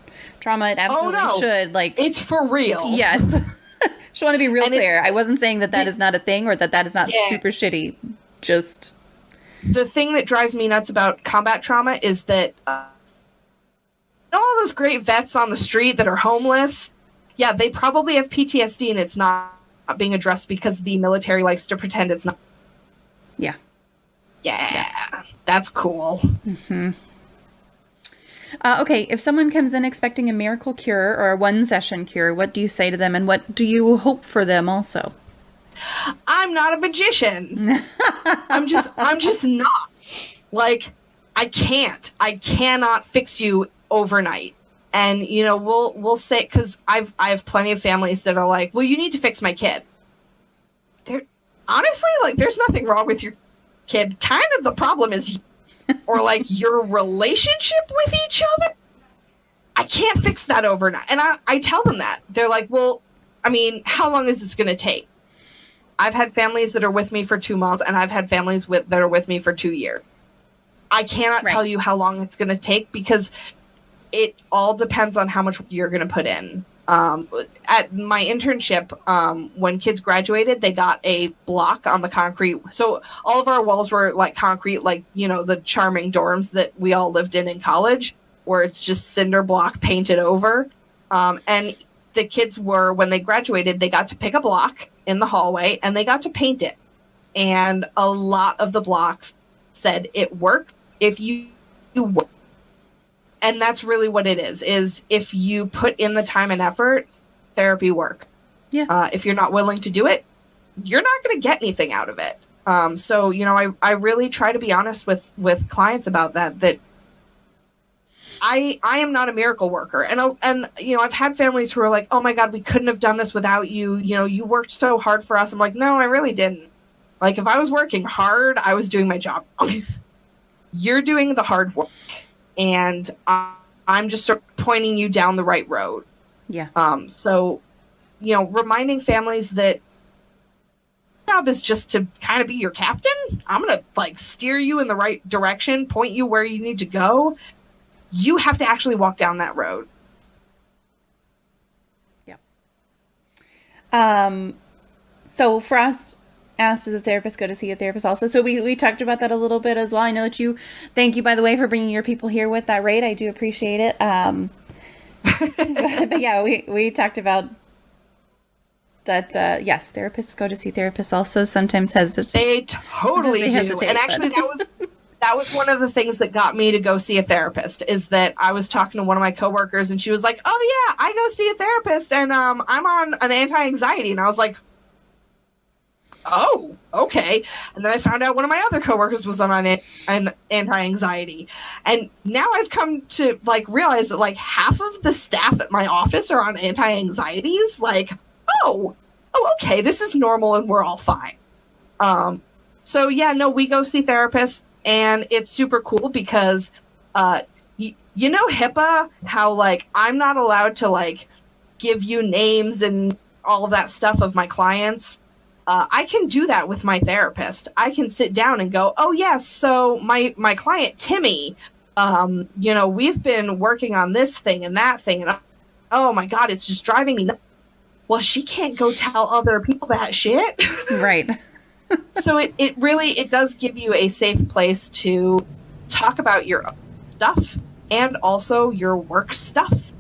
trauma. It absolutely should. It's for real. Yes. Just want to be real clear. I wasn't saying that is not a thing or that is not super shitty. Just the thing that drives me nuts about combat trauma is that all those great vets on the street that are homeless, they probably have PTSD and it's not being addressed because the military likes to pretend it's not. Yeah, that's cool. Mm-hmm. Okay, if someone comes in expecting a miracle cure or a one-session cure, what do you say to them, and what do you hope for them also? I'm not a magician. I'm just not. I cannot fix you overnight. And we'll say, because I have plenty of families that are like, well, you need to fix my kid. Honestly, there's nothing wrong with your kid. Kind of the problem is or your relationship with each other. I can't fix that overnight. And I tell them that. They're like, well, I mean, how long is this going to take? I've had families that are with me for 2 months, and I've had families that are with me for 2 years. I cannot tell you how long it's going to take because it all depends on how much you're going to put in. At my internship, when kids graduated, they got a block on the concrete. So all of our walls were concrete, the charming dorms that we all lived in college, where it's just cinder block painted over. And the kids were, when they graduated, they got to pick a block in the hallway and they got to paint it. And a lot of the blocks said it worked if you work. And that's really what it is if you put in the time and effort, therapy works. Yeah. If you're not willing to do it, you're not going to get anything out of it. So, I really try to be honest with clients about that I am not a miracle worker. And I've had families who are like, oh my God, we couldn't have done this without you. You worked so hard for us. I'm like, no, I really didn't. If I was working hard, I was doing my job. You're doing the hard work. And I'm just sort of pointing you down the right road. Yeah. So, reminding families that job is just to kind of be your captain. I'm going to steer you in the right direction, point you where you need to go. You have to actually walk down that road. Yeah. So for us, asked as a therapist, go to see a therapist also. So we talked about that a little bit as well. I know that thank you, by the way, for bringing your people here with that rate. I do appreciate it. But yeah, we talked about that. Yes, therapists go to see therapists also. Sometimes hesitate. They totally do. Hesitate, and actually that was one of the things that got me to go see a therapist, is that I was talking to one of my coworkers and she was like, oh yeah, I go see a therapist and I'm on an anti-anxiety. And I was like, oh, okay. And then I found out one of my other coworkers was on an anti-anxiety. And now I've come to realize that half of the staff at my office are on anti-anxieties. Oh, okay, this is normal and we're all fine. So yeah, no, we go see therapists and it's super cool because, HIPAA, how I'm not allowed to give you names and all of that stuff of my clients, I can do that with my therapist. I can sit down and go, oh yes, so my client Timmy, we've been working on this thing and that thing, and oh my God, it's just driving me nuts. Well, she can't go tell other people that shit. Right. So it really does give you a safe place to talk about your stuff and also your work stuff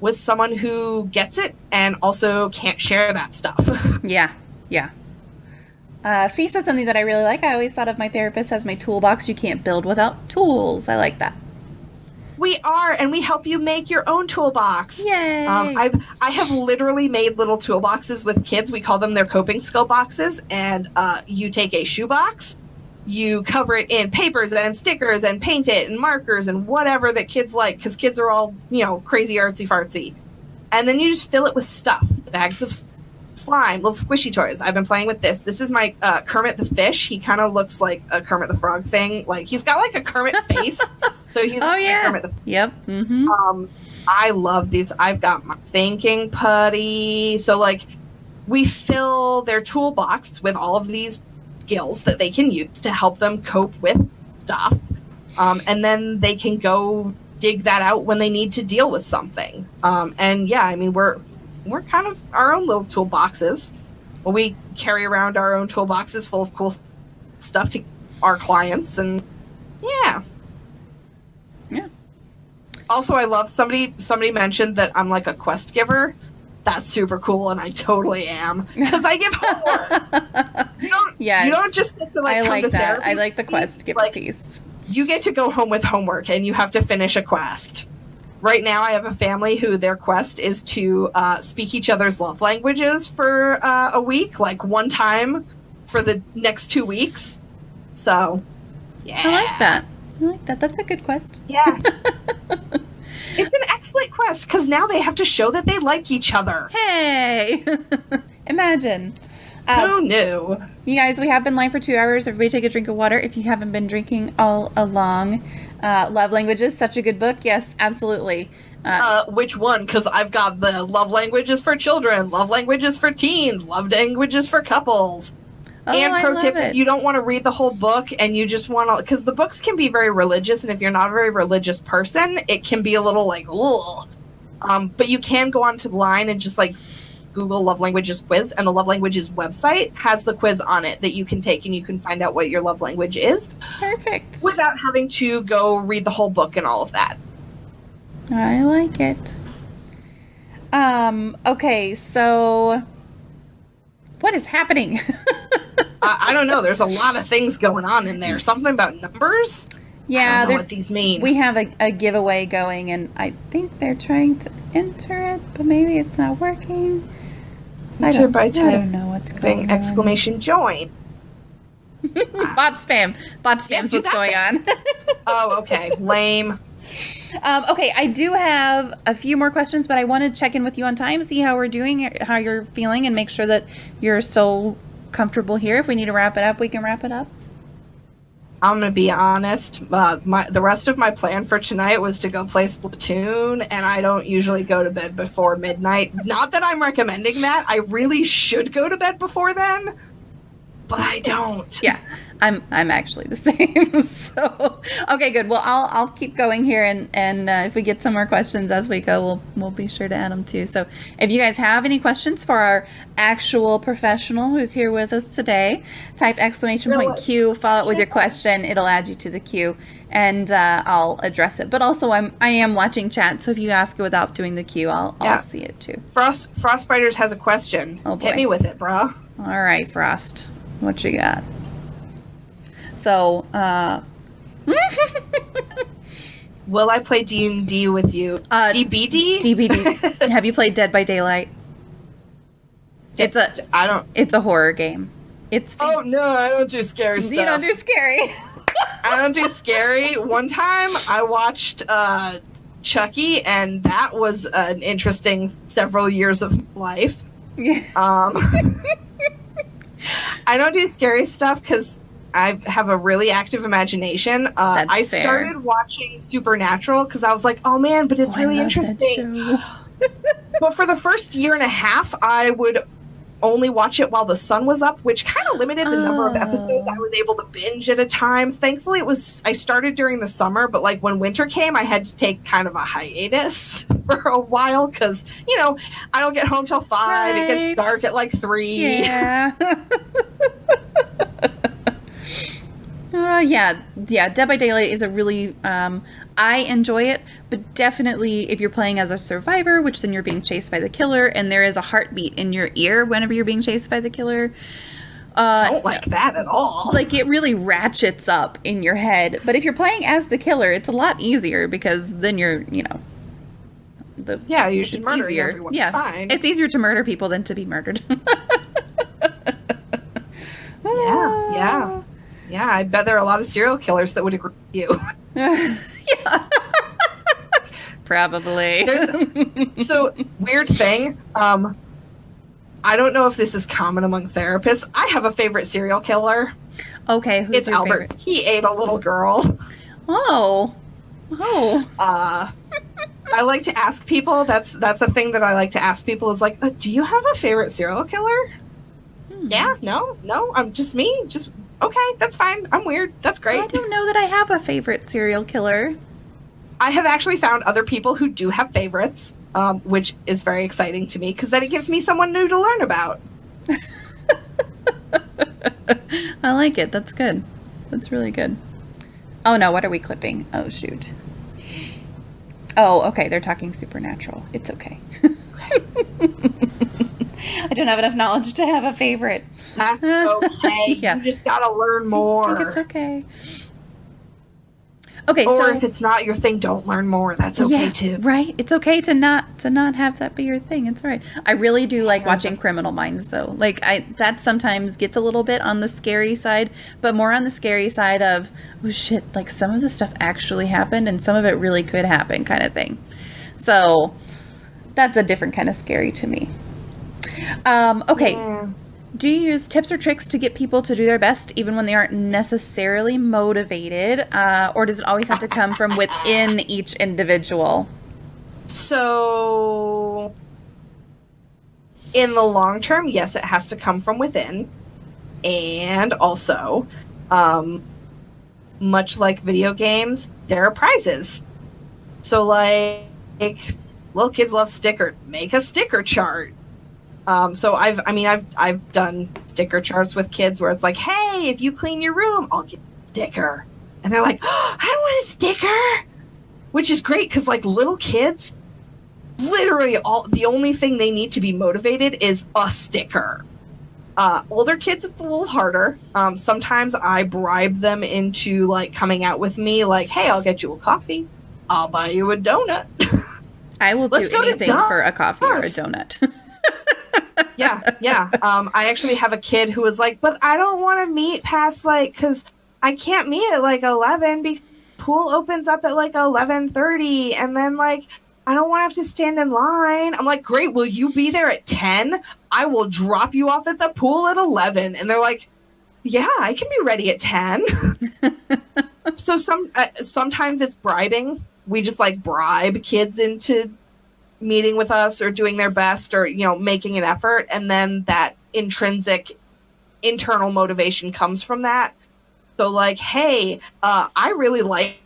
with someone who gets it and also can't share that stuff. Yeah. Fee said something that I really like. I always thought of my therapist as my toolbox. You can't build without tools. I like that. We are, and we help you make your own toolbox. Yay! I have literally made little toolboxes with kids. We call them their coping skill boxes. And you take a shoebox, you cover it in papers and stickers and paint it and markers and whatever that kids like, because kids are all, crazy artsy fartsy. And then you just fill it with stuff, bags of slime, little squishy toys. I've been playing with this. This is my Kermit the Fish. He kind of looks like a Kermit the Frog thing. Like, he's got like a Kermit face. So he's like Kermit the Yep. Mm-hmm. I love these. I've got my thinking putty. So like, we fill their toolbox with all of these skills that they can use to help them cope with stuff. And then they can go dig that out when they need to deal with something. And yeah, I mean, we're kind of our own little toolboxes. We carry around our own toolboxes full of cool stuff to our clients, and yeah. Also, I love somebody mentioned that I'm like a quest giver. That's super cool, and I totally am, because I give homework. You don't just get to like. I come like to that. therapy. I like the quest giver piece. You get to go home with homework, and you have to finish a quest. Right now, I have a family who their quest is to speak each other's love languages for a week, like one time for the next 2 weeks. So, yeah. I like that. That's a good quest. Yeah. It's an excellent quest, because now they have to show that they like each other. Hey! Imagine. Who knew? You guys, we have been live for 2 hours. Everybody take a drink of water if you haven't been drinking all along. Love Languages, such a good book. Yes, absolutely. Which one? Because I've got the love languages for children, love languages for teens, love languages for couples. Oh, and pro tip, it. if you don't want to read the whole book and you just want to, because the books can be very religious, and if you're not a very religious person, it can be a little like, ugh. But you can go onto the line and just like Google Love Languages quiz, and the Love Languages website has the quiz on it that you can take, and you can find out what your love language is. Perfect. Without having to go read the whole book and all of that. I like it. Okay, so what is happening? I don't know. There's a lot of things going on in there. Something about numbers? Yeah, I don't know what these mean. We have a giveaway going, and I think they're trying to enter it, but maybe it's not working. I don't know what's going on. Exclamation join. Bot spam. Bot spam's what's going on. Oh, okay. Lame. Okay, I do have a few more questions, but I want to check in with you on time, see how we're doing, how you're feeling, and make sure that you're still comfortable here. If we need to wrap it up, we can wrap it up. I'm going to be honest. The rest of my plan for tonight was to go play Splatoon, and I don't usually go to bed before midnight. Not that I'm recommending that. I really should go to bed before then, but I don't. Yeah, I'm actually the same. So, okay, good. Well, I'll keep going here, and if we get some more questions as we go, we'll be sure to add them too. So, if you guys have any questions for our actual professional who's here with us today, type exclamation point Q, follow it with your question. It'll add you to the queue, and I'll address it. But also, I am watching chat, so if you ask it without doing the queue, I'll see it too. Frostbiters has a question. Oh boy. Hit me with it, bro. All right, Frost. What you got? So, will I play D&D with you? DBD? DBD. Have you played Dead by Daylight? It's a horror game. Oh no, I don't do scary stuff. You don't do scary. I don't do scary. One time I watched Chucky, and that was an interesting several years of life. Yeah. I don't do scary stuff because I have a really active imagination. I started watching Supernatural because I was like, oh man, but it's really interesting. But for the first year and a half, I would only watch it while the sun was up, which kind of limited the number of episodes I was able to binge at a time. Thankfully, I started during the summer, but like when winter came, I had to take kind of a hiatus for a while because, I don't get home till 5. Right. It gets dark at like 3. Yeah. Yeah. Dead by Daylight is a really, I enjoy it, but definitely if you're playing as a survivor, which then you're being chased by the killer, and there is a heartbeat in your ear whenever you're being chased by the killer. Don't like that at all. Like, it really ratchets up in your head. But if you're playing as the killer, it's a lot easier because then you're, you should murder everyone. Yeah, it's fine. It's easier to murder people than to be murdered. Yeah, I bet there are a lot of serial killers that would agree with you. Yeah. Probably. So, weird thing. I don't know if this is common among therapists. I have a favorite serial killer. Okay, who's it's your Albert. Favorite? He ate a little girl. Oh. I like to ask people. That's a thing that I like to ask people is like, do you have a favorite serial killer? Yeah, no, I'm just me. Just okay, that's fine. I'm weird. That's great. I don't know that I have a favorite serial killer. I have actually found other people who do have favorites, which is very exciting to me because then it gives me someone new to learn about. I like it. That's good. That's really good. Oh no, what are we clipping? Oh shoot. Oh, okay. They're talking supernatural. It's okay. I don't have enough knowledge to have a favorite. That's okay. Yeah. You just gotta learn more. I think it's okay. Okay, or if it's not your thing, don't learn more. That's okay too. Right? It's okay to not have that be your thing. It's all right. I really do like watching Criminal Minds though. Like that sometimes gets a little bit on the scary side, but more on the scary side of, oh shit, like some of the stuff actually happened and some of it really could happen kind of thing. So that's a different kind of scary to me. Okay. Yeah. Do you use tips or tricks to get people to do their best even when they aren't necessarily motivated? Or does it always have to come from within each individual? So, in the long term, yes, it has to come from within. And also, much like video games, there are prizes. So, like little kids love stickers. Make a sticker chart. So I've done sticker charts with kids where it's like, hey, if you clean your room, I'll get a sticker. And they're like, oh, I want a sticker, which is great because like little kids, literally the only thing they need to be motivated is a sticker. Older kids, it's a little harder. Sometimes I bribe them into like coming out with me, like, hey, I'll get you a coffee. I'll buy you a donut. I will do anything for a coffee or a donut. Yeah. I actually have a kid who was like, but I don't want to meet past because I can't meet at 11 because pool opens up at 11:30 and then I don't want to have to stand in line. I'm like, great, will you be there at 10? I will drop you off at the pool at 11. And they're like, yeah, I can be ready at 10. So sometimes it's bribing. We just bribe kids into meeting with us or doing their best or making an effort, and then that intrinsic internal motivation comes from that. So hey, I really like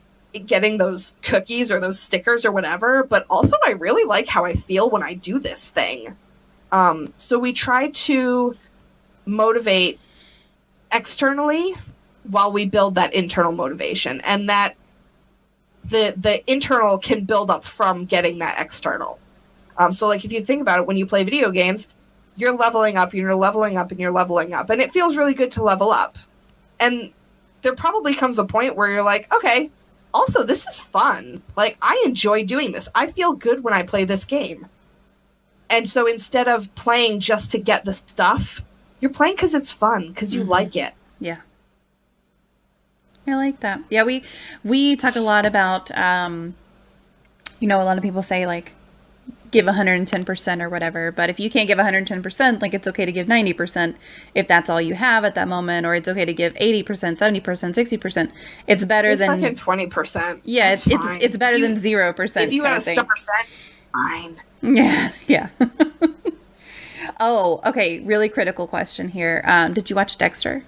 getting those cookies or those stickers or whatever, but also I really like how I feel when I do this thing. So we try to motivate externally while we build that internal motivation, and that the internal can build up from getting that external. So if you think about it, when you play video games, you're leveling up, and you're leveling up, and you're leveling up, and it feels really good to level up. And there probably comes a point where you're like, okay, also this is fun. I enjoy doing this. I feel good when I play this game. And so instead of playing just to get the stuff, you're playing because it's fun, because you like it. Yeah. I like that. Yeah, we talk a lot about, a lot of people say give 110% or whatever, but if you can't give 110%, it's okay to give 90% if that's all you have at that moment, or it's okay to give 80%, 70%, 60%. It's better than fucking 20%. Yeah, it's better than 0%. If you had a star percent, fine. Yeah, yeah. Oh, okay. Really critical question here. Did you watch Dexter?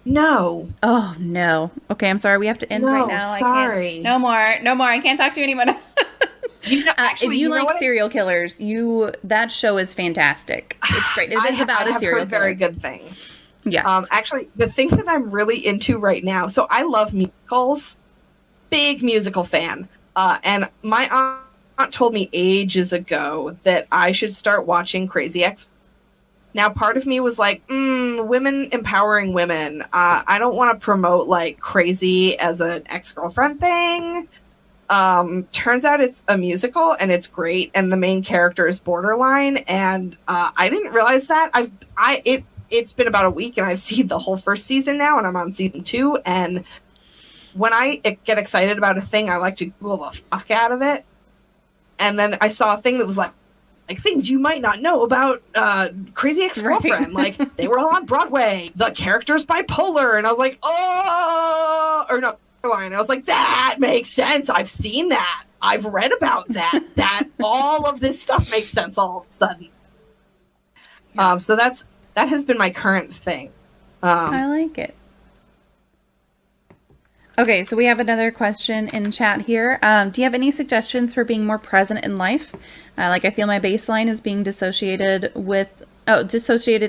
No. Oh no. Okay, I'm sorry. We have to end right No, now. sorry. I can't. No more. No more. I can't talk to you anymore. Actually, if you know like what? serial killers, that show is fantastic. It's great. It is about a serial killer. Very good thing. Yes. Actually, the thing that I'm really into right now. So I love musicals. Big musical fan. And my aunt told me ages ago that I should start watching Crazy Ex. Now, part of me was like, women empowering women. I don't want to promote like Crazy as an ex-girlfriend thing. Turns out it's a musical and it's great, and the main character is borderline, and I didn't realize that. It's been about a week and I've seen the whole first season now, and I'm on season 2, and when I get excited about a thing, I like to Google the fuck out of it. And then I saw a thing that was like things you might not know about Crazy Ex-Girlfriend. Right. Like, they were all on Broadway. The character's bipolar. And I was like, oh! Or no, line. I was like, that makes sense. I've seen that. I've read about that. That all of this stuff makes sense all of a sudden. Yeah. So that has been my current thing. I like it. Okay, so we have another question in chat here. Do you have any suggestions for being more present in life? I feel my baseline is being dissociated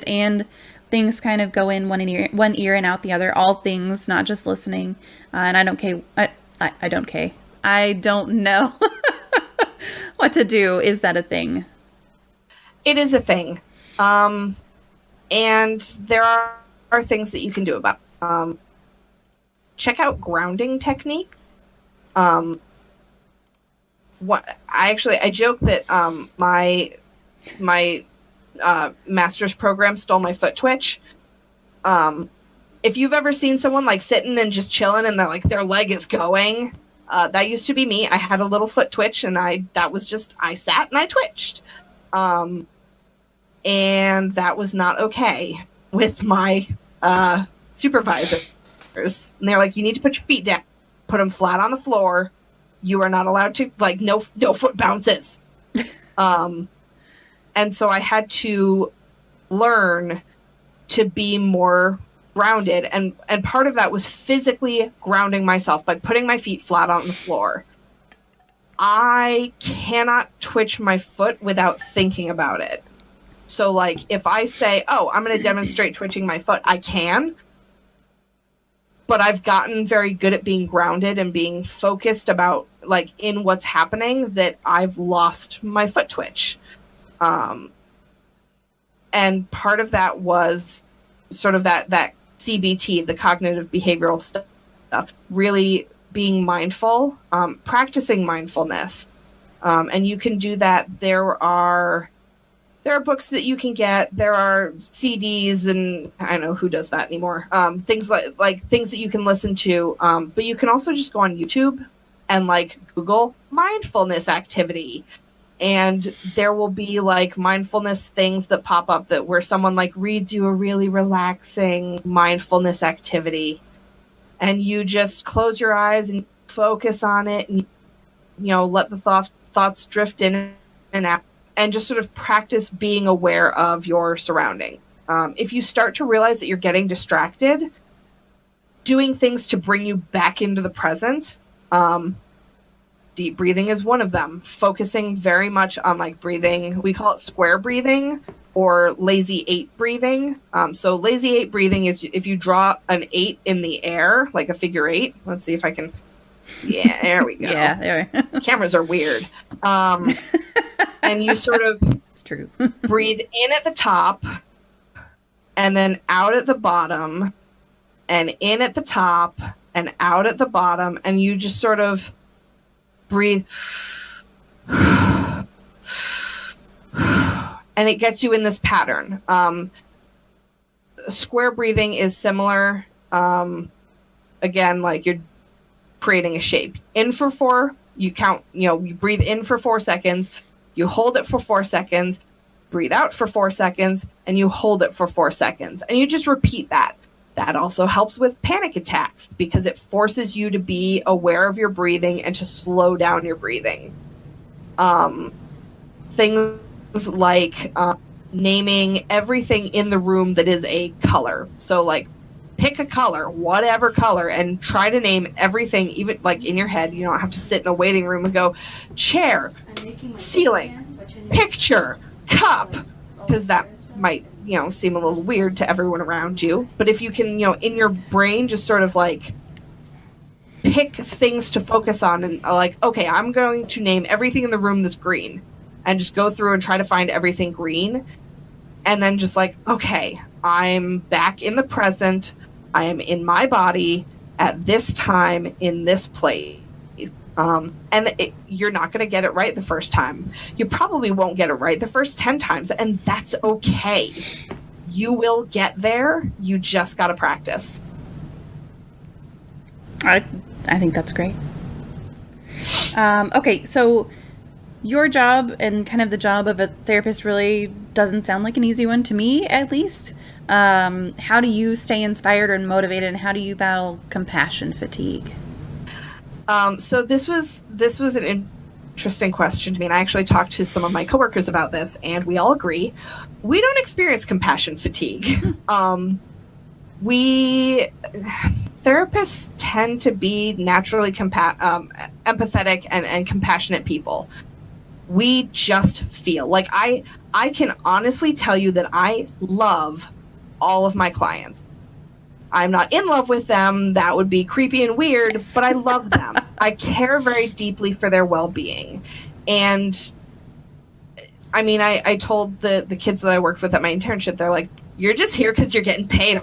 and things kind of go in one ear and out the other. All things, not just listening. And I don't know what to do. Is that a thing? It is a thing. And there are things that you can do about it. Check out grounding technique. I joke that my master's program stole my foot twitch. If you've ever seen someone like sitting and just chilling and their leg is going, that used to be me. I had a little foot twitch, and I sat and I twitched. And that was not okay with my supervisor. And they're like, you need to put your feet down, put them flat on the floor. You are not allowed to, no foot bounces. And so I had to learn to be more grounded. And part of that was physically grounding myself by putting my feet flat on the floor. I cannot twitch my foot without thinking about it. So if I say, I'm going to demonstrate twitching my foot, I can. But I've gotten very good at being grounded and being focused about in what's happening that I've lost my foot twitch. And part of that was sort of that CBT, the cognitive behavioral stuff, really being mindful, practicing mindfulness. And you can do that. There are books that you can get. There are CDs, and I don't know who does that anymore. Things like things that you can listen to. But you can also just go on YouTube and Google mindfulness activity, and there will be mindfulness things that pop up where someone reads you a really relaxing mindfulness activity, and you just close your eyes and focus on it, and let the thoughts drift in and out. And just sort of practice being aware of your surrounding. If you start to realize that you're getting distracted, doing things to bring you back into the present, deep breathing is one of them. Focusing very much on breathing. We call it square breathing or lazy 8 breathing. So lazy 8 breathing is if you draw an 8 in the air, like a figure 8. Let's see if I can. Yeah, there we go. Yeah, there. Cameras are weird. And you sort of It's true. breathe in at the top and then out at the bottom and in at the top and out at the bottom, and you just sort of breathe and it gets you in this pattern. Square breathing is similar. Again, you're creating a shape. In for 4, you count, you breathe in for 4 seconds. You hold it for 4 seconds, breathe out for 4 seconds, and you hold it for 4 seconds. And you just repeat that. That also helps with panic attacks because it forces you to be aware of your breathing and to slow down your breathing. Things like naming everything in the room that is a color. So like pick a color, whatever color, and try to name everything, even like in your head. You don't have to sit in a waiting room and go chair, ceiling, picture, cup, because that might, seem a little weird to everyone around you. But if you can, in your brain just sort of like pick things to focus on and like, okay, I'm going to name everything in the room that's green, and just go through and try to find everything green. And then just like, okay, I'm back in the present. I am in my body at this time in this place. You're not going to get it right the first time. You probably won't get it right the first 10 times, and that's okay. You will get there. You just got to practice. I think that's great. Okay, so your job and kind of the job of a therapist really doesn't sound like an easy one to me, at least. How do you stay inspired and motivated, and how do you battle compassion fatigue? So this was an interesting question to me, and I actually talked to some of my coworkers about this, and we all agree we don't experience compassion fatigue. Therapists tend to be naturally empathetic and compassionate people. We just feel like I can honestly tell you that I love all of my clients. I'm not in love with them. That would be creepy and weird, yes. But I love them. I care very deeply for their well-being. And I mean, I told the kids that I worked with at my internship, they're like, you're just here because you're getting paid.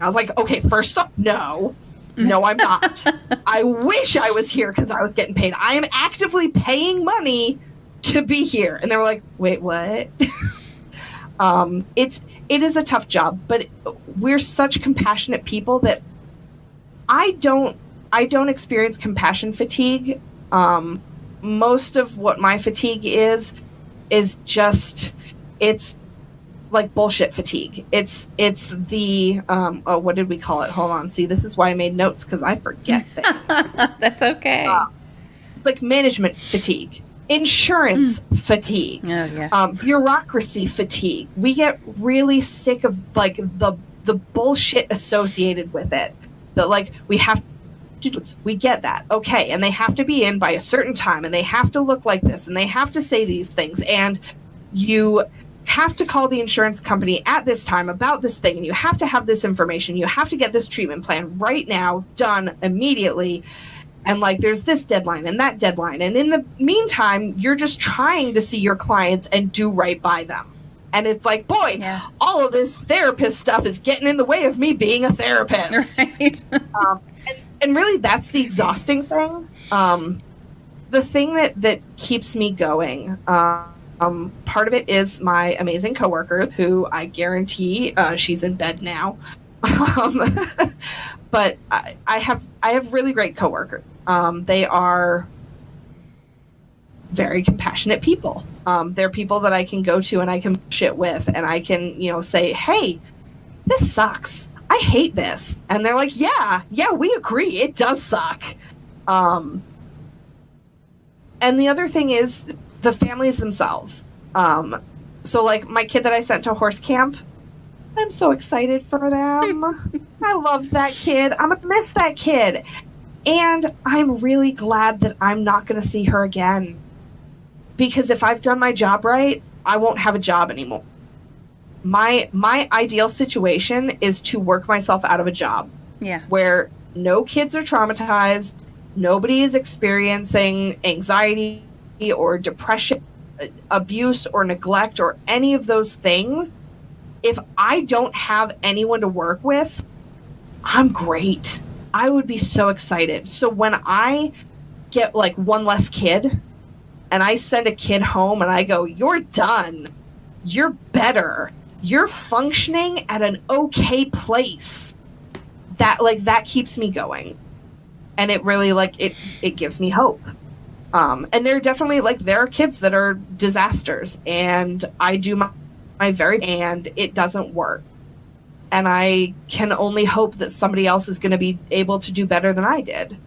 I was like, okay, first off, no, I'm not. I wish I was here because I was getting paid. I am actively paying money to be here. And they were like, wait, what? It is a tough job, but we're such compassionate people that I don't experience compassion fatigue. Most of what my fatigue is just, it's like bullshit fatigue. It's the, what did we call it? Hold on. See, this is why I made notes, because I forget things. That's okay. It's like management fatigue. Insurance fatigue, bureaucracy fatigue. We get really sick of like the bullshit associated with it. That like we have to do. We get that, okay, and they have to be in by a certain time, and they have to look like this, and they have to say these things, and you have to call the insurance company at this time about this thing, and you have to have this information. You have to get this treatment plan right now, done immediately. And like, there's this deadline and that deadline. And in the meantime, you're just trying to see your clients and do right by them. And it's like, boy, all of this therapist stuff is getting in the way of me being a therapist. Right. and really, that's the exhausting thing. The thing that keeps me going, part of it is my amazing coworker, who I guarantee she's in bed now. But I have really great coworkers. They are very compassionate people. They're people that I can go to and I can shit with, and I can, say, hey, this sucks. I hate this. And they're like, yeah, we agree. It does suck. And the other thing is the families themselves. So like my kid that I sent to horse camp, I'm so excited for them. I love that kid. I'm going to miss that kid. And I'm really glad that I'm not going to see her again. Because if I've done my job right, I won't have a job anymore. My ideal situation is to work myself out of a job. Yeah. Where no kids are traumatized, nobody is experiencing anxiety or depression, abuse or neglect or any of those things. If I don't have anyone to work with, I'm great. I would be so excited. So when I get like one less kid and I send a kid home and I go, you're done. You're better. You're functioning at an okay place. That keeps me going. And it really it gives me hope. And there are definitely there are kids that are disasters, and I do my very, and it doesn't work. And I can only hope that somebody else is going to be able to do better than I did.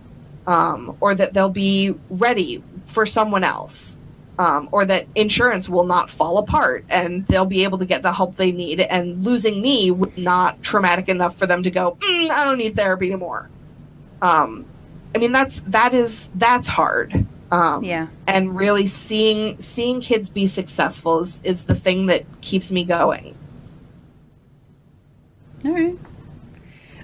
Or that they'll be ready for someone else. or that insurance will not fall apart and they'll be able to get the help they need, and losing me would not traumatic enough for them to go, I don't need therapy anymore. I mean, that's hard. And really seeing kids be successful is the thing that keeps me going. All right.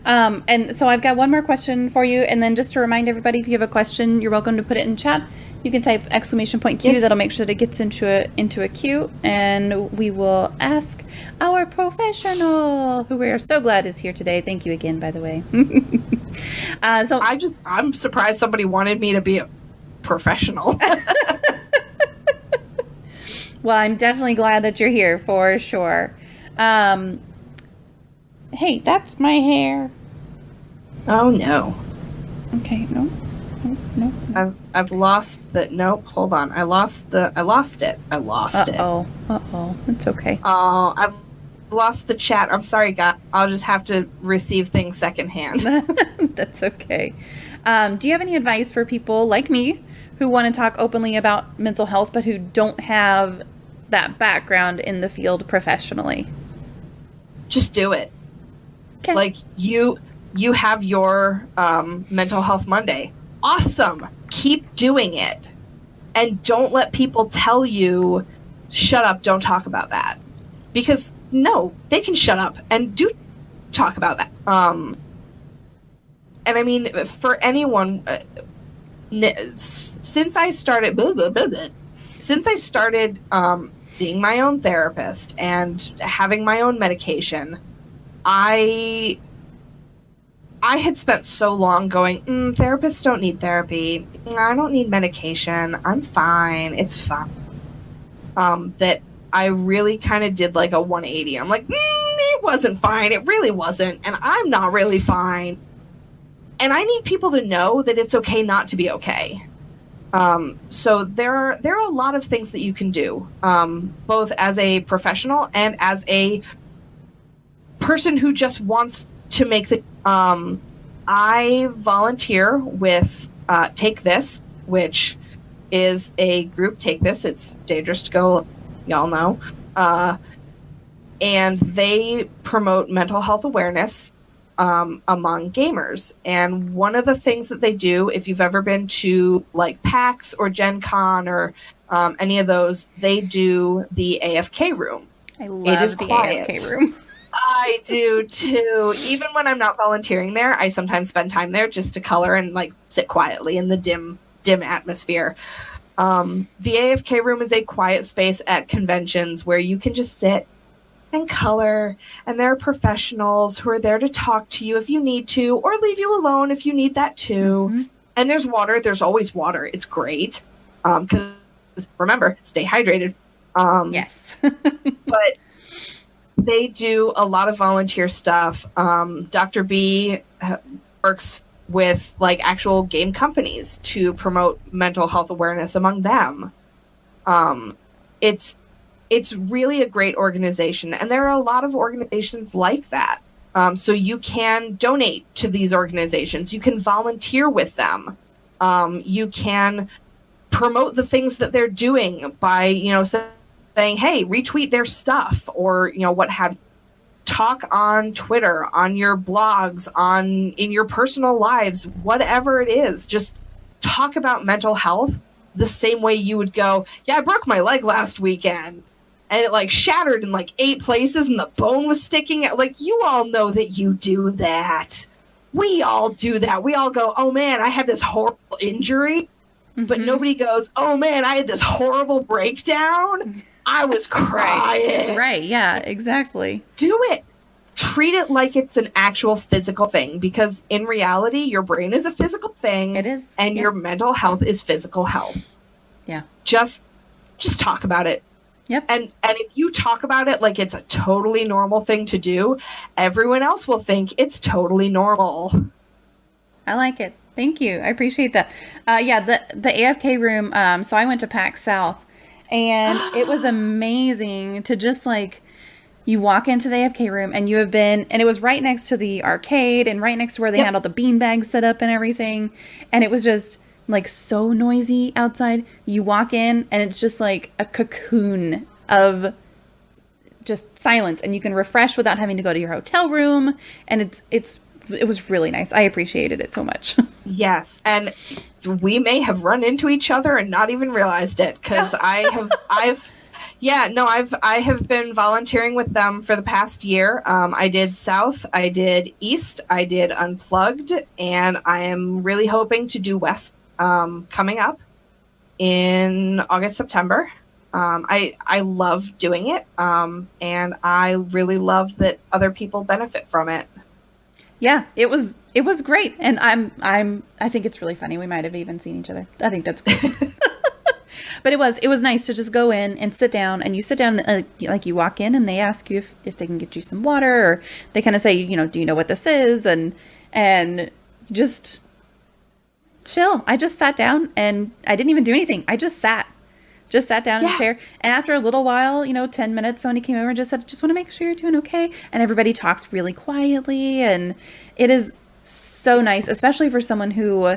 And so I've got one more question for you. And then just to remind everybody, if you have a question, you're welcome to put it in chat. You can type !Q. Yes. That'll make sure that it gets into a queue. And we will ask our professional, who we are so glad is here today. Thank you again, by the way. I'm surprised somebody wanted me to be a professional. Well, I'm definitely glad that you're here for sure. Hey, that's my hair. Oh no. Okay, no. I've lost the nope, hold on. I lost it. Uh-oh. It's okay. Oh, I've lost the chat. I'm sorry, guys. I'll just have to receive things secondhand. That's okay. Do you have any advice for people like me who want to talk openly about mental health but who don't have that background in the field professionally? Just do it. Okay. Like you have your mental health Monday. Awesome. Keep doing it. And don't let people tell you, shut up, don't talk about that. Because no, they can shut up and do talk about that. And I mean, for anyone, since I started seeing my own therapist and having my own medication, I had spent so long going, therapists don't need therapy. I don't need medication. I'm fine. It's fine. That I really kind of did like a 180. I'm like, it wasn't fine. It really wasn't. And I'm not really fine. And I need people to know that it's okay not to be okay. So there are a lot of things that you can do, both as a professional and as a person who just wants to make the I volunteer with Take This, which is a group. Take This, it's dangerous to go, y'all know, and they promote mental health awareness among gamers. And one of the things that they do, if you've ever been to like PAX or Gen Con or any of those, they do the AFK room. I love the AFK room. I do too. Even when I'm not volunteering there, I sometimes spend time there just to color and like sit quietly in the dim atmosphere. The AFK room is a quiet space at conventions where you can just sit and color, and there are professionals who are there to talk to you if you need to, or leave you alone if you need that too. Mm-hmm. And there's water. There's always water. It's great. Because remember, stay hydrated. Yes. But they do a lot of volunteer stuff. Dr. B works with like actual game companies to promote mental health awareness among them. It's really a great organization, and there are a lot of organizations like that. So you can donate to these organizations. You can volunteer with them. You can promote the things that they're doing by, saying, hey, retweet their stuff, or, what have you. Talk on Twitter, on your blogs, in your personal lives, whatever it is. Just talk about mental health the same way you would go, yeah, I broke my leg last weekend. And it like shattered in like 8 places and the bone was sticking out. Like, you all know that you do that. We all do that. We all go, oh man, I had this horrible injury. Mm-hmm. But nobody goes, oh man, I had this horrible breakdown. I was crying. Right. Yeah, exactly. Do it. Treat it like it's an actual physical thing, because in reality, your brain is a physical thing. It is. And your mental health is physical health. Yeah. Just talk about it. Yep. And if you talk about it like it's a totally normal thing to do, everyone else will think it's totally normal. I like it. Thank you. I appreciate that. The AFK room. So I went to PAX South, and it was amazing to just like, you walk into the AFK room and and it was right next to the arcade and right next to where they had all the beanbags set up and everything. And it was just like so noisy outside. You walk in and it's just like a cocoon of just silence, and you can refresh without having to go to your hotel room. And it was really nice. I appreciated it so much. Yes, and we may have run into each other and not even realized it, because I have been volunteering with them for the past year. I did South, I did East, I did Unplugged, and I am really hoping to do West coming up in August, September. I love doing it, and I really love that other people benefit from it. Yeah, it was great, and I think it's really funny. We might have even seen each other. I think that's cool. But it was nice to just go in and sit down, and you sit down, like you walk in and they ask you if they can get you some water, or they kind of say, do you know what this is? And just chill. I just sat down and I didn't even do anything. I just sat down in a chair. And after a little while, 10 minutes, somebody came over and just said, just want to make sure you're doing okay. And everybody talks really quietly. And it is so nice, especially for someone who,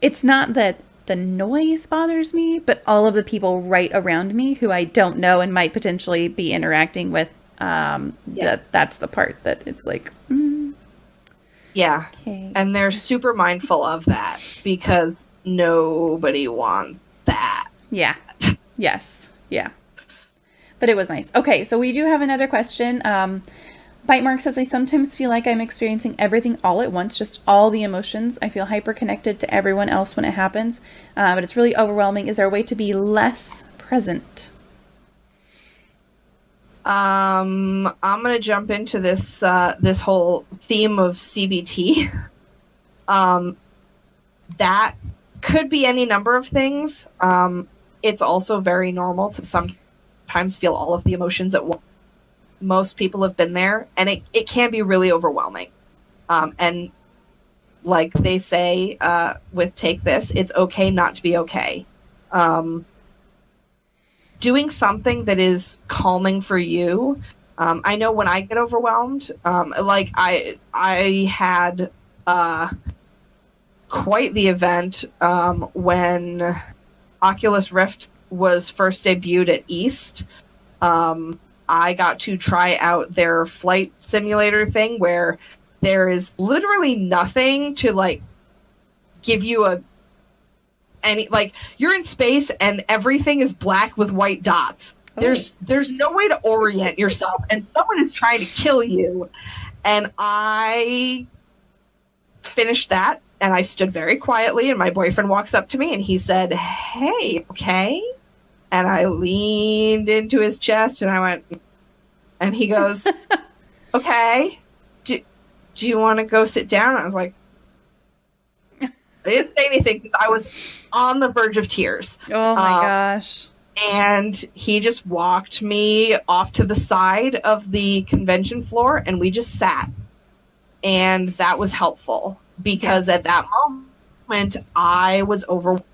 it's not that the noise bothers me, but all of the people right around me who I don't know and might potentially be interacting with, that's the part that it's like, Yeah. Okay. And they're super mindful of that, because nobody wants that. Yeah. Yes. Yeah. But it was nice. Okay, so we do have another question. Bite Mark says, I sometimes feel like I'm experiencing everything all at once, just all the emotions. I feel hyper connected to everyone else when it happens, but it's really overwhelming. Is there a way to be less present? I'm going to jump into this this whole theme of CBT. That could be any number of things. It's also very normal to sometimes feel all of the emotions at once. Most people have been there, and it can be really overwhelming. And like they say with Take This, it's okay not to be okay. Doing something that is calming for you. I know when I get overwhelmed, like I had quite the event when Oculus Rift was first debuted at East. I got to try out their flight simulator thing, where there is literally nothing to like give you you're in space and everything is black with white dots. Oh. There's no way to orient yourself, and someone is trying to kill you. And I finished that, and I stood very quietly, and my boyfriend walks up to me and he said, "Hey, okay?" And I leaned into his chest and I went, and he goes, "Okay, do you want to go sit down?" I was like, I didn't say anything because I was on the verge of tears. Oh my gosh. And he just walked me off to the side of the convention floor, and we just sat. And that was helpful, because at that moment I was overwhelmed.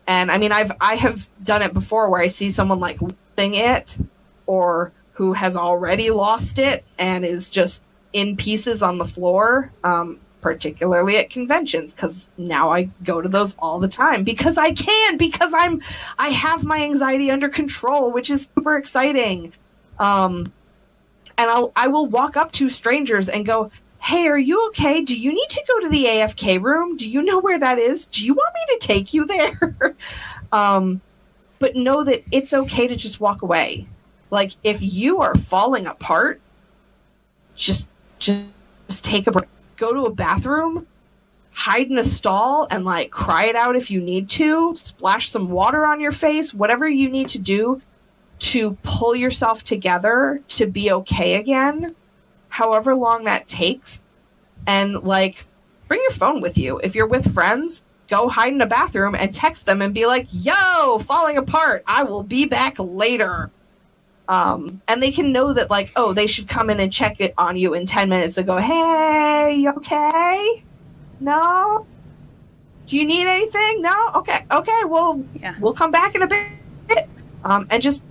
And I mean, I have done it before, where I see someone like losing it, or who has already lost it and is just in pieces on the floor, particularly at conventions, because now I go to those all the time because I have my anxiety under control, which is super exciting. And I will walk up to strangers and go, "Hey, are you okay? Do you need to go to the AFK room? Do you know where that is? Do you want me to take you there?" But know that it's okay to just walk away. Like, if you are falling apart, just take a break. Go to a bathroom, hide in a stall, and like cry it out if you need to. Splash some water on your face, whatever you need to do to pull yourself together to be okay again, however long that takes. And like, bring your phone with you. If you're with friends, go hide in a bathroom and text them and be like, "Yo, falling apart. I will be back later." And they can know that, like, oh, they should come in and check it on you in 10 minutes and go, "Hey, you okay? No? Do you need anything? No? Okay, well, we'll come back in a bit." And just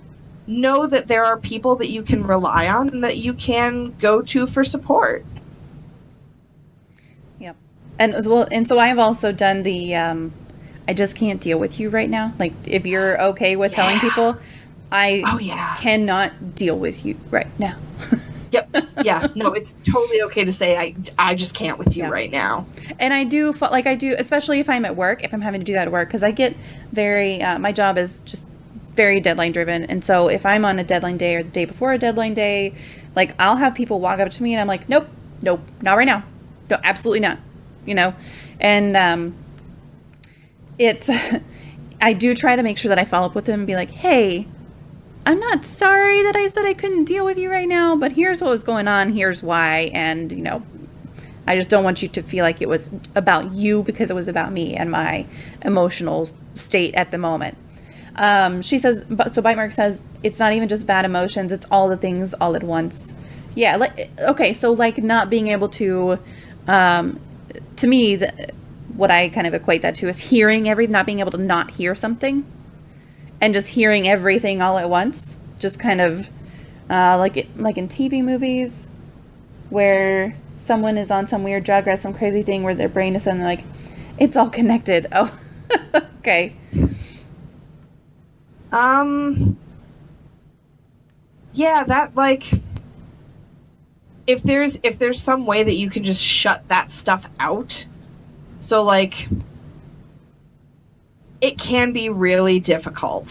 know that there are people that you can rely on and that you can go to for support. Yep. And as well, and so I've also done the I just can't deal with you right now. Like, if you're okay with telling people, I cannot deal with you right now. Yep. Yeah. No, it's totally okay to say I just can't with you right now. And I do, especially if I'm at work, if I'm having to do that at work, because I get very, my job is just very deadline driven. And so if I'm on a deadline day or the day before a deadline day, like, I'll have people walk up to me and I'm like, nope, not right now. No, absolutely not. You know? And I do try to make sure that I follow up with them and be like, hey, I'm not sorry that I said I couldn't deal with you right now, but here's what was going on, here's why, and, you know, I just don't want you to feel like it was about you, because it was about me and my emotional state at the moment. She says, so Bite Mark says, it's not even just bad emotions, it's all the things all at once. Yeah, like, okay, so, like, not being able to me, what I kind of equate that to is hearing everything, not being able to not hear something. And just hearing everything all at once, just kind of like in TV movies, where someone is on some weird drug or some crazy thing where their brain is suddenly like, it's all connected. Oh, okay. Yeah, that, like, if there's some way that you can just shut that stuff out, so, like, it can be really difficult.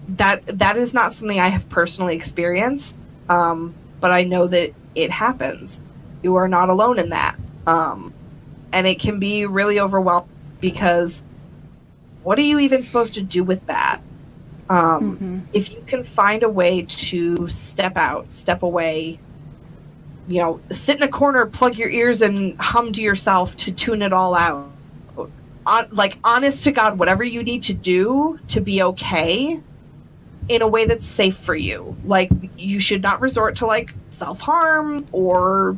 That is not something I have personally experienced, but I know that it happens. You are not alone in that. And it can be really overwhelming, because what are you even supposed to do with that? If you can find a way to step out, step away, you know, sit in a corner, plug your ears, and hum to yourself to tune it all out. Like, honest to God, whatever you need to do to be okay in a way that's safe for you. Like, you should not resort to, like, self-harm or,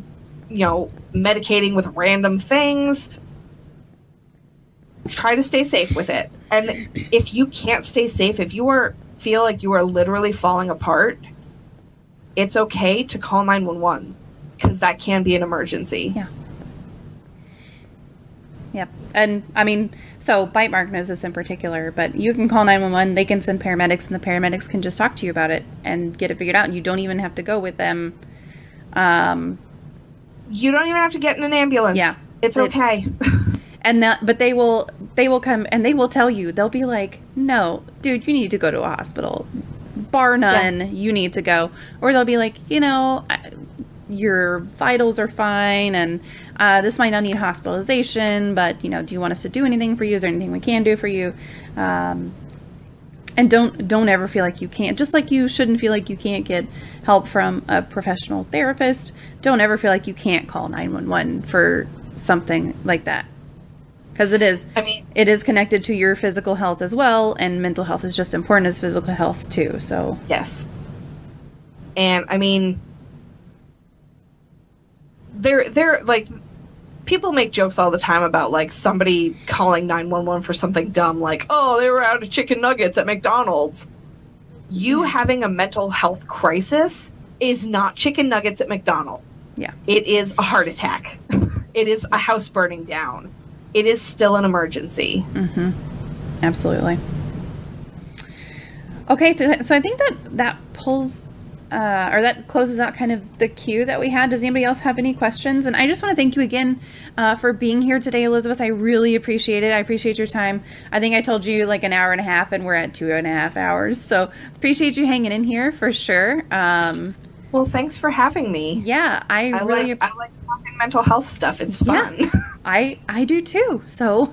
you know, medicating with random things. Try to stay safe with it. And if you can't stay safe, if you feel like you are literally falling apart, it's okay to call 911, because that can be an emergency. Yeah. Yep. And I mean, so Bite Mark knows this in particular, but you can call 911, they can send paramedics, and the paramedics can just talk to you about it and get it figured out. And you don't even have to go with them. You don't even have to get in an ambulance. Yeah. It's okay. But they will come and they will tell you, they'll be like, no, dude, you need to go to a hospital. Bar none, you need to go. Or they'll be like, you know, your vitals are fine, and this might not need hospitalization, but, you know, do you want us to do anything for you? Is there anything we can do for you? And don't ever feel like you can't, just like you shouldn't feel like you can't get help from a professional therapist. Don't ever feel like you can't call 911 for something like that. Because it is connected to your physical health as well, and mental health is just important as physical health too. So yes. And I mean, they're like, people make jokes all the time about, like, somebody calling 911 for something dumb, like, oh, they were out of chicken nuggets at McDonald's. You having a mental health crisis is not chicken nuggets at McDonald's. Yeah. It is a heart attack. It is a house burning down. It is still an emergency. Mm-hmm. Absolutely. Okay, so I think that pulls, or that closes out kind of the queue that we had. Does anybody else have any questions? And I just want to thank you again for being here today, Elizabeth. I really appreciate it. I appreciate your time. I think I told you like an hour and a half, and we're at 2.5 hours. So appreciate you hanging in here for sure. Well, thanks for having me. Yeah, I like talking mental health stuff. It's fun. Yeah, I do too. So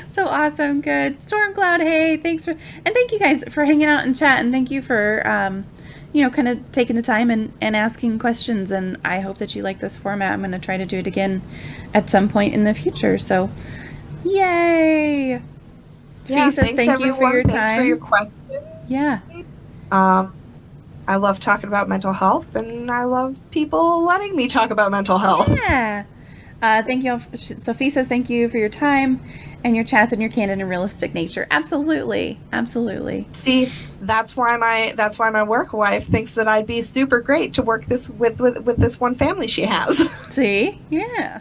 so awesome. Good. Storm Cloud, hey, thanks and thank you guys for hanging out and chat, and thank you for kind of taking the time and asking questions, and I hope that you like this format. I'm going to try to do it again at some point in the future. So yay. Yeah, Fee says thank you for your time. Thanks for your questions. Yeah. I love talking about mental health, and I love people letting me talk about mental health. Yeah. Thank you all. Sophie says thank you for your time. And your chats and your candid and realistic nature. Absolutely. Absolutely. See, that's why my work wife thinks that I'd be super great to work this with this one family she has. See? Yeah.